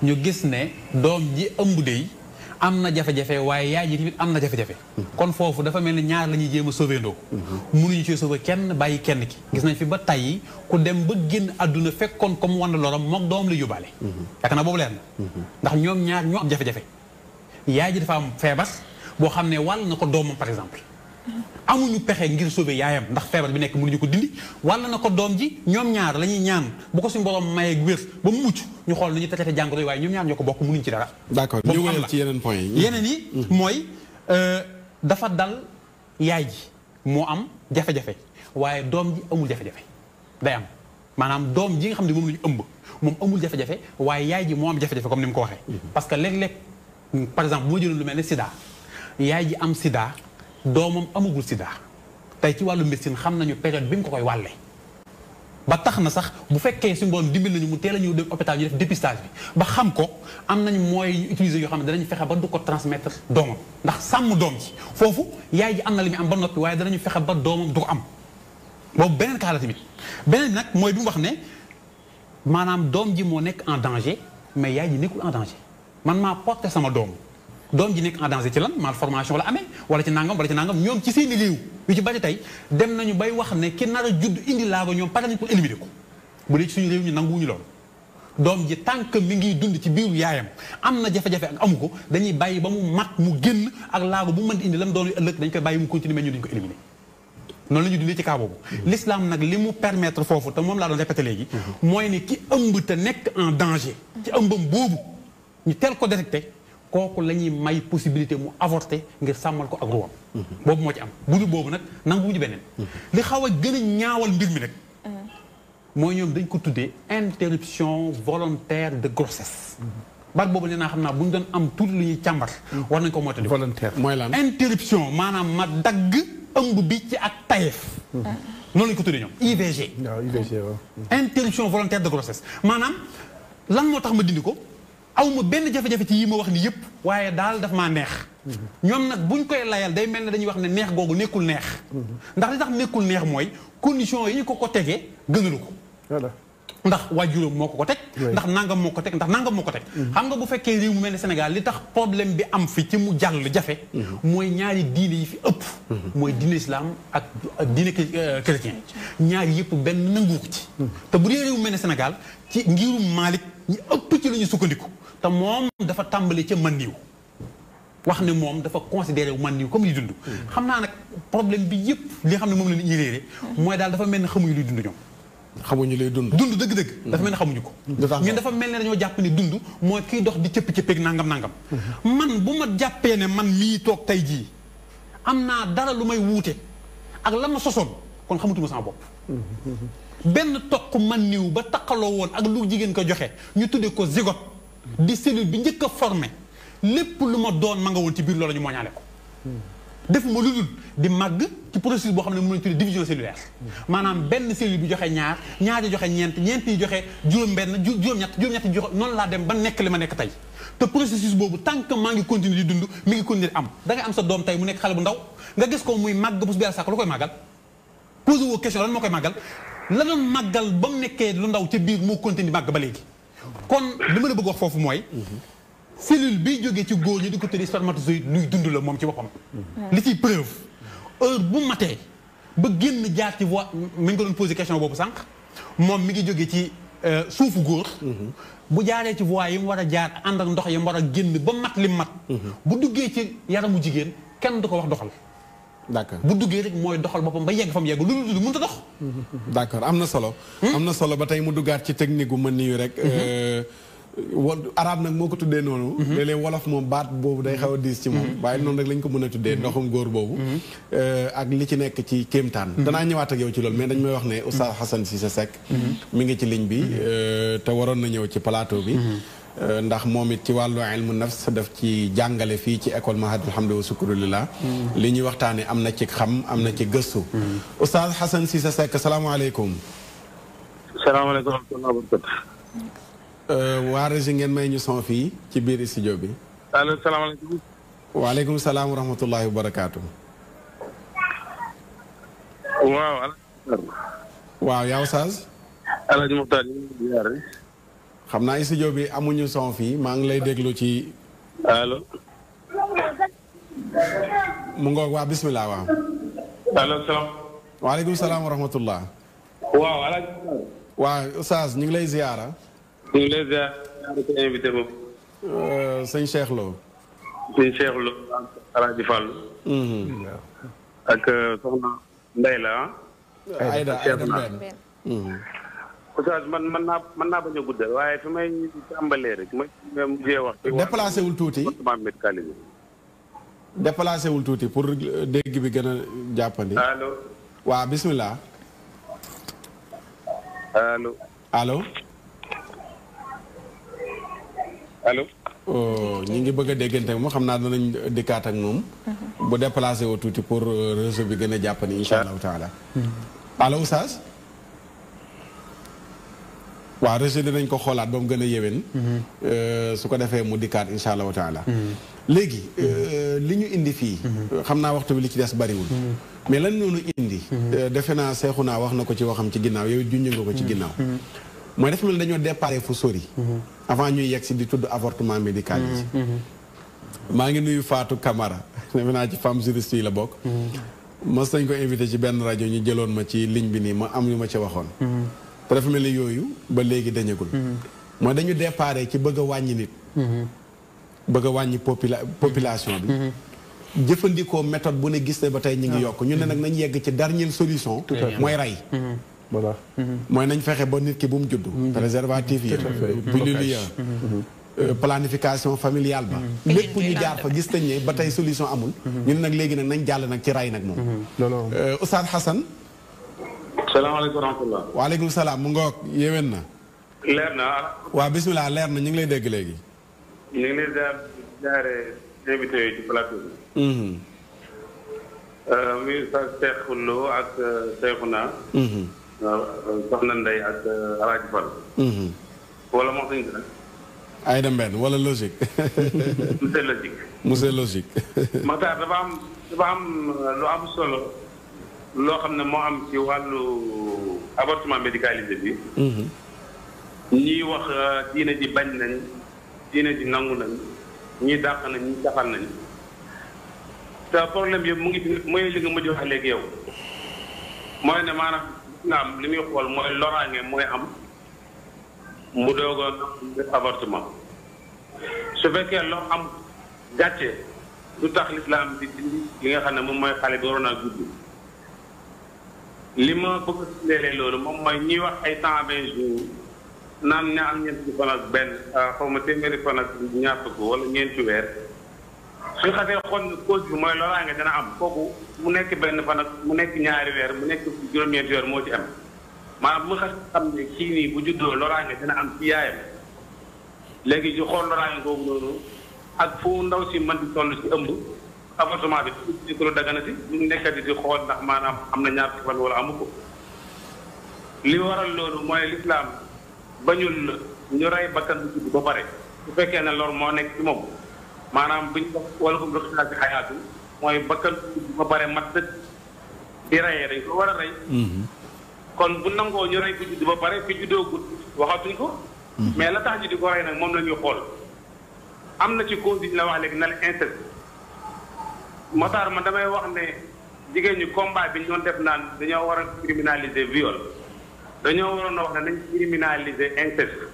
ñu gis ne doom ji ëmb dey am na jafe-jafe waaye yaay ji tamit am na jafe-jafe kon foofu dafa mel ni ñaar la ñuy jéem a sauver ndoo mënuñu ci sauver kenn bàyyi kenn ki gis nañ fi ba tey ku dem ba génn àdduna fekkoon comme wan loram moom doom la yóbbaale yaakaar naa boobu leer na ndax ñoom ñaar ñoo am jafe-jafe yaay ji dafa am feebar boo xam ne wàll na ko doomam par exemple amuñu pexe ngir sauver yaayam ndax feebar bi nekk mënuñu ko dindi wala na ko doom ji ñoom ñaar la ñuy ñaan bu ko suñu borom mayee wér ba mu mucc ñu xool nu ñuy traité jàngoro yi waaye ñoom ñaar ñoo ko bokk mënuñu ci dara. d'accord ñu wéyal ci yeneen point yi. yeneen yi mooy dafa dal yaay ji moo am jafe-jafe waaye doom ji amul jafe-jafe day am maanaam doom ji nga xam ne moom la ñu ëmb moom amul jafe-jafe waaye yaay ji moo am jafe-jafe comme ni mu ko waxee. parce que léeg-léeg par exemple bu ma jëloon lu mel ne Sida yaay ji am Sida doomam amagul Sida tey ci wàllu médecine xam nañu période bi mu ko koy wàlle ba tax na sax bu fekkee suñu borom dimbali nañu mu teel a ñëw dem hôpital ñu def dépistage bi ba xam ko am nañu mooy ñu utiliser yoo xam ne danañu fexe ba du ko transmettre doomam ndax sàmm doom ji foofu yaay ji am na li muy am ba noppi waaye danañu fexe ba doomam du ko am boobu beneen cas la tamit beneen nag mooy bi mu wax ne maanaam doom ji moo nekk en danger mais yaay ji nekkul en danger man maa porté sama doom ji nekk en danger ci lan malformation la amee wala ci nangam ñoom ci seeni réew yu ci bari tey dem nañu bay wax ne ki nar a judd indi laago ñoom pare nañ pour éliminer ko bu dee ci suñu réew ñu nanguwuñu loolu doom ji tant que mi ngi dund ci biiru yaayam am na jafe-jafe ak amu ko dañuy bàyyi ba mu mat mu génn ak laago bu mën di indi lam doon ëllëg dañ koy bàyyi mu continuer mais ñu dañ ko éliminer noonu la ñu dundee ci cas boobu l'islam nag li mu permettre foofu te moom laa doon répété léegi mooy ne ki ëmb te nekk en danger ci ëmbam boobu ñu teel ko détecté kooku la ñuy may possibilité mu avorter ngir sàmmal ko ak ruwam boobu moo ci am bu dul boobu nag nanguwuñu beneen li xaw a gën a ñaawal mbir mi nag mooy ñoom dañ ko tuddee interruption volontaire de grossesse baat boobu nee naa xam naa bu ñu doon am tuuti lu ñuy càmbar war nañ ko moytandi volontaire mooy lan interruption maanaam ma dagg ëmb bi ci ak tayeef noonu lañ ko tuddee ñoom IVG waaw IVG waaw interruption volontaire de grossesse maanaam lan moo tax ma dindi ko aw ma benn jafe-jafe ci yi ma wax ni yëpp waaye daal daf maa neex ñoom nag buñ koy layal day mel ne dañuy wax ne neex googu nekkul neex ndax li tax nekkul neex mooy condition yi ñu ko tegee gënalu ko ndax waajuram moo ko teg ndax nangam moo ko teg ndax nangam moo ko teg xam nga bu fekkee réew mu mel ne Sénégal li tax problème bi am fi ci mu jàll jafe mooy ñaari diine yi fi ëpp mooy diine islam ak diine chrétien ñaari yëpp benn nangu ko ci te bu dee réew mu mel ne Sénégal ci ngirum Malik ñi ëpp ci la ñu sukkandiku te moom dafa tàmbali ca man niw wax ne moom dafa considéré wu man niw comme li dund xam naa nag problème bi yëpp li nga xam ne moom la nit ñi réere mooy daal dafa mel ne xamuñu luy dund ñoom xamuñu lay dund dëgg-dëgg dafa mel ne xamuñu ko ñun dafa mel ne dañoo jàpp ne dund mooy kiy dox di cëpp-cëppeeg nangam man bu ma jàppee ne man mii toog tey jii am naa dara lu may wuute ak la ma sosoon kon xamatuma sama bopp benn toq man niw ba taqaloo woon ak lu jigéen ko joxe ñu tuddee ko zygote di cellule bi njëkk a formé lépp lu ma doon ma nga woon ci biir loolu ñu mooñaale ko defuma lu dul di màgg ci processus boo xam ne mën nañu tuddee division cellulaire maanaam benn cellule bi joxe ñaar yi joxe ñeent yi joxe juróom-benn juróom-ñett yi joxe noonu laa dem ba nekk li ma nekk tey te processus boobu tant que maa ngi continuer di dund mi ngi continuer am da ngay am sa doom tey mu nekk xale bu ndaw nga gis ko muy màgg bés bi yàlla sàkk lu koy màggal posé woo question lan moo koy màggal la doon màggal ba mu nekkee lu ndaw ca biir moo continuer màgg ba léegi kon li ma la bëgg wax foofu mooy cellule biy jógee ci góor ñi di ko tuddee spermatozoïde luy dund la moom ci boppam li ciy preuve heure bu matee ba génn jaar ci voie mi ngi ko doon posé question boobu sànq moom mi ngi jógee ci suufu góor bu jaaree ci voie yi mu war a jaar ànd ak ndox yi mu war a génn ba mat li mat bu duggee ci yaramu jigéen kenn du ko wax doxal d'accord bu duggee rek mooy doxal boppam ba yegg fa mu yegg lu dul mënut a dox d'accord am na solo ba tey mu duggaat ci technique gu mën niyu rek arab nag moo ko tuddee noonu léeg-léeg wolof moom baat boobu day xaw a diis ci moom waaye noonu rek lañ ko mën a tuddee ndoxum góor boobu ak li ci nekk ci kéemtaan danaa ñëwaat ak yow ci loolu mais dañ may wax ne Oustaz Assane Cissé Seck mi ngi ci ligne bi te waroon na ñëw ci plateau bi ndax moom it ci wàllu ilmu nafs daf ci jàngale fii ci école Mahadul Hamdi wa Sukrulillah li ñuy waxtaane am na ci xam am na ci gëstu Oustaz Assane Cissé Seck salaamaaleykum salaamaaleykum wa rahmatulah wa barakatuh waa Rési ngeen may ñu son fii ci biir studio bi allo salaamaaleykum waaleykum salaam wa rahmatullahi wa barakaatu waaw yaa Oustaz Alaaji Muxtaar xam naa studio bi amuñu son fii maa ngi lay déglu ci allo mu ngoog waa bismillah waaw allo salaam waaleykum salaam wa rahmatullah waaw Alaaji waaw Oustaz ñu ngi lay ziyaara ñu ngi lay ziar ko invité boobu sëñ Cheikh Lo sëñ Cheikh Lo Alaaji Fall ak soxna Ndey la Ayda Oustaz man naa bañ a guddal waaye fi may tàmbalee rek ma mujjee wax ci déplacé wul tuuti médicalisé déplacé wul tuuti pour dégg bi gën a jàppandi allo waaw bismillah allo. allo. allo. ñi ngi bëgg a déggante moom xam naa danañ dikkaat ak moom. bu déplacé woo tuuti pour réseau bi gën a jàppani incha allahu taala. allo Oustaz. waaw réseau dinañ ko xoolaat ba mu gën a yéwén. su ko defee mu dikkaat incha allahu taala. léegi li ñu indi fii. xam naa waxtu bi li ci des bariwul. mais lan noonu indi. defe naa seexu naa wax na ko ci waxam ci ginnaaw yow junj nga ko ci ginnaaw. mooy dafa mel dañoo déparé fu sori. avant ñuy yegg si di tudd avortement médicalisé. maa ngi nuyu Fatou Camara defe naa ci femme juriste yi la bokk. mos nañ ko invité ci benn rajo ñu jëloon ma ci ligne bi nii ma am ñu ma ci waxoon. te dafa mel ni yooyu ba léegi dañagul. mooy dañu déparé ci bëgg a wàññi nit. bëgg a wàññi population bi. jëfandikoo méthode bu ne gis ne ba tey ñu ngi yokk ñu ne nag nañ yegg ci dernière solution. mooy rey. voilà. mooy nañ fexe ba nit ki bu mu judd. préservatif yi. pilule ya planification familiale ba. lépp ñu jaar fa gis nañ ne ba tey solution amul. ñu ne nag léegi nag nañ jàll nag ci rey nag moom. non Oustaz Hassan. salaamaaleykum wa rahmatulah. waaleykum salaam mu ngoog yéwén na. leer na. waaw bisimilah leer na ñu ngi lay dégg léegi. ñu ngi lay jaare invité yi ci plateau bi. muy sa Cheikh Lo ak Cheikhouna. soxna Ndeye ak Alaaji Fall. wala moo tax ñu Aïda Mbène wala logique. monsieur logique. monsieur logique. Makhtar dafa am lu am solo loo xam ne moo am ci wàllu avortement médicalisé bi. ñii wax diine ji bañ nañ diine ji nangu nañ ñii dàq nañ ñii saxal nañ te problème yëpp mu ngi fi mooy li nga mujj wax léegi yow mooy ne maanaam islam li muy xool mooy loraange mooy am mu doogoon avortement su fekkee loo am gàcce du tax l'islam di dindi li nga xam ne moom mooy xale bi waroon a judd li ma bëgg a leelee loolu moom mooy ñuy wax ay 120 jours naan ña am ñeenti fan ak benn xaw ma téeméeri fan ak ñaar fukk wala ñeenti weer suñ xasee xool ne cause bi mooy loraange dina am kooku mu nekk benn fan ak mu nekk ñaari weer mu nekk juróom-ñeenti weer moo ci am maanaam bu xas xam ne kii nii bu juddoo loraange dina am ci yaayam léegi ñu xool loraange boobu noonu ak fu ndaw si mën di toll ci ëmb avortement bi di ko dagana si ñu nekkati di xool ndax maanaam am na ñaar fan wala amu ko li waral loolu mooy l'islam bañul ñu rey bakkan bu judd ba pare su fekkee ne lor moo nekk ci moom maanaam buñ ko wala ko doxalaa ci xayaatu mooy bakkan bu judd ba pare mat dëkk di reyee dañ ko war a rey. kon bu nangoo ñu rey bu judd ba pare fi juddoo gudd waxatuñ ko. mais la tax ñu di ko rey nag moom la ñuy xool am na ci cause yi ñu la wax léegi na la inceste Matar man damay wax ne jigéen ñi combat bi ñu doon def naan dañoo war a criminaliser viol dañoo waroon a wax ne nañ criminaliser inceste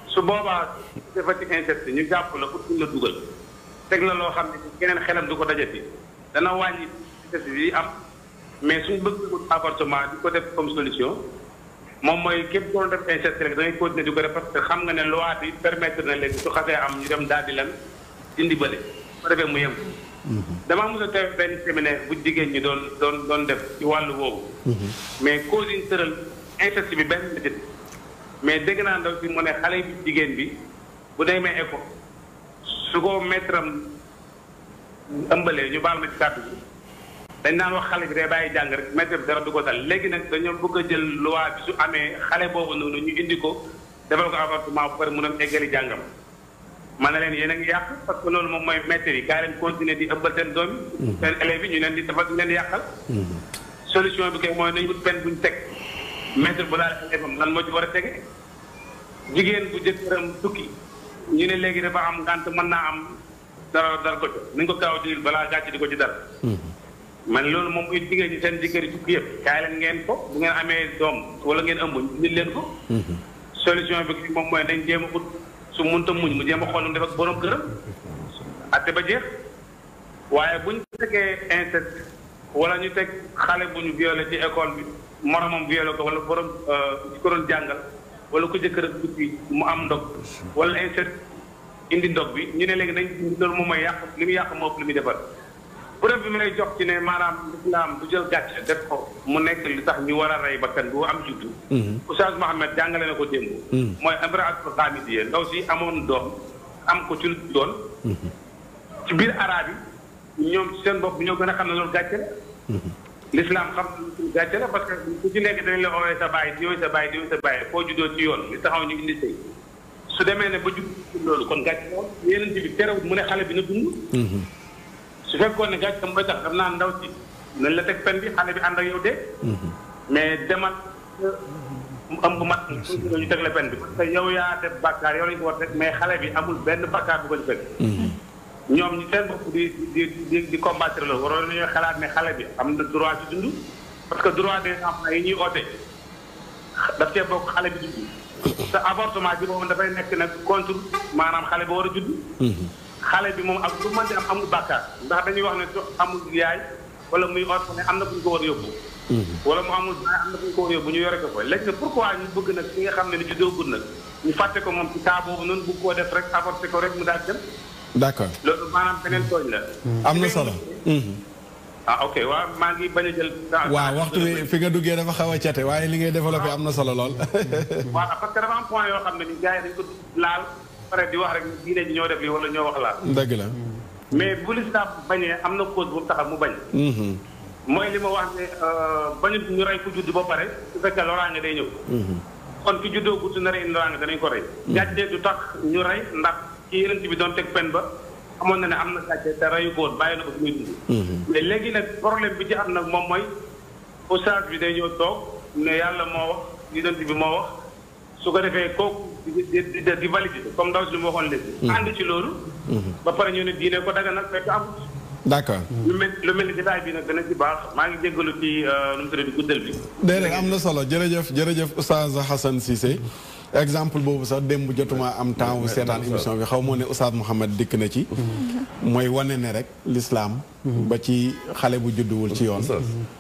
su boobaa defati inceste ñu jàpp la pour la dugal teg la loo xam ne keneen xelam du ko dajati dana wàññi inceste bi am mais suñ bëgg avortement di ko def comme solution moom mooy képp koo def inceste rek da ngay continuer di ko def parce que xam nga ne loi bi permettre na léegi su xasee am ñu dem daal di lan dindi bële su ko defee mu yem. damaa mos a teew benn séminaire bu jigéen ñi doon def ci wàllu woowu. mais cause yi ñu tëral inceste bi benn nit mais dégg naa ndaw si mu ne xale bi jigéen bi bu demee école su ko maître am ëmbalee ñu baal ma ci kàddu bi dañ naan wax xale bi day bàyyi jàng rek maître bi dara du ko dal léegi nag dañoo bëgg a jël loi bi su amee xale boobu noonu ñu indi ko defal ko avortement bu pare mun a eggali jàngam. ma ne leen yéen a ngi yàq parce que loolu moom mooy maître yi kaa leen continuer di ëmbal seen doom yi seen élèves yi ñu leen di defal ñu leen di yàqal solution bi kay mooy nañu wut benn buñ teg maître bu laal élève am lan moo ci war a tege jigéen bu jëkkëram tukki ñu ne léegi dafa am ngànt mën naa am dara ko ci nañ ko gaaw a balaa gàcc di ko ci dara man loolu moom muy jigéen ñi seen jëkkër yi tukki yëpp kaay leen ngeen ko bu ngeen amee doom wala ngeen ëmb nit leen ko solution bi moom mooy dañ jéem a ut su mënta muñ mu jéem a xool mu def ak borom këram atte ba jeex waaye buñ tegee inceste wala ñu teg xale bu ñu violé ci école bi moromam violé ko wala borom ci ko doon jàngal wala ko jëkkër ak tukki mu am ndog wala inceste indi ndog bi ñu ne léegi nañ loolu moom mooy yàq li muy yàq moo ëpp li muy defar preuve bi may jox ci ne maanaam l'islam du jël gàcce def ko mu nekk li tax ñu war a rey bakkan bu am juddu. Oustaz Mohamed jàngale na ko démb. mooy imra'atul Ghamidiyya ndaw si amoon doom am ko ci lu doon. ci biir araab yi ñoom ci seen bopp ñoo gën a xam ne loolu gàcce la. l'islam xam ne gàcce la parce que ku ci nekk dañ la oowee sa baay di sa baay di sa baay foo juddoo ci yoon li taxaw ñu indi sëy su demee ne ba judd loolu kon gàcce la yeneen bi terewut mu ne xale bi na dund. su fekkoon ne gàcce mooy tax xam naa ndaw si nañ la teg pen bi xale bi ànd ak yow de. mais demal am bu mat ñu teg la pen bi parce que yow yaa def bàkkaar yow lañ ko war rek mais xale bi amul benn bàkkaar bu ko ci fekk. ñoom ñu seen bopp di combattre loolu waroon nañoo xalaat ne xale bi am na droit ci dund parce que droit des enfants yi ñuy oote daf cee bokk xale bi dund. te avortement bi boobu dafay nekk nag contre maanaam xale ba war a judd. xale bi moom ak lu mën di am amul bàkkaar ndax dañuy wax ne amul yaay wala muy orphelin ne am na fu ñu ko war a yóbbu. wala mu amul baay am na fu ñu ko war a yóbbu ñu yore ko fa léegi nag pourquoi ñu bëgg nag ki nga xam ne ni juddoo nag ñu fàtte ko moom ci cas boobu noonu bëgg koo def rek avorté ko rek mu daal dem. d'accord loolu maanaam beneen tooñ la. am na solo. ah ok waaw maa ngi bañ a jël. waaw waxtu wi fi nga duggee dafa xaw a cate waaye li ngay développé am na solo lool. voilà parce que dafa am point yoo xam ne ni gars yi dañ ko laal pare di wax rek diine ji ñoo def lii wala ñoo wax laal. dëgg la. mais bu lislaam bañee am na cause bu taxaw mu bañ. mooy li ma wax ne bañut ñu rey ku judd ba pare su fekkee loraange day ñëw. kon ki juddoo gudd na rey loraange danañ ko rey. gàcce du tax ñu rey ndax ci yeneen bi doon teg pen ba amoon na ne am na gàcce te reyu ko woon bàyyi na ko fi muy dund. mais léegi nag problème bi ci am nag moom mooy oustaz bi day ñëw toog ne yàlla moo wax yeneen bi moo wax su ko defee kooku di valider comme ndaw si li mu waxoon léegi. ànd ci loolu. ba pare ñu ne diine ko daga nag fekk amut. d'accord. lu mel ni jotaay bi nag dana ci baax maa ngi jéggalu ci nu mu tuddati guddal bi. déedéet am na solo jërëjëf Oustaz Assane Cissé exemple boobu sax démb jotuma am temps wu seetaan émission bi xaw moo ne Oustaz Mouhamed dikk na ci. mooy wane ne rek l'islam ba ci xale bu judduwul ci yoon.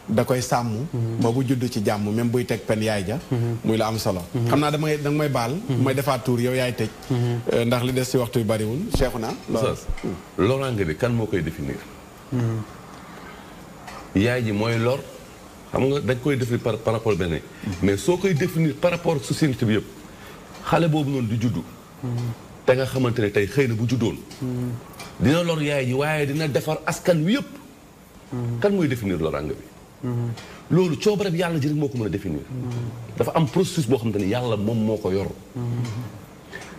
da koy sàmm. ba bu judd ci jàmm même buy teg pen yaay ja. muy la am solo. xam naa danga may baal. may defaat tuur yow yaay tëj. ndax li des ci waxtu yu bariwul Cheikhouna. loraange bi kan moo koy définir. yaay ji mooy lor xam nga dañ koy définir par rapport benn mais soo koy définir par rapport ak société bi yëpp xale boobu noonu di juddu. te nga xamante ne tey xëy na bu juddoon. dina lor yaay ji waaye dina defar askan wi yëpp. kan mooy définir loraange bi. loolu coobare bi yàlla ji rek moo ko mën a définir. dafa am processus boo xamante ni yàlla moom moo ko yor.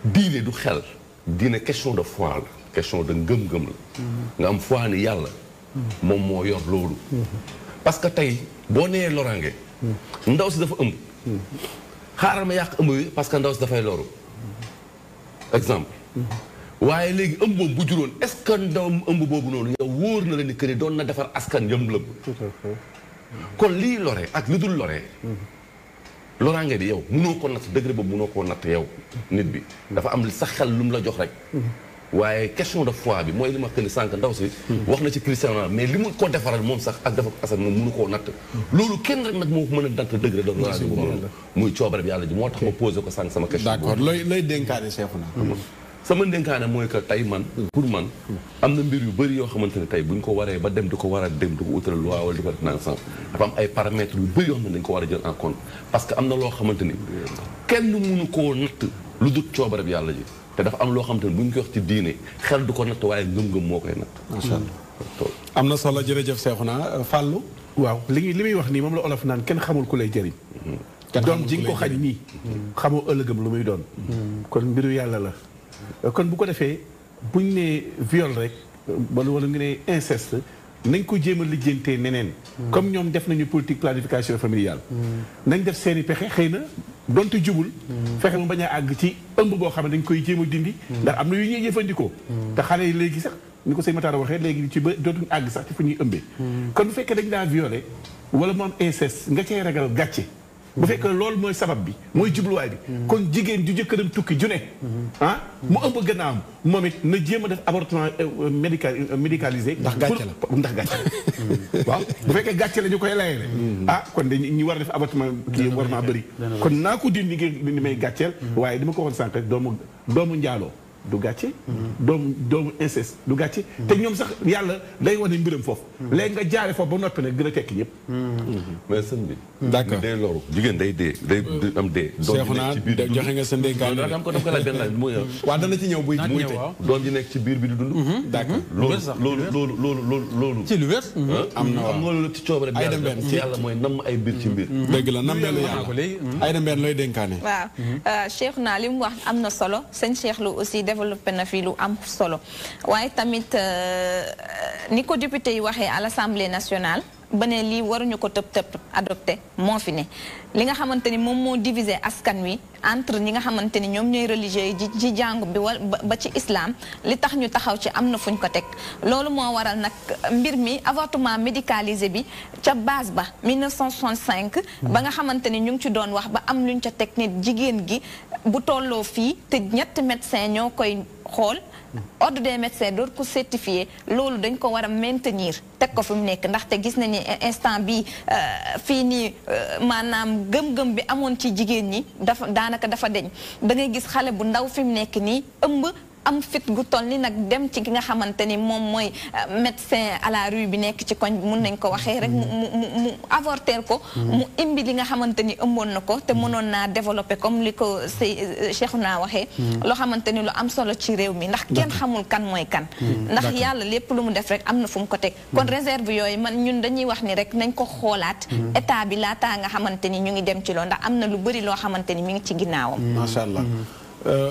diine du xel diine question de foi la question de ngëm-ngëm la. nga am foi ni yàlla. moom moo yor loolu. parce que tey boo nee loraange. ndaw si dafa ëmb. xaaral ma yàq ëmb bi parce que ndaw si dafay loru. exemple. waaye léegi ëmb boobu bu juróon est-ce que ndaw ëmb boobu noonu yow wóor na la ni que ni doon na defar askan yëm lëbb. kon lii lore ak li dul lore. loraange bi yow munoo ko natt degré boobu munoo koo natt yow nit bi dafa am sa xel lu mu la jox rek. waaye question de foi bi mooy li ma wax que ni sànq ndaw si. wax na ci Cristiano mais li mu ko defaral moom sax ak dafa asan moom munu koo natt. loolu kenn rek nag moo mën a natt degré de loraange boobu noonu. muy coobare bi yàlla ji moo tax ma posé ko sànq sama question. d'accord looy dénkaane Cheikhouna. sama dénkaane mooy que tey man pour man am na mbir yu bëri yoo xamante ne tey buñ ko waree ba dem di ko war a dem di ko utal loi wala di ko def naan sens dafa am ay paramètres yu bëri yoo xam ne dañ ko war a jël en compte parce que am na loo xamante ni kenn mënu koo natt lu dul coobare bi yàlla ji te dafa am loo xamante ni buñ ko wax ci diine xel du ko natt waaye ngëm-ngëm moo koy natt. macha allah am na solo jërëjëf Cheikhouna Fallou. waaw li muy wax nii moom la olof naan kenn xamul ku lay jëriñ. doom ji nga ko xañ nii. xamoo ëllëgam lu muy doon. kon mbiru yàlla la. kon bu ko defee buñ ne viol rek wala nga ne inceste nañ ko jéem a lijjantee neneen. comme ñoom def nañu politique planification familiale. nañ def seeni pexe xëy na donte jubul. fexe mu bañ a àgg ci ëmb boo xam ne dañ koy jéem a dindi. ndax am na yu ñuy jëfandikoo. te xale yi léegi sax ni ko sëñ Matar waxee léegi ci ba dootuñu àgg sax ci fu ñuy ëmbee. kon bu fekkee dañ daa violé wala mu am inceste nga cay ragal gàcce. bu fekkee loolu mooy sabab bi mooy jubluwaay bi. kon jigéen ju jëkkëram tukki ju ne. mu ëmb gannaawam moom it na jéem a def avortement médicalisé. ndax gàcce la ndax gàcce la. waaw bu fekkee gàcce la ñu koy layele. kon dañ ñu war a def avortement kii war naa bëri. kon naa ko dindi ni may gàcceel. waaye dama ko waxoon sànq rek doomu njaaloo du gàcce doomu inceste du gàcce te ñoom sax yàlla day wane mbiram foofu léegi nga jaare foofu ba noppi nag gën a tekki ñëpp mais sëñ bi d'accord day loru jigéen day dee day am dee Seexuna joxe nga sa ndénkaan am ko laaj benn laaj mooy waaw dana ci ñëw buy tey doom ji nekk ci biir bi di dund d'accord loolu ci lu wér am na am nga loolu ci coobare ay dem benn ci yàlla mooy nam ay mbir ci mbir dëgg la nam melu yàlla ay dem benn looy dénkaane waaw Cheikhouna li mu wax am na solo sëñ Cheikh Lo aussi développé na fii lu am solo waaye tamit ni ko député yi waxee à l'Assemblée nationale ba ne lii waruñu ko tëb adopté moo fi ne li nga xamante ni moom moo diviser askan wi entre ñi nga xamante ni ñoom ñooy religieux yi ci jàngu bi ba ci islam li tax ñu taxaw ci am na fuñ ko teg loolu moo waral nag mbir mi avortement médicalisé bi ca base ba 1965 ba nga xamante ni ñu ngi ci doon wax ba am luñ ca teg nit jigéen gi bu tolloo fii te ñetti médecin ñoo koy xool ordre des médecins doot ko certifié loolu dañ ko war a maintenir teg ko fi mu nekk ndaxte gis nañu instant bi fii nii maanaam gëm-gëm bi amoon ci jigéen ñi daanaka dafa deñ da ngay gis xale bu ndaw fi mu nekk nii ëmb am fit gu toll ni nag dem ci ki nga xamante ni moom mooy médecin à la rue bi nekk ci koñ mun nañ ko waxee rek mu avorter ko mu imbi li nga xamante ni ëmboon na ko te mënoon naa développer comme li ko Cheikhouna waxee loo xamante ni lu am solo ci réew mi ndax kenn xamul kan mooy kan ndax yàlla lépp lu mu def rek am na fu mu ko teg kon réserve yooyu man ñun dañuy wax ni rek nañ ko xoolaat état bi laataa nga xamante ni ñu ngi dem ci loolu ndax am na lu bëri loo xamante ni mi ngi ci ginnaawam macha allah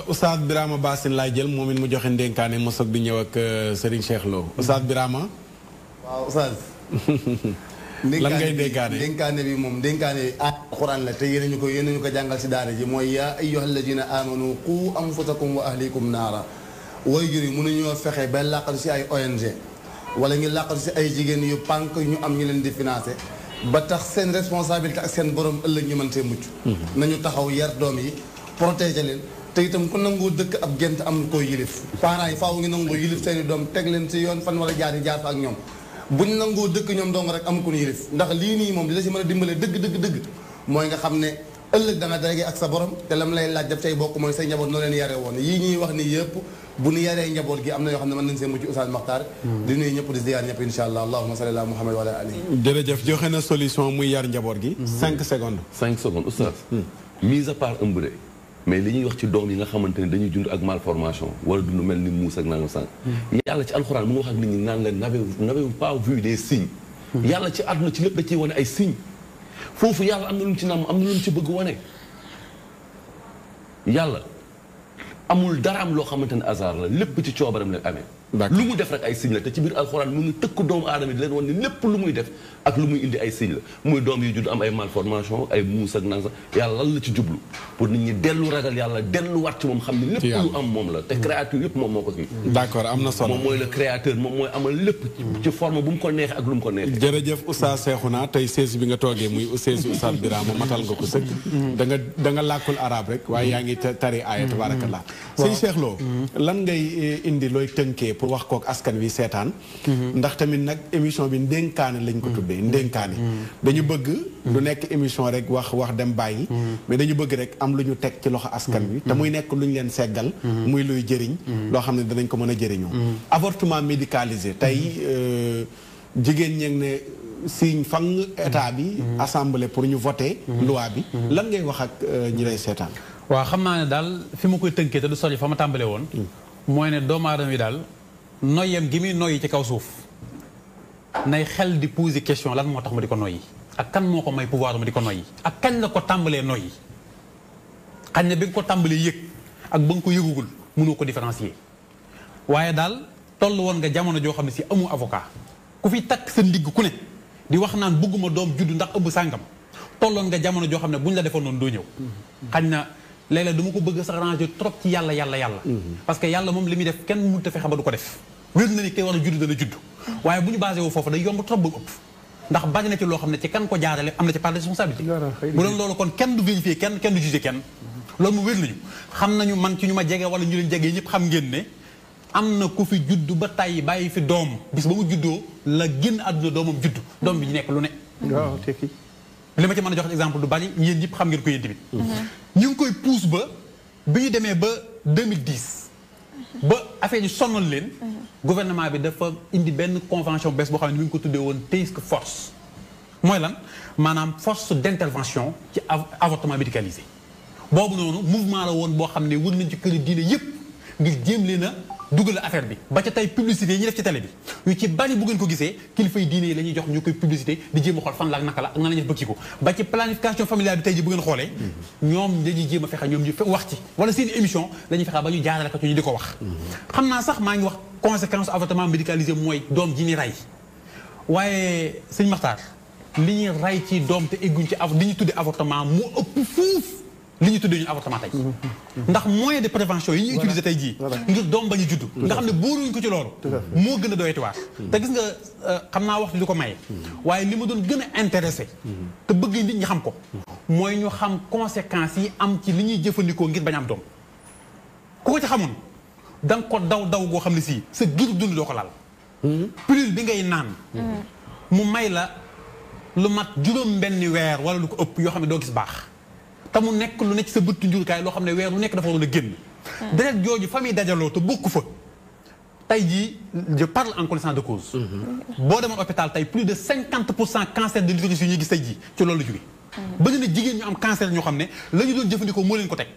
Oustaz Birama Bassine laay jël moom it mu joxe ndénkaane mu soog di ñëw ak Serigne Cheikh Lo Oustaz Birama. waaw Oustaz. lan ngay ndénkaane ndénkaane bi moom ndénkaane alxuraan la te yéen ñu ko jàngal si daara ji mooy yaa ayyuhal ladina amanu qu anfusakum wa ahlikum naara. waajur yi mënuñoo fexe ba làqatu si ay ONG wala ñu làqatu si ay jigéen yu pànk ñu am ñu leen di financé ba tax seen responsabilité ak seen borom ëllëg ñu mën see mucc. nañu taxaw yar doom yi protéger leen. te itam ku nangoo dëkk ab gent am koo yilif parents yi faaw ngi nangoo yilif seeni doom teg leen si yoon fan wala jaar fa ak ñoom buñ nangoo dëkk ñoom dong rek am ku ñu yilif ndax lii nii moom li la si mën a dimbale dëgg mooy nga xam ne ëllëg da nga daje ak sa borom te lam lay laaj daf cay bokk mooy say njaboot noo leen yare woon yii ñuy wax ni yëpp bu ñu yaree njaboot gi am na yoo xam ne mën nañ see mucc Oustaz Makhtar di nuyu ñëpp di ziyaar ñëpp insha allah allahumma salli ala muhammad wa ala alihi jërëjëf joxe na solution muy yar njaboot gi 5 secondes 5 secondes Oustaz mise à part ëmb de mais li ñuy wax ci doom yi nga xamante ne dañuy dund ak malformation wala dund mel ni muus ak nangam sànq yàlla ci alxuraan mu ngi wax ak nit ñi naan leen n'avez-vous pas vu des signes yàlla ci àdduna ci lépp da ciy wane ay signes foofu yàlla am na lu mu ci namm am na lu mu ci bëgg wane yàlla amul dara am loo xamante ne hasard la lépp ci coobaram leen amee lu mu def rek ay signe la te ci biir alxuraan mu ngi tëkk doomu aadama di leen wan ne lépp lu muy def ak lu muy indi ay signe la muy doom yi judd am ay malformation ay muus ak naan sax yàlla lan la ci jublu pour nit ñi dellu ragal yàlla delluwaat ci moom xam ne lépp lu am moom la te créature yëpp moom moo ko kii d'accord am na solo moom mooy le créateur moom mooy amal lépp ci forme bu mu ko neexee ak lu mu ko neexee jërëjëf Oustaz Cheikhouna tey sees bi nga toogee muy Oustaz Birama matal nga ko sëkk da nga làkkul arab rek waaye yaa ngi tari aaya tabarakallah sëñ Cheikh Lo lan ngay indi looy tënkee pour wax kook askan wi seetaan ndax tamit nag émission bi ndénkaane lañ ko tuddee ndénkaane dañu bëgg du nekk émission rek wax dem bàyyi mais dañu bëgg rek am lu ñu teg ci loxo askan wi te muy nekk lu ñu leen seggal muy luy jëriñ loo xam ne danañ ko mën a jëriñoo avortement médicalisé tey jigéen ñi ne signe fang état bi assemblée pour ñu voter loi bi lan ngay wax ak ñi lay seetaan waaw xam naa ne daal fi ma koy tënkee te du sori fa ma tàmbalee woon mooy ne doomu aadama yi daal noyyam gi muy noyyi ci kaw suuf nay xel di poser question lan moo tax ma di ko noyyi ak kan moo ko may pouvoir ma di ko noyyi ak kañ la ko tàmbalee noyyi xañ ne bi nga ko tàmbalee yëg ak ba nga ko yëgugul mënoo ko différencier waaye daal toll woon nga jamono joo xam ne si amu avocat ku fi takk sa ndigg ku ne di wax naan bëgguma doom juddu ndax ëmb sàngam tolloon nga jamono joo xam ne bu ñu la defoon noonu doo ñëw xañ na léeg-léeg dama ko bëgg sax ranger trop ci yàlla parce que yàlla moom li muy def kenn mënut a fexe ba du ko def wér na ni kay war a judd dana judd waaye bu ñu basé wu foofu day yomb trop ba ëpp ndax bari na ci loo xam ne ci kan ko jaarale am na ci part de responsabilité bu doon loolu kon kenn du vérifier kenn du juger kenn loolu mu wér nañu xam nañu man ci ñu ma jege wala ñu leen jege ñëpp xam ngeen ne am na ku fi judd ba tàyyi bàyyi fi doom bis ba mu juddoo la génn àdduna doomam judd doom bi ñu nekk lu ne waaw tekki li ma ci mën a jox exemple du bari yéen ñëpp xam ngeen ko yéen tamit ñu ngi koy pousse ba bi ñu demee ba 2010 ba affaire yi sonal leen gouvernement bi dafa indi benn convention bees boo xam ne mi ngi ko tuddee woon task force mooy lan maanaam force d'intervention ci avortement médicalisé boobu noonu mouvement la woon boo xam ne wër nañ ci këri diine yépp ngir jéem leen a dugal affaire bi ba ca tey publicité yi ñu def ci télé bi yu ci bari bu ngeen ko gisee kilifay diine yi la ñuy jox ñu koy publicité di jéem a xool fan la ak naka la ak nan la ñuy def bëgg ko ba ci planification familiale bi tey ji bu ngeen xoolee ñoom dañuy jéem a fexe ñoom ñu wax ci wala seen émission la ñuy fexe ba ñu jaarale ko ci ñu di ko wax xam naa sax maa ngi wax conséquence avortement médicalisé mooy doom ji ni rey waaye sëñ Maxtaar li ñuy rey ci doom te egguñ ci li ñuy tuddee avortement mu ëpp fuuf li ñu tuddee ñu avortement tey ndax moyen de prévention yi ñuy utiliser tey jii ngir doom ba ñu judd nga xam ne booruñ ko ci loolu moo gën a doyatuwaat te gis nga xam naa waxtu di ko maye waaye li ma doon gën a intéressé te bëgg nit ñi xam ko mooy ñu xam conséquences yi am ci li ñuy jëfandikoo ngir bañ am doom ku ko ci xamoon da nga ko daw goo xam ne sii sa giir dund doo ko laal pilule bi ngay naan mu may la lu mat juróom benni weer wala lu ko ëpp yoo xam ne doo gis baax te mu nekk lu nekk sa bëttu njurukaay loo xam ne weer lu nekk dafa waroon a génn deret jooju famille dajaloo te bokku fa tey jii je parle en connaissance de cause boo demoon hôpital tey plus de 50% cancer de l'utérus yi ñuy gis tey jii ci loolu la jóge bëgg na jigéen ñu am cancer ñoo xam ne la ñu doon jëfandikoo moo leen ko teg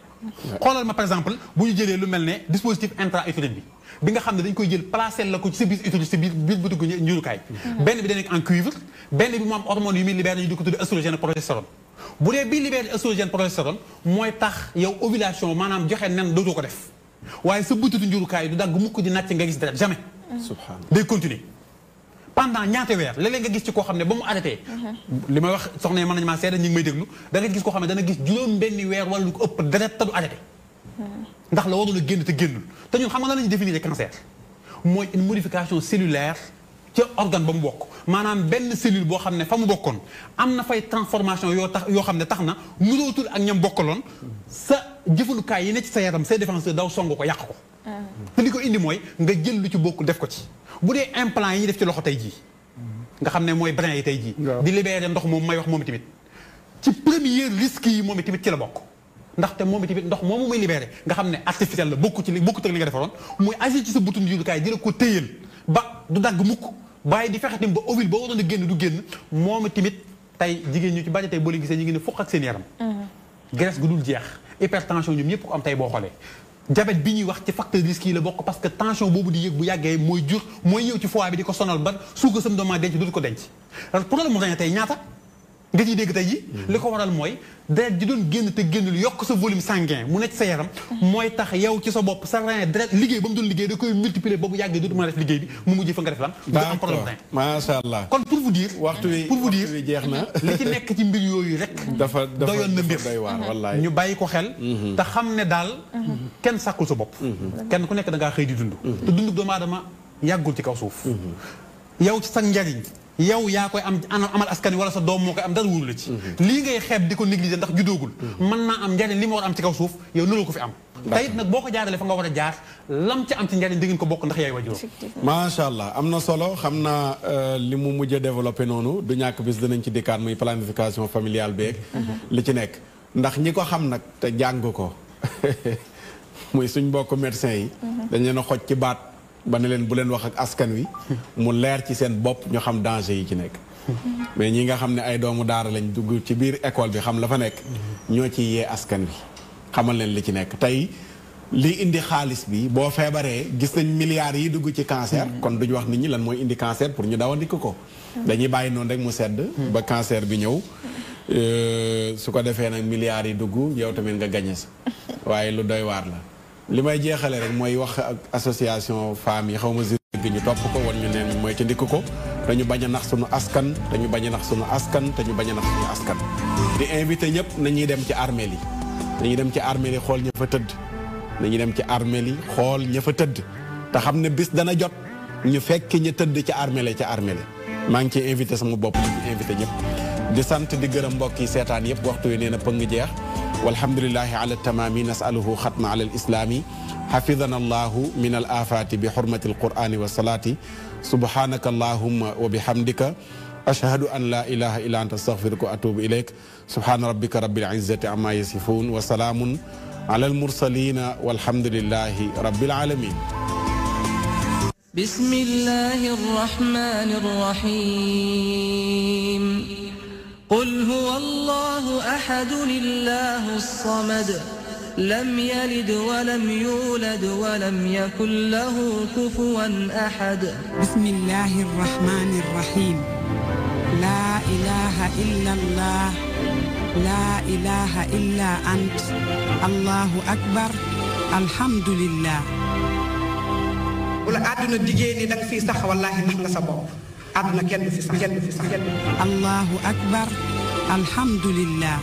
xoolal ma par exemple bu ñu jëlee lu mel ne dispositif intra-utérine bi nga xam ne dañ koy jël placé la ko ci sa biir utérus ci biir bëttu njurukaay benn bi da nekk en cuivre benn bi mu am hormone yu muy libéré ñu di ko tuddee œstrogène progestérone bu dee bii libéré œstrogène progestérone mooy tax yow ovulation maanaam joxe nen dootoo ko def waaye sa bëttu njurukaay du dagg mukk di nàcc nga gis deret jamais subhanallah day continuer pendant ñaata weer léeg-léeg nga gis ci koo xam ne ba mu arrêté li may wax soxna yi mën nañu maa seede ñu ngi may déglu da nga gis koo xam ne dana gis juróom benni weer wala lu ko ëpp deret te du arrêté ndax la waroon a génn te génnul te ñun xam nga lan la ñuy définir cancer mooy une modification cellulaire ca organe ba mu bokk maanaam benn cellule boo xam ne fa mu bokkoon am na fay transformation yoo xam ne tax na nurootul ak ñam bokkaloon sa jëfandukaay yi ne ci sa yaram say défenseur daw song ko yàq ko te li ko indi mooy nga jël lu ci bokk def ko ci bu dee implant yi ñu def ci loxo tey jii nga xam ne mooy brin yi tey jii di libérer ndox moom may wax moom tamit ci premier risque yi moom tamit ci la bokk ndaxte moom tamit ndox moomu muy libéré nga xam ne artificiel la bokku ci li bokkut ak li nga defaroon muy agir ci sa butun njurukaay di la ko téyal ba du dagg mukk bàyyi di fexe tamit ba ovule ba waroon a génn du génn moom tamit tey jigéen ñu ci bari tey boo leen gisee ñu ngi ne fukk ak seen yaram graisse gu dul jeex hypertension ñoom ñëpp ko am tey boo xoolee diabète bi ñuy wax ci facteur de risque yi la bokk parce que tension boobu di yëg bu yàggee mooy jur mooy ñëw ci foie bi di ko sonal ba suuka sam doomaa denc dootu ko denc problème mu dañu tey ñaata nga ciy dégg tey ji li ko waral mooy deret ji doon génn te génnul yokk sa volume sanguin mu nekk sa yaram mooy tax yow ci sa bopp sa rein deret liggéey ba mu doon liggéey da koy multiplier ba bu yàggee dootu mën a def liggéey bi mu mujj fa nga def lan nga am problème rein macha allah kon pour vous dire waxtu wi jeex na li ci nekk ci mbir yooyu rek dafa doyoon na mbir doy waar wallaay ñu bàyyi ko xel te xam ne daal kenn sàkkul sa bopp kenn ku nekk da ngaa xëy di dund te dund doomu aadama yàggul ci kaw suuf yow ci sa njariñ yow yaa koy amal askan wi wala sa doom moo koy am dara wóolu la ci lii ngay xeeb di ko négliger ndax juddoogul mën naa am njariñ li ma war am ci kaw suuf yow naloo ko fi am te it nag boo ko jaaralee fa nga war a jaar lam ci am ci njariñ di ngeen ko bokk ndax yaay wajur macha allah am na solo xam naa li mu mujj a développé noonu du ñàkk bis dinañ ci dikkaat muy planification familiale beeg li ci nekk ndax ñi ko xam nag te jàng ko muy suñ mbokk médecin yi dañ leen a xoj ci baat ba ne leen bu leen wax ak askan wi mu leer ci seen bopp ñu xam danger yi ci nekk mais ñi nga xam ne ay doomu daara lañ dugg ci biir école bi xam la fa nekk ñoo ci yee askan wi xamal leen li ci nekk tey li indi xaalis bi boo feebaree gis nañ milliards yi dugg ci cancer kon duñu wax nit ñi lan mooy indi cancer pour ñu dawandiku ko dañuy bàyyi noonu rek mu sedd ba cancer bi ñëw su ko defee nag milliards yi dugg yow tamit nga gañe sa waaye lu doy waar la li may jeexale rek mooy wax ak association femmes yi xaw ma gi ñu topp ko wan ñu neen mooy ci ndikk ko dañu bañ a nax sunu askan dañu bañ a nax sunu askan te ñu bañ a nax sunu askan di invité ñëpp nañuy dem ci armeel yi dañuy dem ci armeel yi xool ña fa tëdd dañuy dem ci armeel yi xool ña fa tëdd te xam ne bis dana jot ñu fekk ña tëdd ci armeel yi ca armeel yi maa ngi ciy invité sama bopp di invité ñëpp di sant di gërëm mbokk yi seetaan yëpp waxtu wi nee na pëng jeex walhamdulillahi ala tamaami nasaluhu xatma ala alislaami xafidana allahu min al afaati bi xurmati alqurani wa salaati subhanaka allahumma wa bihamdika ashhadu an la ilaha illa anta astaghfiruka wa atubu ilayk subhana rabbika rabbil izzati amma yasifun wa salaamun ala al-mursalin walhamdulillahi rabbil alamin. Bismillahir rahmanir rahim. Qul huwallahu ahad lillahus samad. لم يلد ولم يولد ولم يكن له كفوا أحد. بسم الله الرحمن الرحيم. لا إله إلا الله لا إله إلا أنت الله أكبر الحمد لله. wala àdduna diggée ni danga fii sax wallaahi nax nga sa bopp àdduna kenn du fi sax kenn du fi sax. الله أكبر الحمد لله.